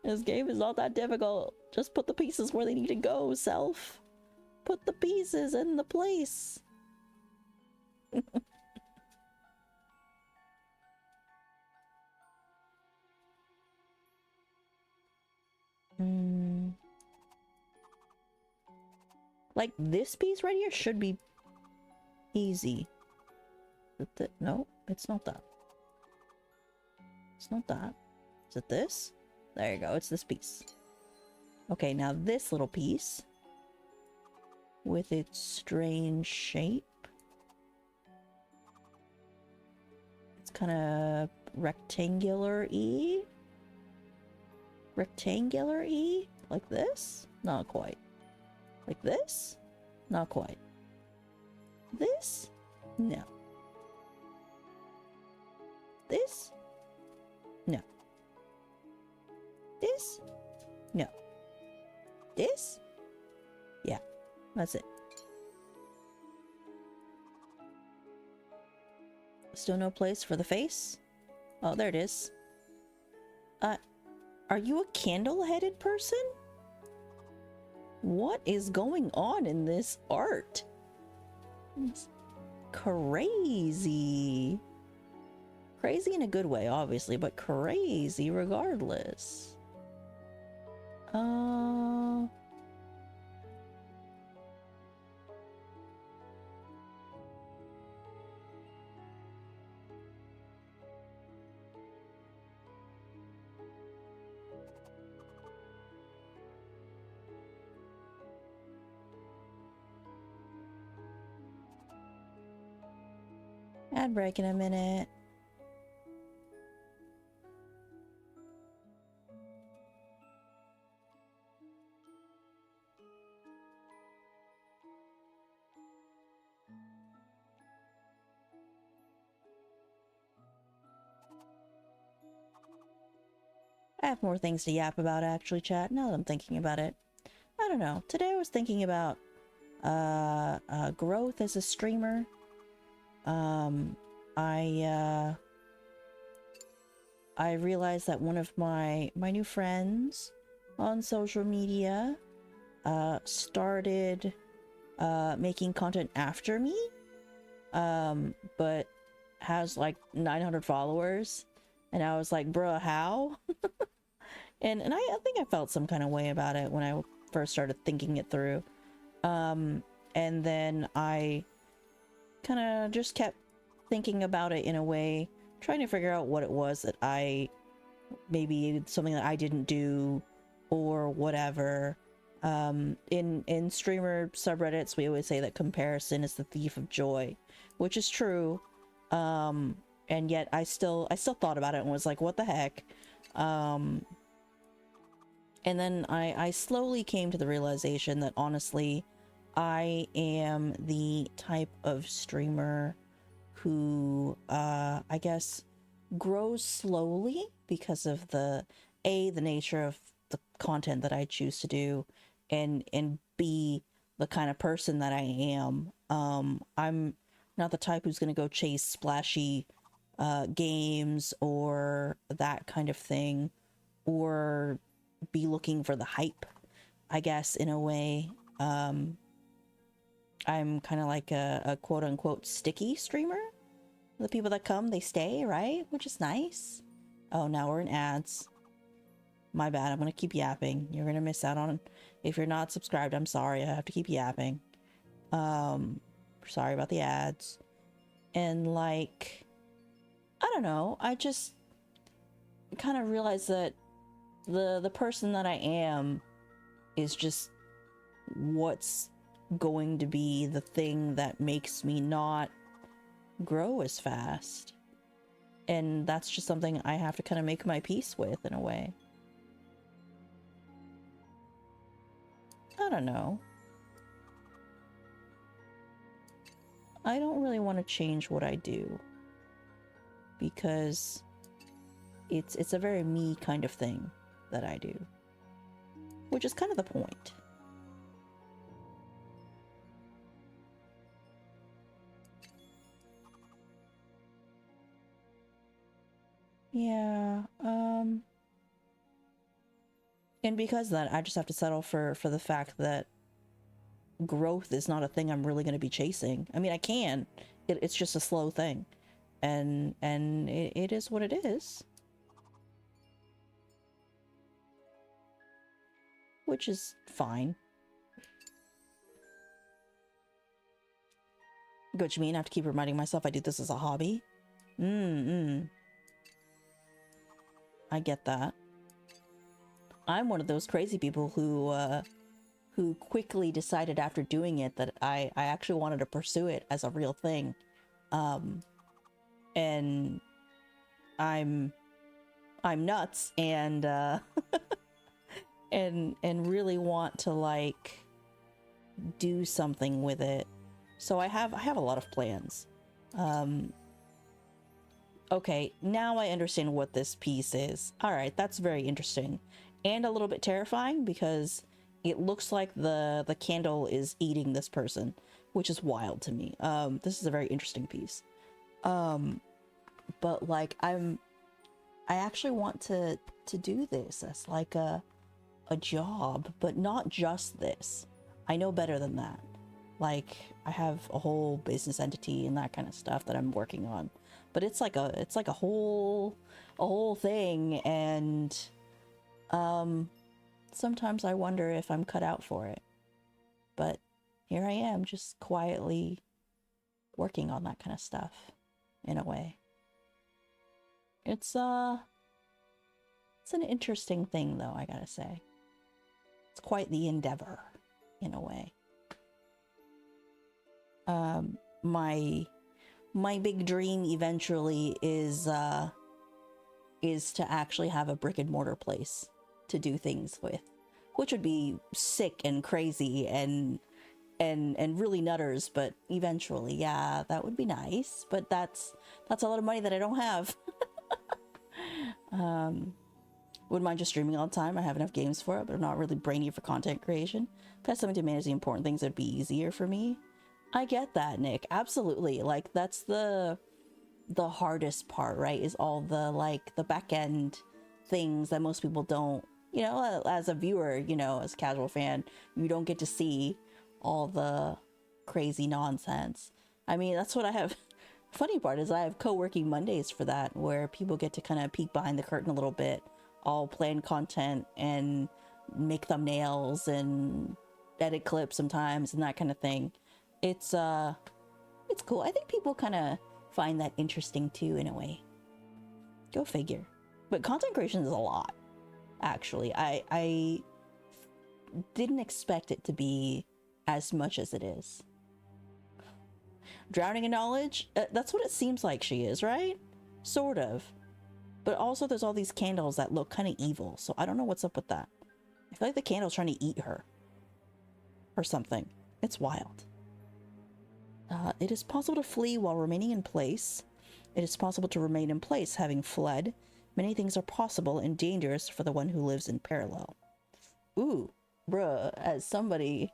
This game is not that difficult. Just put the pieces where they need to go, self. Put the pieces in the place. Like, this piece right here should be easy. No, it's not that. It's not that. Is it this? There you go. It's this piece. Okay, now this little piece with its strange shape. It's kind of rectangular-y. Rectangular-y? Like this? Not quite. Like this? Not quite. This? No. This? No. This? No. This? Yeah, that's it. Still no place for the face? Oh, there it is. Are you a candle-headed person? What is going on in this art? It's crazy. Crazy in a good way, obviously, but crazy regardless. Ad break in a minute. I have more things to yap about, actually, chat, now that I'm thinking about it. I don't know. Today I was thinking about growth as a streamer. I realized that one of my new friends on social media started making content after me, but has like 900 followers, and I was like, bruh, how? and I think I felt some kind of way about it when I first started thinking it through, and then I kind of just kept thinking about it in a way, trying to figure out what it was that maybe something that I didn't do or whatever. In streamer subreddits, we always say that comparison is the thief of joy, which is true. And yet I still thought about it and was like, what the heck? And then I slowly came to the realization that honestly, I am the type of streamer who, I guess, grows slowly because of the nature of the content that I choose to do, and B, the kind of person that I am. I'm not the type who's going to go chase splashy games or that kind of thing, or be looking for the hype, I guess, in a way. I'm kind of like a quote-unquote sticky streamer. The people that come, they stay, right? Which is nice. Oh, now we're in ads. My bad, I'm gonna keep yapping. You're gonna miss out on... If you're not subscribed, I'm sorry, I have to keep yapping. Sorry about the ads. And like... I don't know, I just kind of realized that the person that I am is just what's going to be the thing that makes me not grow as fast. And that's just something I have to kind of make my peace with in a way. I don't know. I don't really want to change what I do, because it's a very me kind of thing that I do, which is kind of the point. Yeah, and because of that, I just have to settle for the fact that growth is not a thing I'm really going to be chasing. I mean, I can. It's just a slow thing. And it is what it is. Which is fine. What you mean? I have to keep reminding myself I do this as a hobby? I get that. I'm one of those crazy people who quickly decided after doing it that I actually wanted to pursue it as a real thing. And I'm nuts, and and really want to like do something with it. So I have a lot of plans. Okay, now I understand what this piece is. All right, that's very interesting and a little bit terrifying, because it looks like the candle is eating this person, which is wild to me. This is a very interesting piece. But like I actually want to do this as like a job, but not just this. I know better than that. Like I have a whole business entity and that kind of stuff that I'm working on, but it's like a whole thing, and sometimes I wonder if I'm cut out for it. But here I am, just quietly working on that kind of stuff in a way. It's an interesting thing though, I gotta say. It's quite the endeavor in a way. My big dream eventually is to actually have a brick and mortar place to do things with, which would be sick and crazy and really nutters, but eventually, yeah, that would be nice. But that's a lot of money that I don't have. Wouldn't mind just streaming all the time. I have enough games for it, but I'm not really brainy for content creation. If I had something to manage the important things, it'd be easier for me. I get that, Nick. Absolutely. Like that's the hardest part, right? Is all the like the back end things that most people don't, you know, as a viewer, you know, as a casual fan, you don't get to see all the crazy nonsense. I mean, that's what I have. Funny part is I have co-working Mondays for that, where people get to kind of peek behind the curtain a little bit. I'll plan content and make thumbnails and edit clips sometimes and that kind of thing. It's cool. I think people kind of find that interesting too, in a way. Go figure. But content creation is a lot, actually. I didn't expect it to be as much as it is. Drowning in knowledge? That's what it seems like she is, right? Sort of. But also there's all these candles that look kind of evil, so I don't know what's up with that. I feel like the candle's trying to eat her. Or something. It's wild. It is possible to flee while remaining in place. It is possible to remain in place having fled. Many things are possible and dangerous for the one who lives in parallel. Ooh, bruh, as somebody...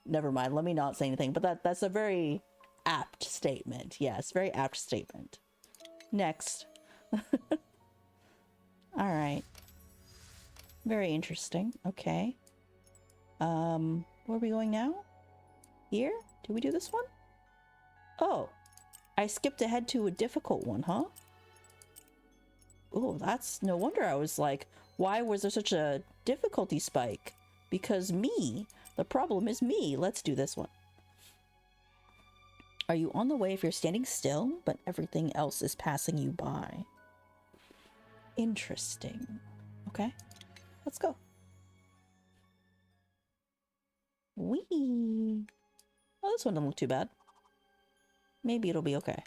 Never mind, let me not say anything, but that's a very apt statement. Yes, very apt statement. Next. Alright. Very interesting. Okay. Where are we going now? Here? Did we do this one? Oh, I skipped ahead to a difficult one, huh? Oh, that's no wonder I was like, why was there such a difficulty spike? Because me. The problem is me. Let's do this one. Are you on the way if you're standing still, but everything else is passing you by? Interesting. Okay, let's go. Whee! Oh, this one doesn't look too bad. Maybe it'll be okay.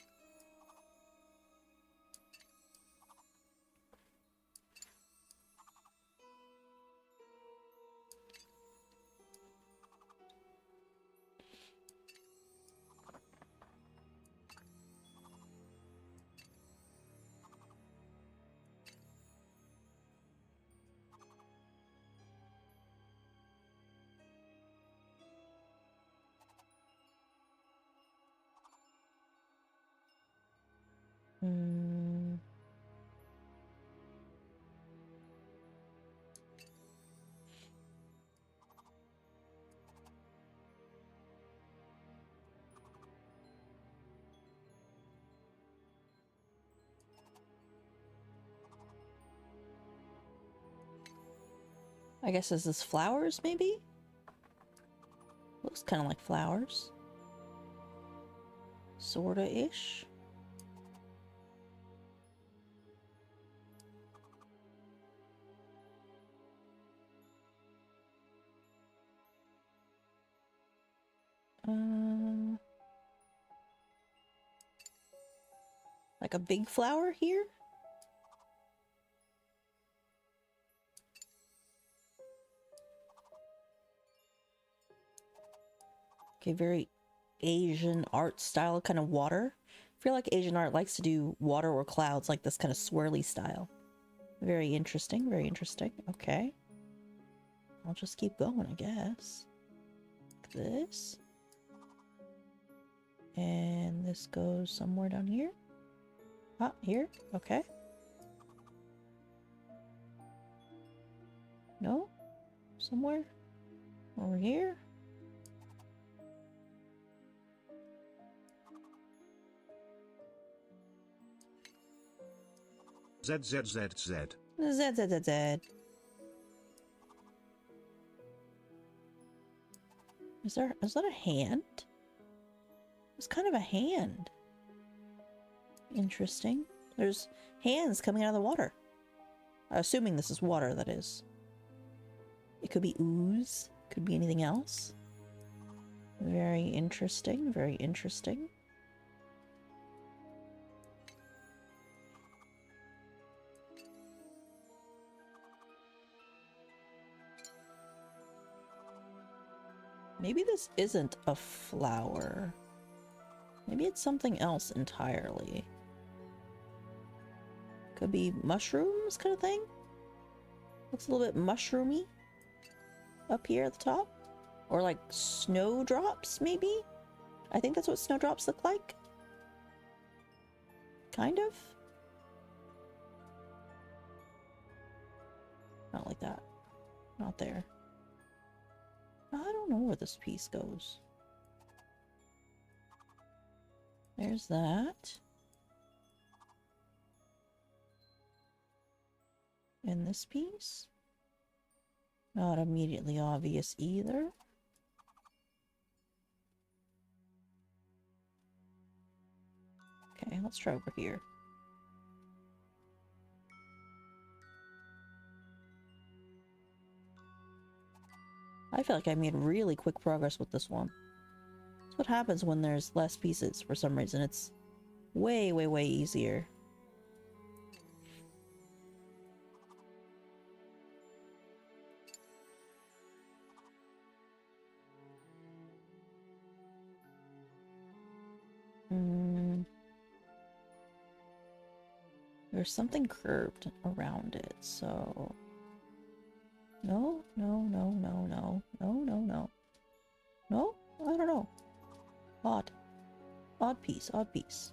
I guess this is flowers, maybe? Looks kind of like flowers. Sorta-ish. Like a big flower here? Okay, very Asian art style, kind of water. I feel like Asian art likes to do water or clouds, like this kind of swirly style. Very interesting, very interesting. Okay. I'll just keep going, I guess. Like this. And this goes somewhere down here. Ah, here? Okay. No? Somewhere? Over here? ZZZZ. ZZZZ. Is that a hand? It's kind of a hand. Interesting. There's hands coming out of the water. Assuming this is water, that is. It could be ooze. Could be anything else. Very interesting. Very interesting. Maybe this isn't a flower. Maybe it's something else entirely. Could be mushrooms kind of thing. Looks a little bit mushroomy up here at the top. Or like snowdrops, maybe? I think that's what snowdrops look like. Kind of. Not like that. Not there. I don't know where this piece goes. There's that. And this piece? Not immediately obvious either. Okay, let's try over here. I feel like I made really quick progress with this one. That's what happens when there's less pieces for some reason. It's way, way, way easier. There's something curved around it, so... No, no, no, no, no, no, no, no. No? I don't know. Odd. Odd piece, odd piece.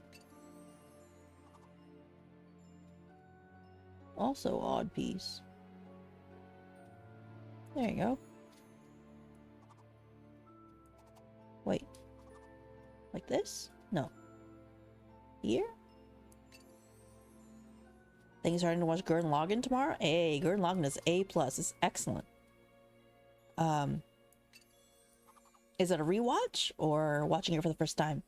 Also odd piece. There you go. Wait. Like this? No. Here? Thanks starting to watch Gurren Lagann tomorrow? Hey, Gurren Lagann is A+. It's excellent. Is it a rewatch or watching it for the first time?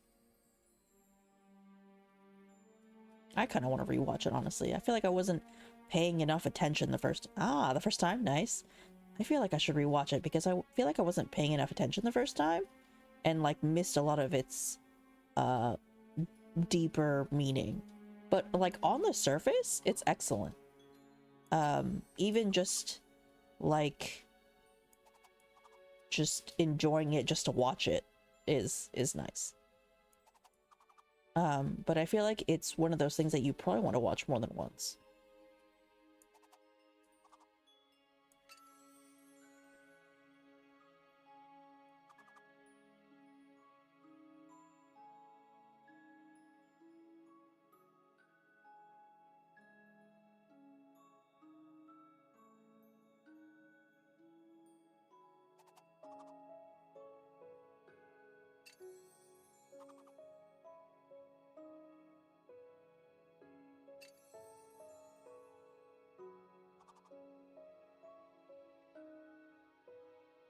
I kind of want to rewatch it, honestly. I feel like I wasn't paying enough attention the first time. Nice. I feel like I should rewatch it because I feel like I wasn't paying enough attention the first time and like missed a lot of its deeper meaning. But like on the surface, it's excellent. Even just like just enjoying it just to watch it is nice. But I feel like it's one of those things that you probably want to watch more than once.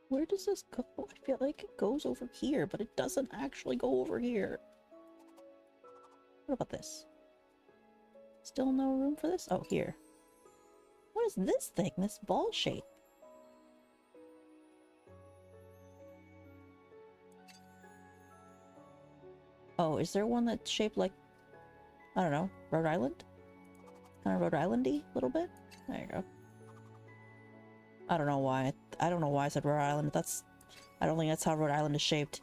Where does this go? I feel like it goes over here, but it doesn't actually go over here. What about this? Still no room for this? Oh, here. What is this thing? This ball shape? Oh, is there one that's shaped like, I don't know, Rhode Island? Kind of Rhode Island-y, a little bit? There you go. I don't know why. I don't know why I said Rhode Island. I don't think that's how Rhode Island is shaped.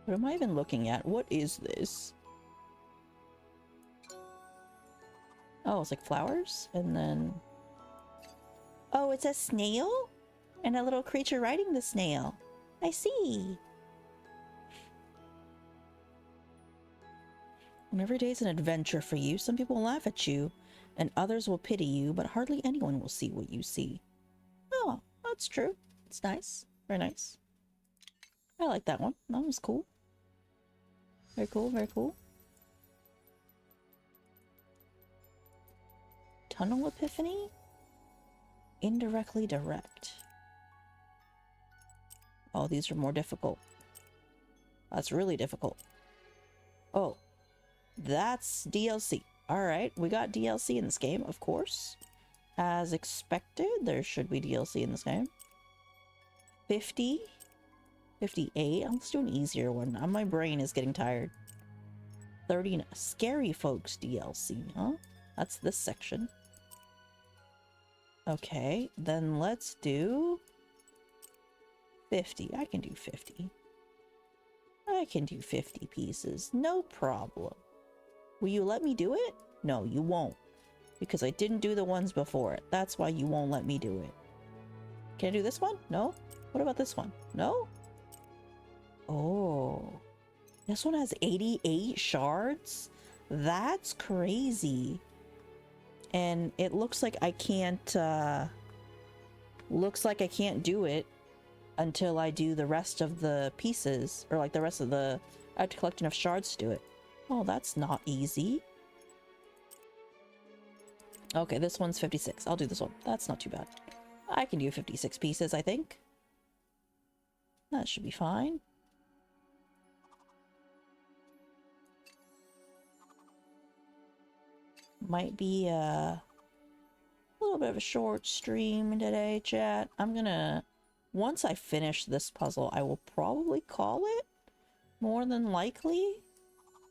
What am I even looking at? What is this? Oh, it's like flowers, and then... Oh, it's a snail? And a little creature riding the snail. I see. And every day is an adventure for you. Some people will laugh at you, and others will pity you, but hardly anyone will see what you see. Oh, that's true. It's nice. Very nice. I like that one. That was cool. Very cool, very cool. Tunnel Epiphany? Indirectly direct. Oh, these are more difficult. That's really difficult. Oh, that's DLC. Alright, we got DLC in this game, of course. As expected, there should be DLC in this game. 50. 58. Let's do an easier one. My brain is getting tired. 30. Scary Folks DLC, huh? That's this section. Okay, then let's do 50. I can do 50. I can do 50 pieces. No problem. Will you let me do it? No, you won't. Because I didn't do the ones before it. That's why you won't let me do it. Can I do this one? No? What about this one? No? Oh. This one has 88 shards? That's crazy. And it looks like I can't, do it until I do the rest of the pieces, or like the rest of the, I have to collect enough shards to do it. Oh, that's not easy. Okay, this one's 56. I'll do this one. That's not too bad. I can do 56 pieces, I think. That should be fine. Might be a little bit of a short stream today, chat. I'm gonna, once I finish this puzzle, I will probably call it, more than likely.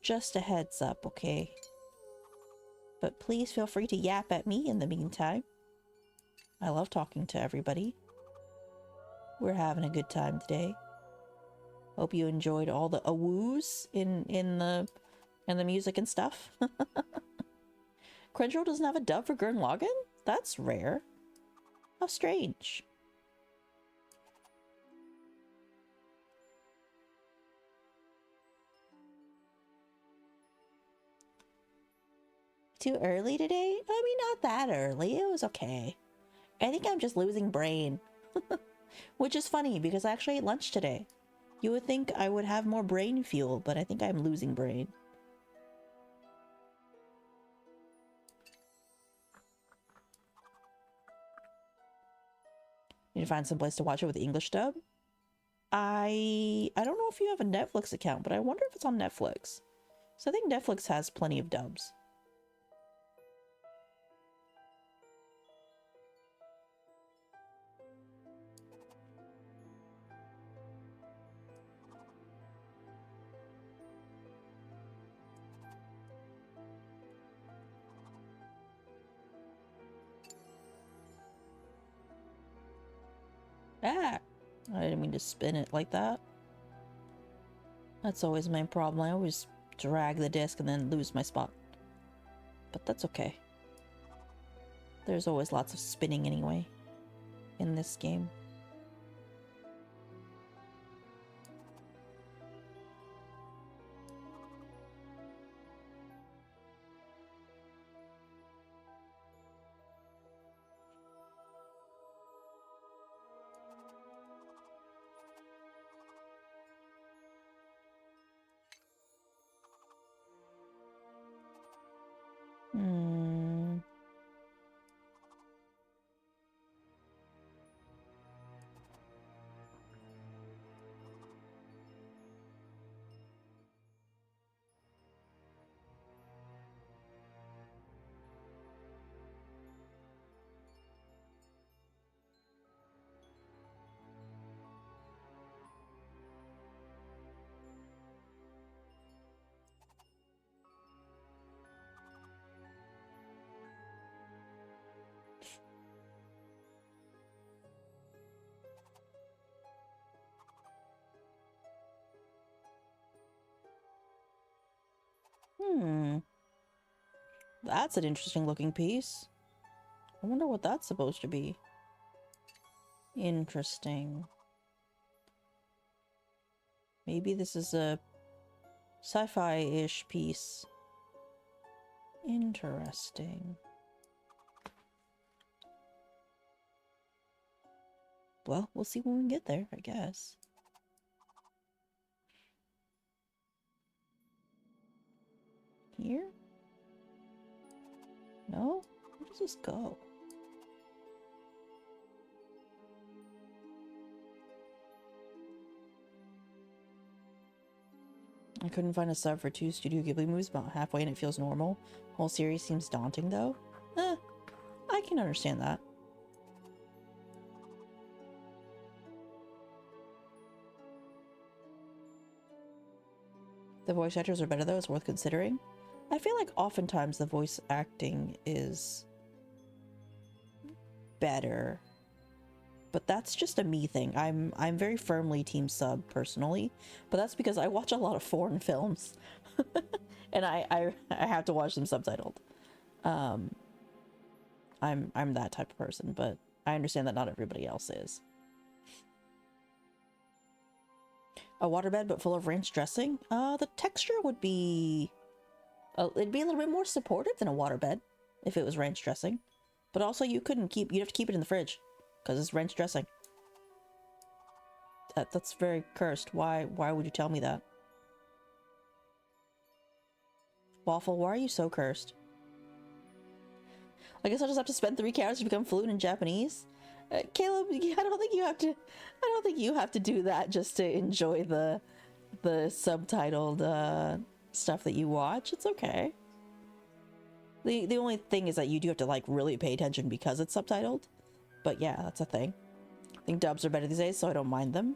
Just a heads up, okay? But please feel free to yap at me in the meantime. I love talking to everybody. We're having a good time today. Hope you enjoyed all the awoos in the music and stuff. Crunchyroll doesn't have a dub for Gurren Lagann? That's rare. How strange. Too early today? I mean, not that early. It was okay. I think I'm just losing brain. Which is funny because I actually ate lunch today. You would think I would have more brain fuel, but I think I'm losing brain. Need to find some place to watch it with the English dub. I don't know if you have a Netflix account, but I wonder if it's on Netflix. So I think Netflix has plenty of dubs. Ah! I didn't mean to spin it like that. That's always my problem. I always drag the disc and then lose my spot. But that's okay. There's always lots of spinning anyway in this game. That's an interesting looking piece. I wonder what that's supposed to be. Interesting. Maybe this is a sci-fi-ish piece. Interesting. Well, we'll see when we get there, I guess. Here? No? Where does this go? I couldn't find a sub for 2 Studio Ghibli movies about halfway and it feels normal. Whole series seems daunting though. I can understand that. The voice actors are better though, it's worth considering. I feel like oftentimes the voice acting is better. But that's just a me thing. I'm very firmly team sub personally, but that's because I watch a lot of foreign films. And I have to watch them subtitled. I'm that type of person, but I understand that not everybody else is. A waterbed but full of ranch dressing? The texture would be... it'd be a little bit more supportive than a waterbed if it was ranch dressing. But also you'd have to keep it in the fridge because it's ranch dressing. That's very cursed. Why would you tell me that? Waffle, why are you so cursed? I guess I'll just have to spend 3 hours to become fluent in Japanese. Caleb, I don't think you have to do that just to enjoy the subtitled stuff that you watch. It's okay. The only thing is that you do have to like really pay attention because it's subtitled. But yeah, that's a thing. I think dubs are better these days, so I don't mind them.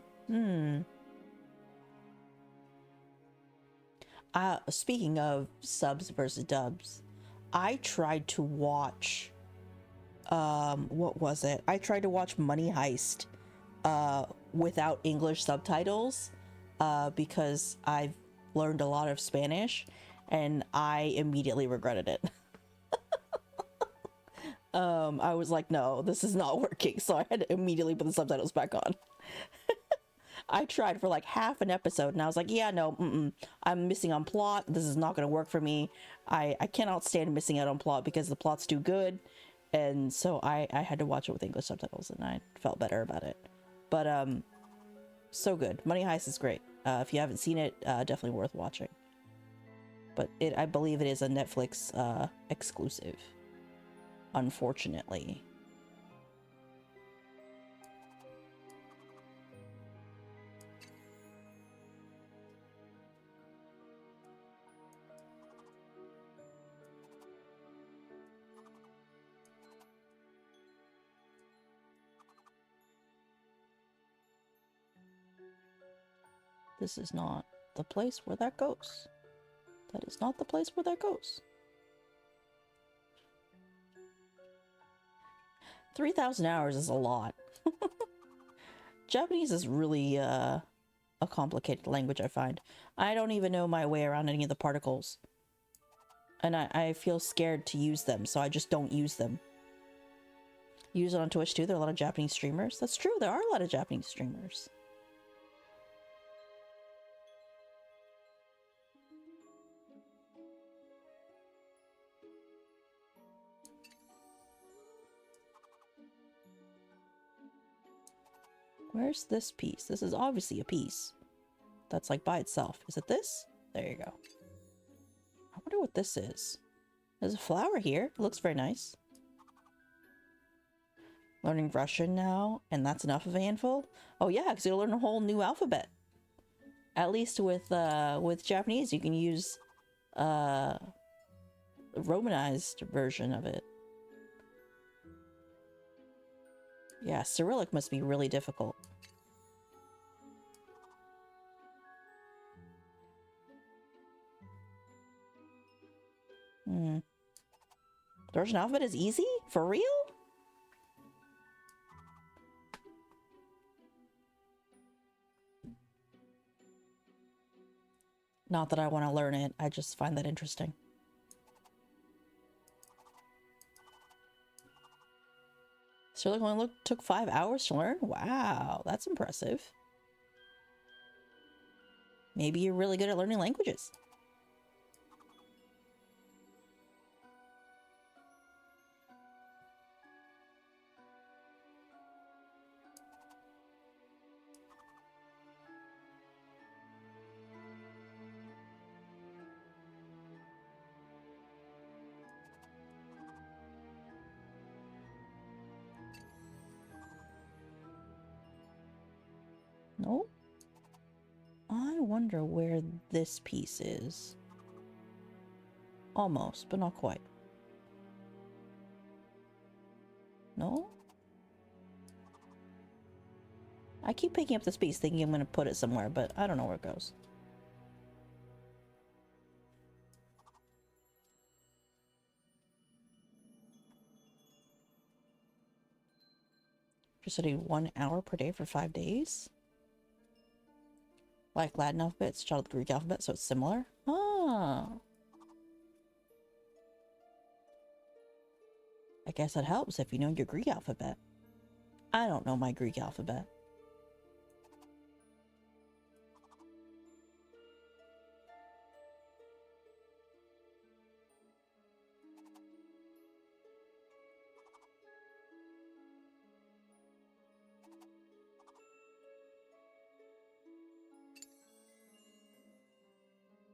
Speaking of subs versus dubs, I tried to watch what was it? I tried to watch Money Heist without English subtitles, because I've learned a lot of Spanish and I immediately regretted it. I was like, no, this is not working. So I had to immediately put the subtitles back on. I tried for like half an episode and I was like, yeah, no, I'm missing on plot. This is not going to work for me. I cannot stand missing out on plot because the plot's too good. And so I had to watch it with English subtitles and I felt better about it. But, so good. Money Heist is great. If you haven't seen it, definitely worth watching. But I believe it is a Netflix, exclusive. Unfortunately. This is not the place where that goes. That is not the place where that goes. 3,000 hours is a lot. Japanese is really a complicated language, I find. I don't even know my way around any of the particles. And I feel scared to use them, so I just don't use them. Use it on Twitch too. There are a lot of Japanese streamers. That's true, there are a lot of Japanese streamers. Where's this piece? This is obviously a piece that's like by itself. Is it this? There you go. I wonder what this is. There's a flower here. It looks very nice. Learning Russian now, and that's enough of a handful? Oh yeah, because you'll learn a whole new alphabet. At least with Japanese, you can use the romanized version of it. Yeah, Cyrillic must be really difficult. The Russian alphabet is easy? For real? Not that I want to learn it, I just find that interesting. Cyrillic only took 5 hours to learn? Wow, that's impressive. Maybe you're really good at learning languages. No? I wonder where this piece is. Almost, but not quite. No? I keep picking up this piece thinking I'm going to put it somewhere, but I don't know where it goes. Just studied 1 hour per day for 5 days? Like Latin alphabet, it's child of the Greek alphabet, so it's similar. Ah. I guess that helps if you know your Greek alphabet. I don't know my Greek alphabet.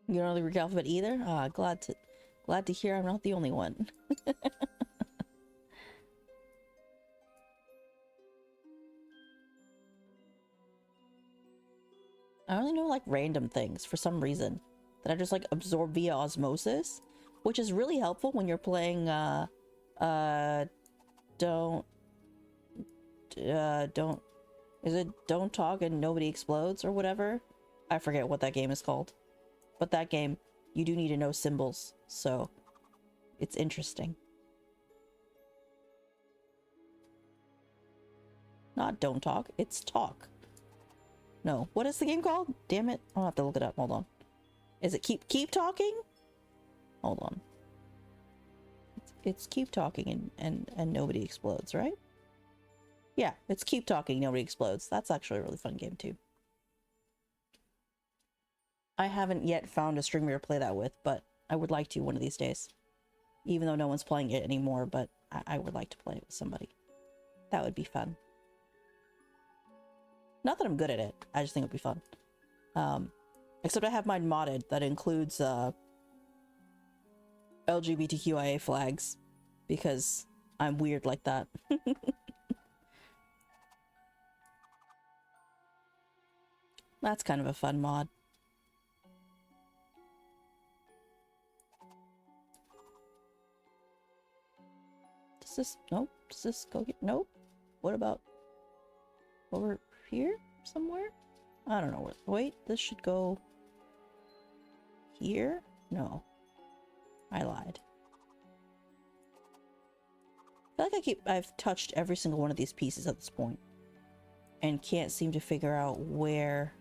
You don't know the Greek alphabet either? Ah, glad to hear I'm not the only one. I only know like random things for some reason that I just like absorb via osmosis, which is really helpful when you're playing don't is it Don't Talk and Nobody Explodes or whatever? I forget what that game is called. But that game, you do need to know symbols, so it's interesting. Not Don't Talk, it's Talk. No. What is the game called? Damn it. I'll have to look it up. Hold on. Is it keep talking? Hold on. It's keep talking and nobody explodes, right? Yeah, it's keep talking, nobody explodes. That's actually a really fun game too. I haven't yet found a streamer to play that with, but I would like to one of these days. Even though no one's playing it anymore, but I would like to play it with somebody. That would be fun. Not that I'm good at it, I just think it would be fun. Except I have mine modded that includes LGBTQIA flags, because I'm weird like that. That's kind of a fun mod. Does this... Nope. Does this go here? Nope. What about... over here? Somewhere? I don't know where... Wait, this should go... here? No. I lied. I feel like I've touched every single one of these pieces at this point. And can't seem to figure out where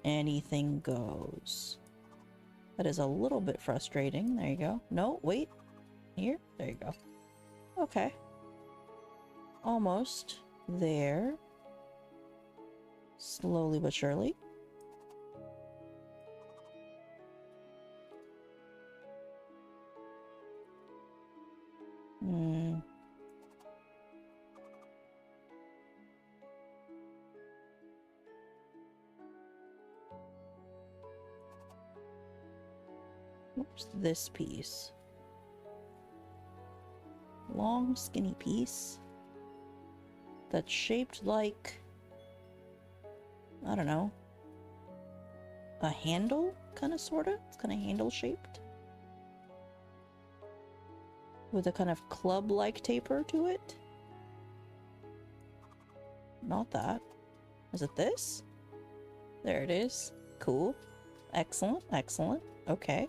anything goes. That is a little bit frustrating. There you go. No, wait. Here? There you go. Okay. Almost there. Slowly but surely. Oops, this piece. Long, skinny piece. That's shaped like... I don't know. A handle? Kind of, sort of? It's kind of handle shaped. With a kind of club-like taper to it. Not that. Is it this? There it is. Cool. Excellent, excellent. Okay.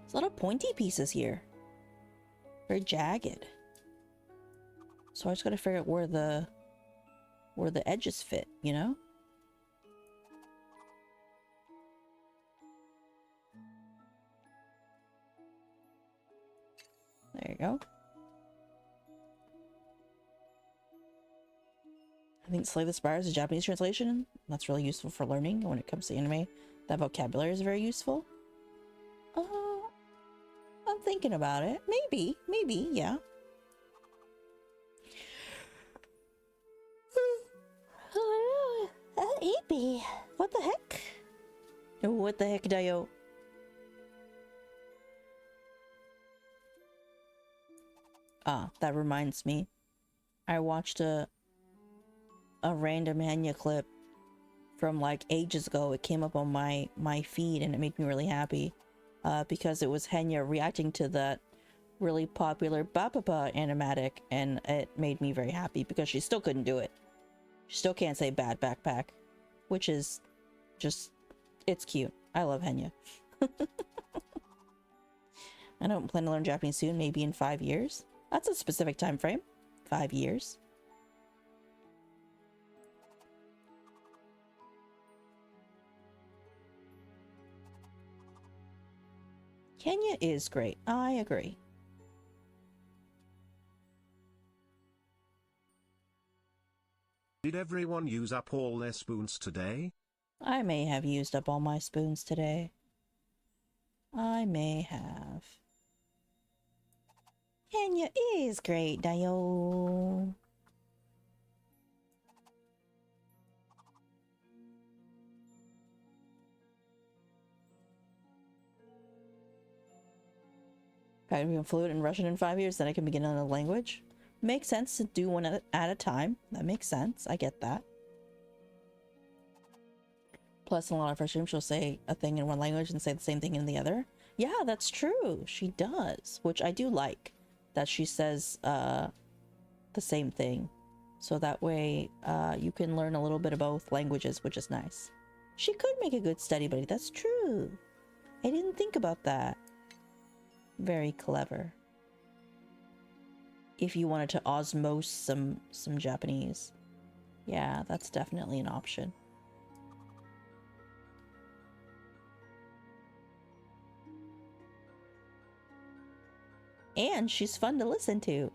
There's a lot of pointy pieces here. Very jagged. So I just gotta figure out where the edges fit, you know? There you go. I think Slay the Spire is a Japanese translation. That's really useful for learning when it comes to anime. That vocabulary is very useful. I'm thinking about it. Maybe, yeah. Eepy. What the heck? What the heck, Dio? Ah, that reminds me. I watched a random Henya clip from like ages ago. It came up on my feed and it made me really happy. Because it was Henya reacting to that really popular Bapapa animatic, and it made me very happy because she still couldn't do it. She still can't say bad backpack, which is just, it's cute. I love Henya. I don't plan to learn Japanese soon, maybe in 5 years. That's a specific time frame. 5 years. Kenya is great. I agree. Did everyone use up all their spoons today? I may have used up all my spoons today. I may have. Kenya is great, Dio. If I can become fluent in Russian in 5 years, then I can begin another language. Makes sense to do one at a time. That makes sense. I get that. Plus, in a lot of her streams, she'll say a thing in one language and say the same thing in the other. Yeah, that's true. She does, which I do like. That she says the same thing. So that way you can learn a little bit of both languages, which is nice. She could make a good study buddy. That's true. I didn't think about that. Very clever. if you wanted to osmose some Japanese. Yeah, that's definitely an option. And she's fun to listen to.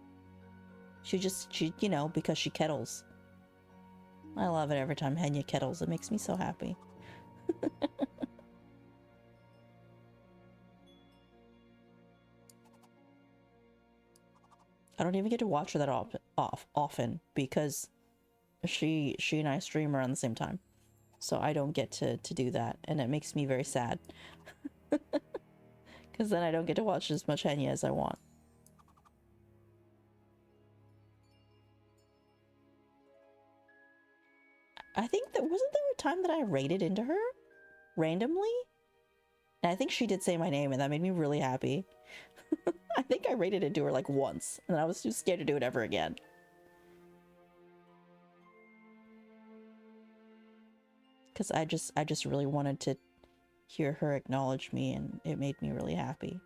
She, you know, because she kettles. I love it every time Henya kettles. It makes me so happy. I don't even get to watch her that often because she and I stream around the same time. So I don't get to do that, and it makes me very sad. Because then I don't get to watch as much Henya as I want. I think that wasn't there a time that I raided into her randomly? And I think she did say my name, and that made me really happy. I think I raided into her like once, and I was too scared to do it ever again. Because I just really wanted to hear her acknowledge me, and it made me really happy.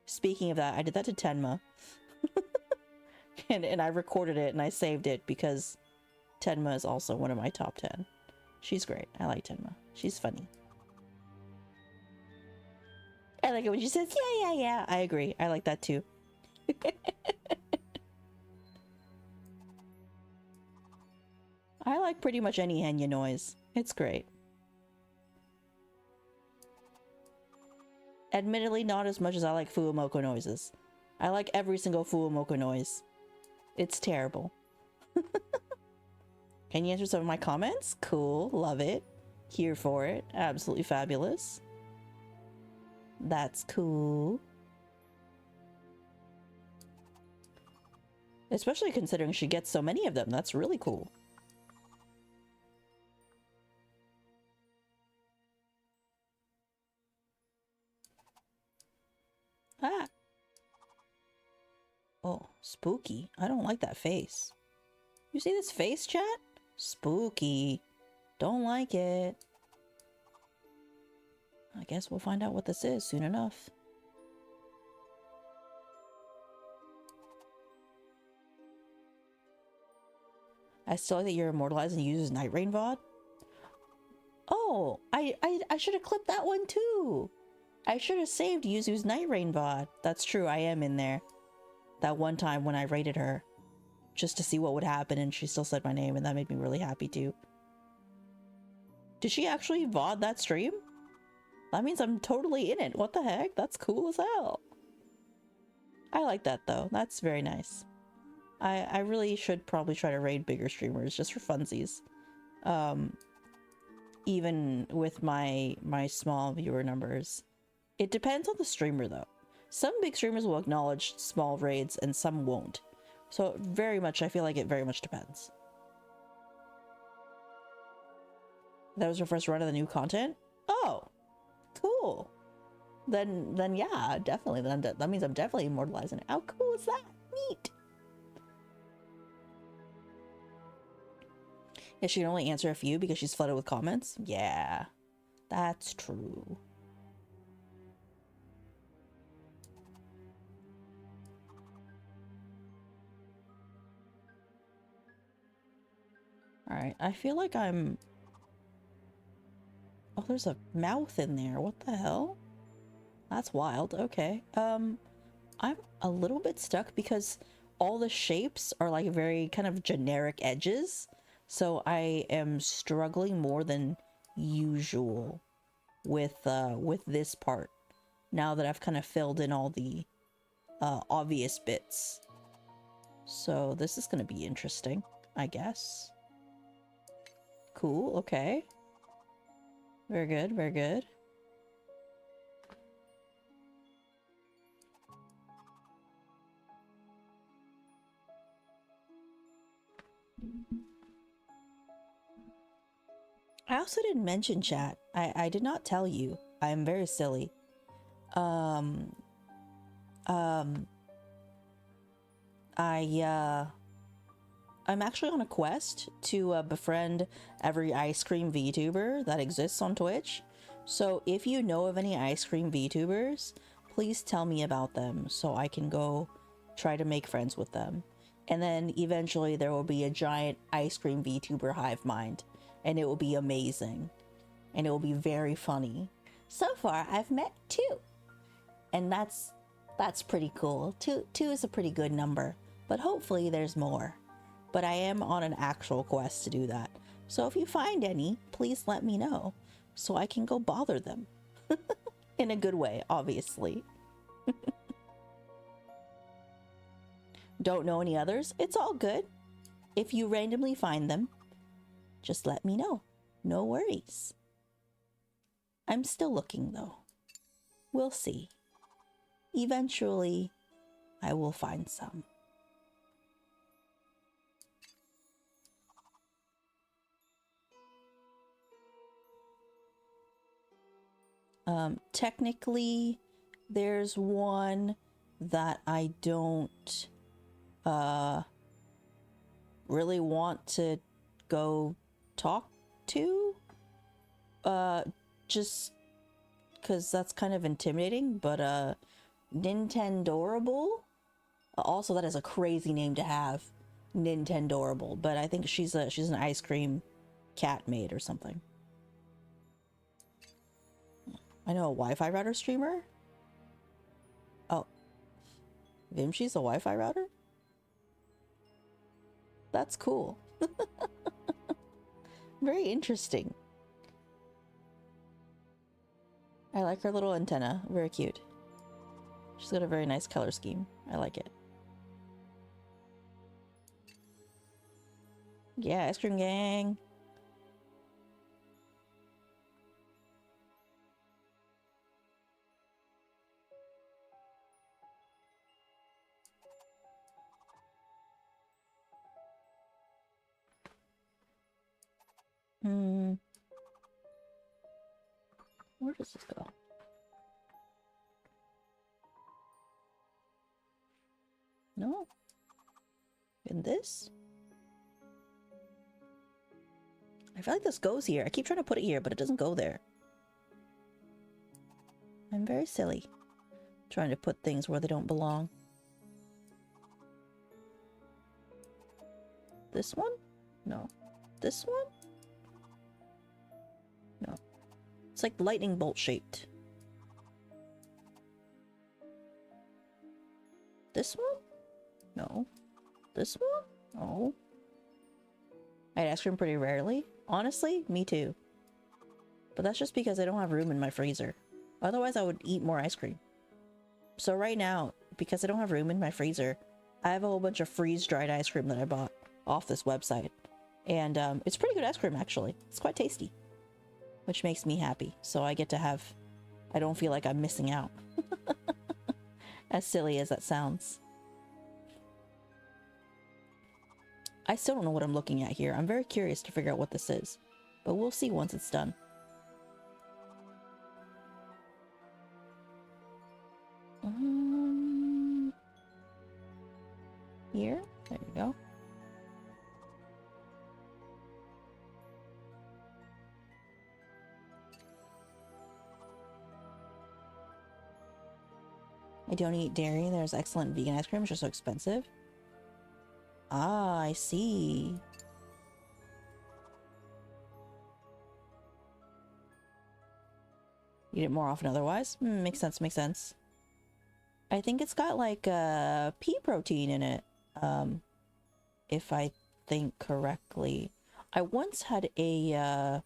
Speaking of that, I did that to Tenma. and I recorded it and I saved it because Tenma is also one of my top 10. She's great. I like Tenma. She's funny. I like it when she says, yeah. I agree. I like that too. I like pretty much any Henya noise. It's great. Admittedly, not as much as I like Fuumoko noises. I like every single Fuumoko noise. It's terrible. Can you answer some of my comments? Cool. Love it. Here for it. Absolutely fabulous. That's cool. Especially considering she gets so many of them. That's really cool. Ah. Oh, spooky. I don't like that face. You see this face, chat? Spooky. Don't like it. I guess we'll find out what this is soon enough. I still like that you're immortalized and uses Night Rain VOD. Oh, I should have clipped that one too. I should have saved Yuzu's Night Rain VOD. That's true, I am in there. That one time when I raided her. Just to see what would happen, and she still said my name, and that made me really happy too. Did she actually VOD that stream? That means I'm totally in it. What the heck? That's cool as hell. I like that though. That's very nice. I really should probably try to raid bigger streamers just for funsies. Even with my small viewer numbers. It depends on the streamer though. Some big streamers will acknowledge small raids and some won't. So very much, I feel like it very much depends. That was your first run of the new content? Oh, cool. Then yeah, definitely. Then that means I'm definitely immortalizing it. How cool is that? Neat. Yeah, she can only answer a few because she's flooded with comments. Yeah, that's true. Alright, I feel like I'm... Oh, there's a mouth in there. What the hell? That's wild. Okay. I'm a little bit stuck because all the shapes are like very kind of generic edges. So I am struggling more than usual with this part. Now that I've kind of filled in all the obvious bits. So this is going to be interesting, I guess. Cool, okay. Very good, very good. I also didn't mention chat. I did not tell you. I am very silly. I'm actually on a quest to befriend every ice cream VTuber that exists on Twitch. So if you know of any ice cream VTubers, please tell me about them so I can go try to make friends with them. And then eventually there will be a giant ice cream VTuber hive mind, and it will be amazing. And it will be very funny. So far, I've met 2. And that's pretty cool. Two is a pretty good number, but hopefully there's more. But I am on an actual quest to do that. So if you find any, please let me know so I can go bother them. In a good way, obviously. Don't know any others? It's all good. If you randomly find them, just let me know. No worries. I'm still looking though. We'll see. Eventually, I will find some. Technically, there's one that I don't really want to go talk to, just because that's kind of intimidating. But Nintendorable, also that is a crazy name to have, Nintendorable. But I think she's an ice cream cat maid or something. I know a Wi-Fi router streamer. Oh, Vimshi's a Wi-Fi router? That's cool. Very interesting. I like her little antenna. Very cute. She's got a very nice color scheme. I like it. Yeah, ice cream gang. Where does this go? No? In this? I feel like this goes here. I keep trying to put it here, but it doesn't go there. I'm very silly. Trying to put things where they don't belong. This one? No. This one? No. It's like lightning bolt shaped. This one? No. This one? No. I eat ice cream pretty rarely. Honestly, me too. But that's just because I don't have room in my freezer. Otherwise, I would eat more ice cream. So right now, because I don't have room in my freezer, I have a whole bunch of freeze-dried ice cream that I bought off this website. And it's pretty good ice cream, actually. It's quite tasty. Which makes me happy. So I get to have... I don't feel like I'm missing out. As silly as that sounds. I still don't know what I'm looking at here. I'm very curious to figure out what this is. But we'll see once it's done. Here? There you go. I don't eat dairy. There's excellent vegan ice cream, which is so expensive. Ah, I see. Eat it more often otherwise? Makes sense, makes sense. I think it's got like pea protein in it, if I think correctly. I once had a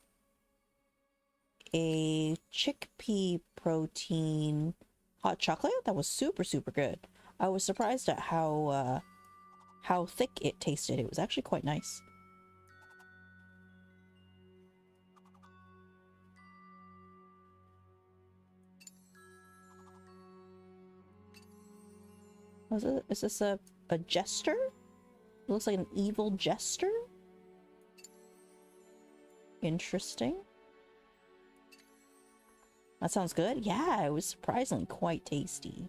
chickpea protein hot chocolate that was super, super good. I was surprised at how thick it tasted. It was actually quite nice. Is this a jester? It looks like an evil jester? Interesting. That sounds good. Yeah, it was surprisingly quite tasty.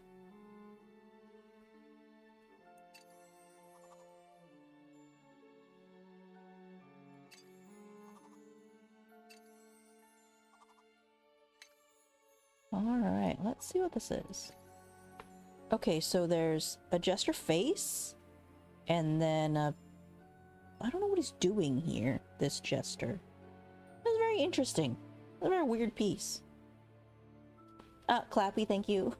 Alright, let's see what this is. Okay, so there's a jester face, and then I don't know what he's doing here, this jester. That's very interesting. A very weird piece. Clappy, thank you.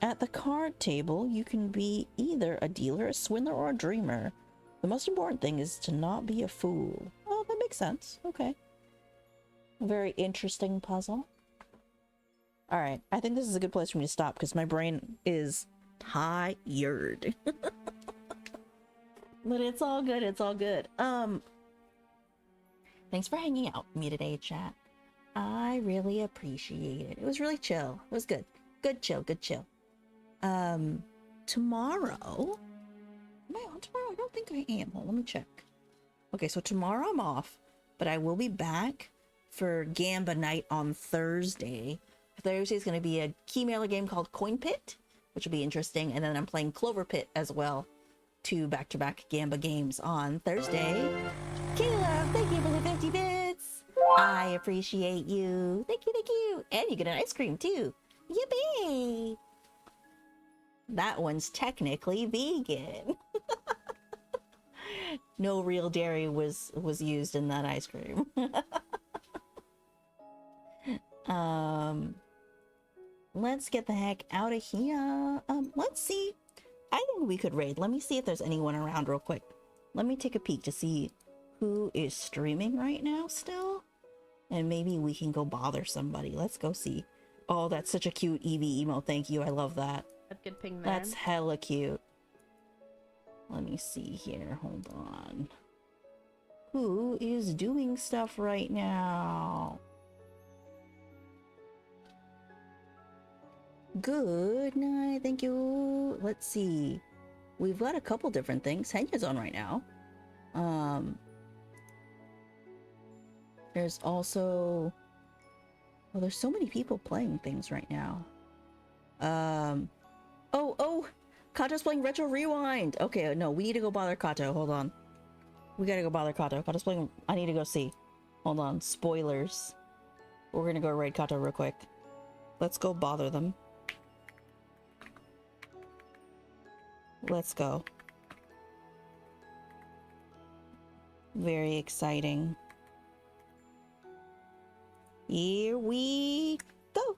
At the card table, you can be either a dealer, a swindler, or a dreamer. The most important thing is to not be a fool. Oh, that makes sense. Okay. Very interesting puzzle. Alright, I think this is a good place for me to stop because my brain is tired. But it's all good, it's all good. Thanks for hanging out with me today, chat. I really appreciate it. It was really chill. It was good. Good chill, good chill. Tomorrow... Am I on tomorrow? I don't think I am. Hold on, let me check. Okay, so tomorrow I'm off, but I will be back for Gamba night on Thursday. Thursday is going to be a key mailer game called Coin Pit, which will be interesting, and then I'm playing Clover Pit as well. 2 back-to-back Gamba games on Thursday. Caleb, thank you for the 50 bits. I appreciate you. Thank you, thank you. And you get an ice cream too. Yippee! That one's technically vegan. No real dairy was used in that ice cream. Let's get the heck out of here. Let's see. I think we could raid. Let me see if there's anyone around real quick. Let me take a peek to see who is streaming right now still. And maybe we can go bother somebody. Let's go see. Oh, that's such a cute Eevee emo. Thank you. I love that. That's good ping there. That's hella cute. Let me see here. Hold on. Who is doing stuff right now? Good night. Thank you. Let's see. We've got a couple different things. Henya's on right now. There's also... Well, there's so many people playing things right now. Oh! Kato's playing Retro Rewind! Okay, no, we need to go bother Kato. Hold on. We gotta go bother Kato. Kato's playing... I need to go see. Hold on. Spoilers. We're gonna go raid Kato real quick. Let's go bother them. Let's go. Very exciting. Here we go.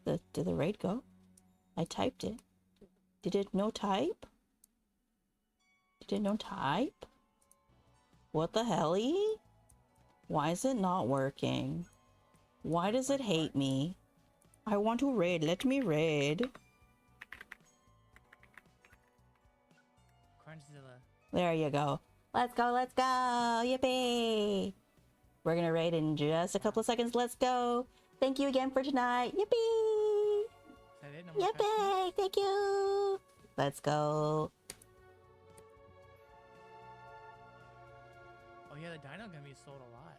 Did the raid go? I typed it. Did it no type? Did it no type? What the helly? Why is it not working? Why does it hate me? I want to raid. Let me raid. There you go. Let's go, let's go! Yippee! We're gonna raid in just a couple of seconds. Let's go! Thank you again for tonight. Yippee! Yippee! Thank you! Let's go. Oh yeah, the dino gonna be sold a lot.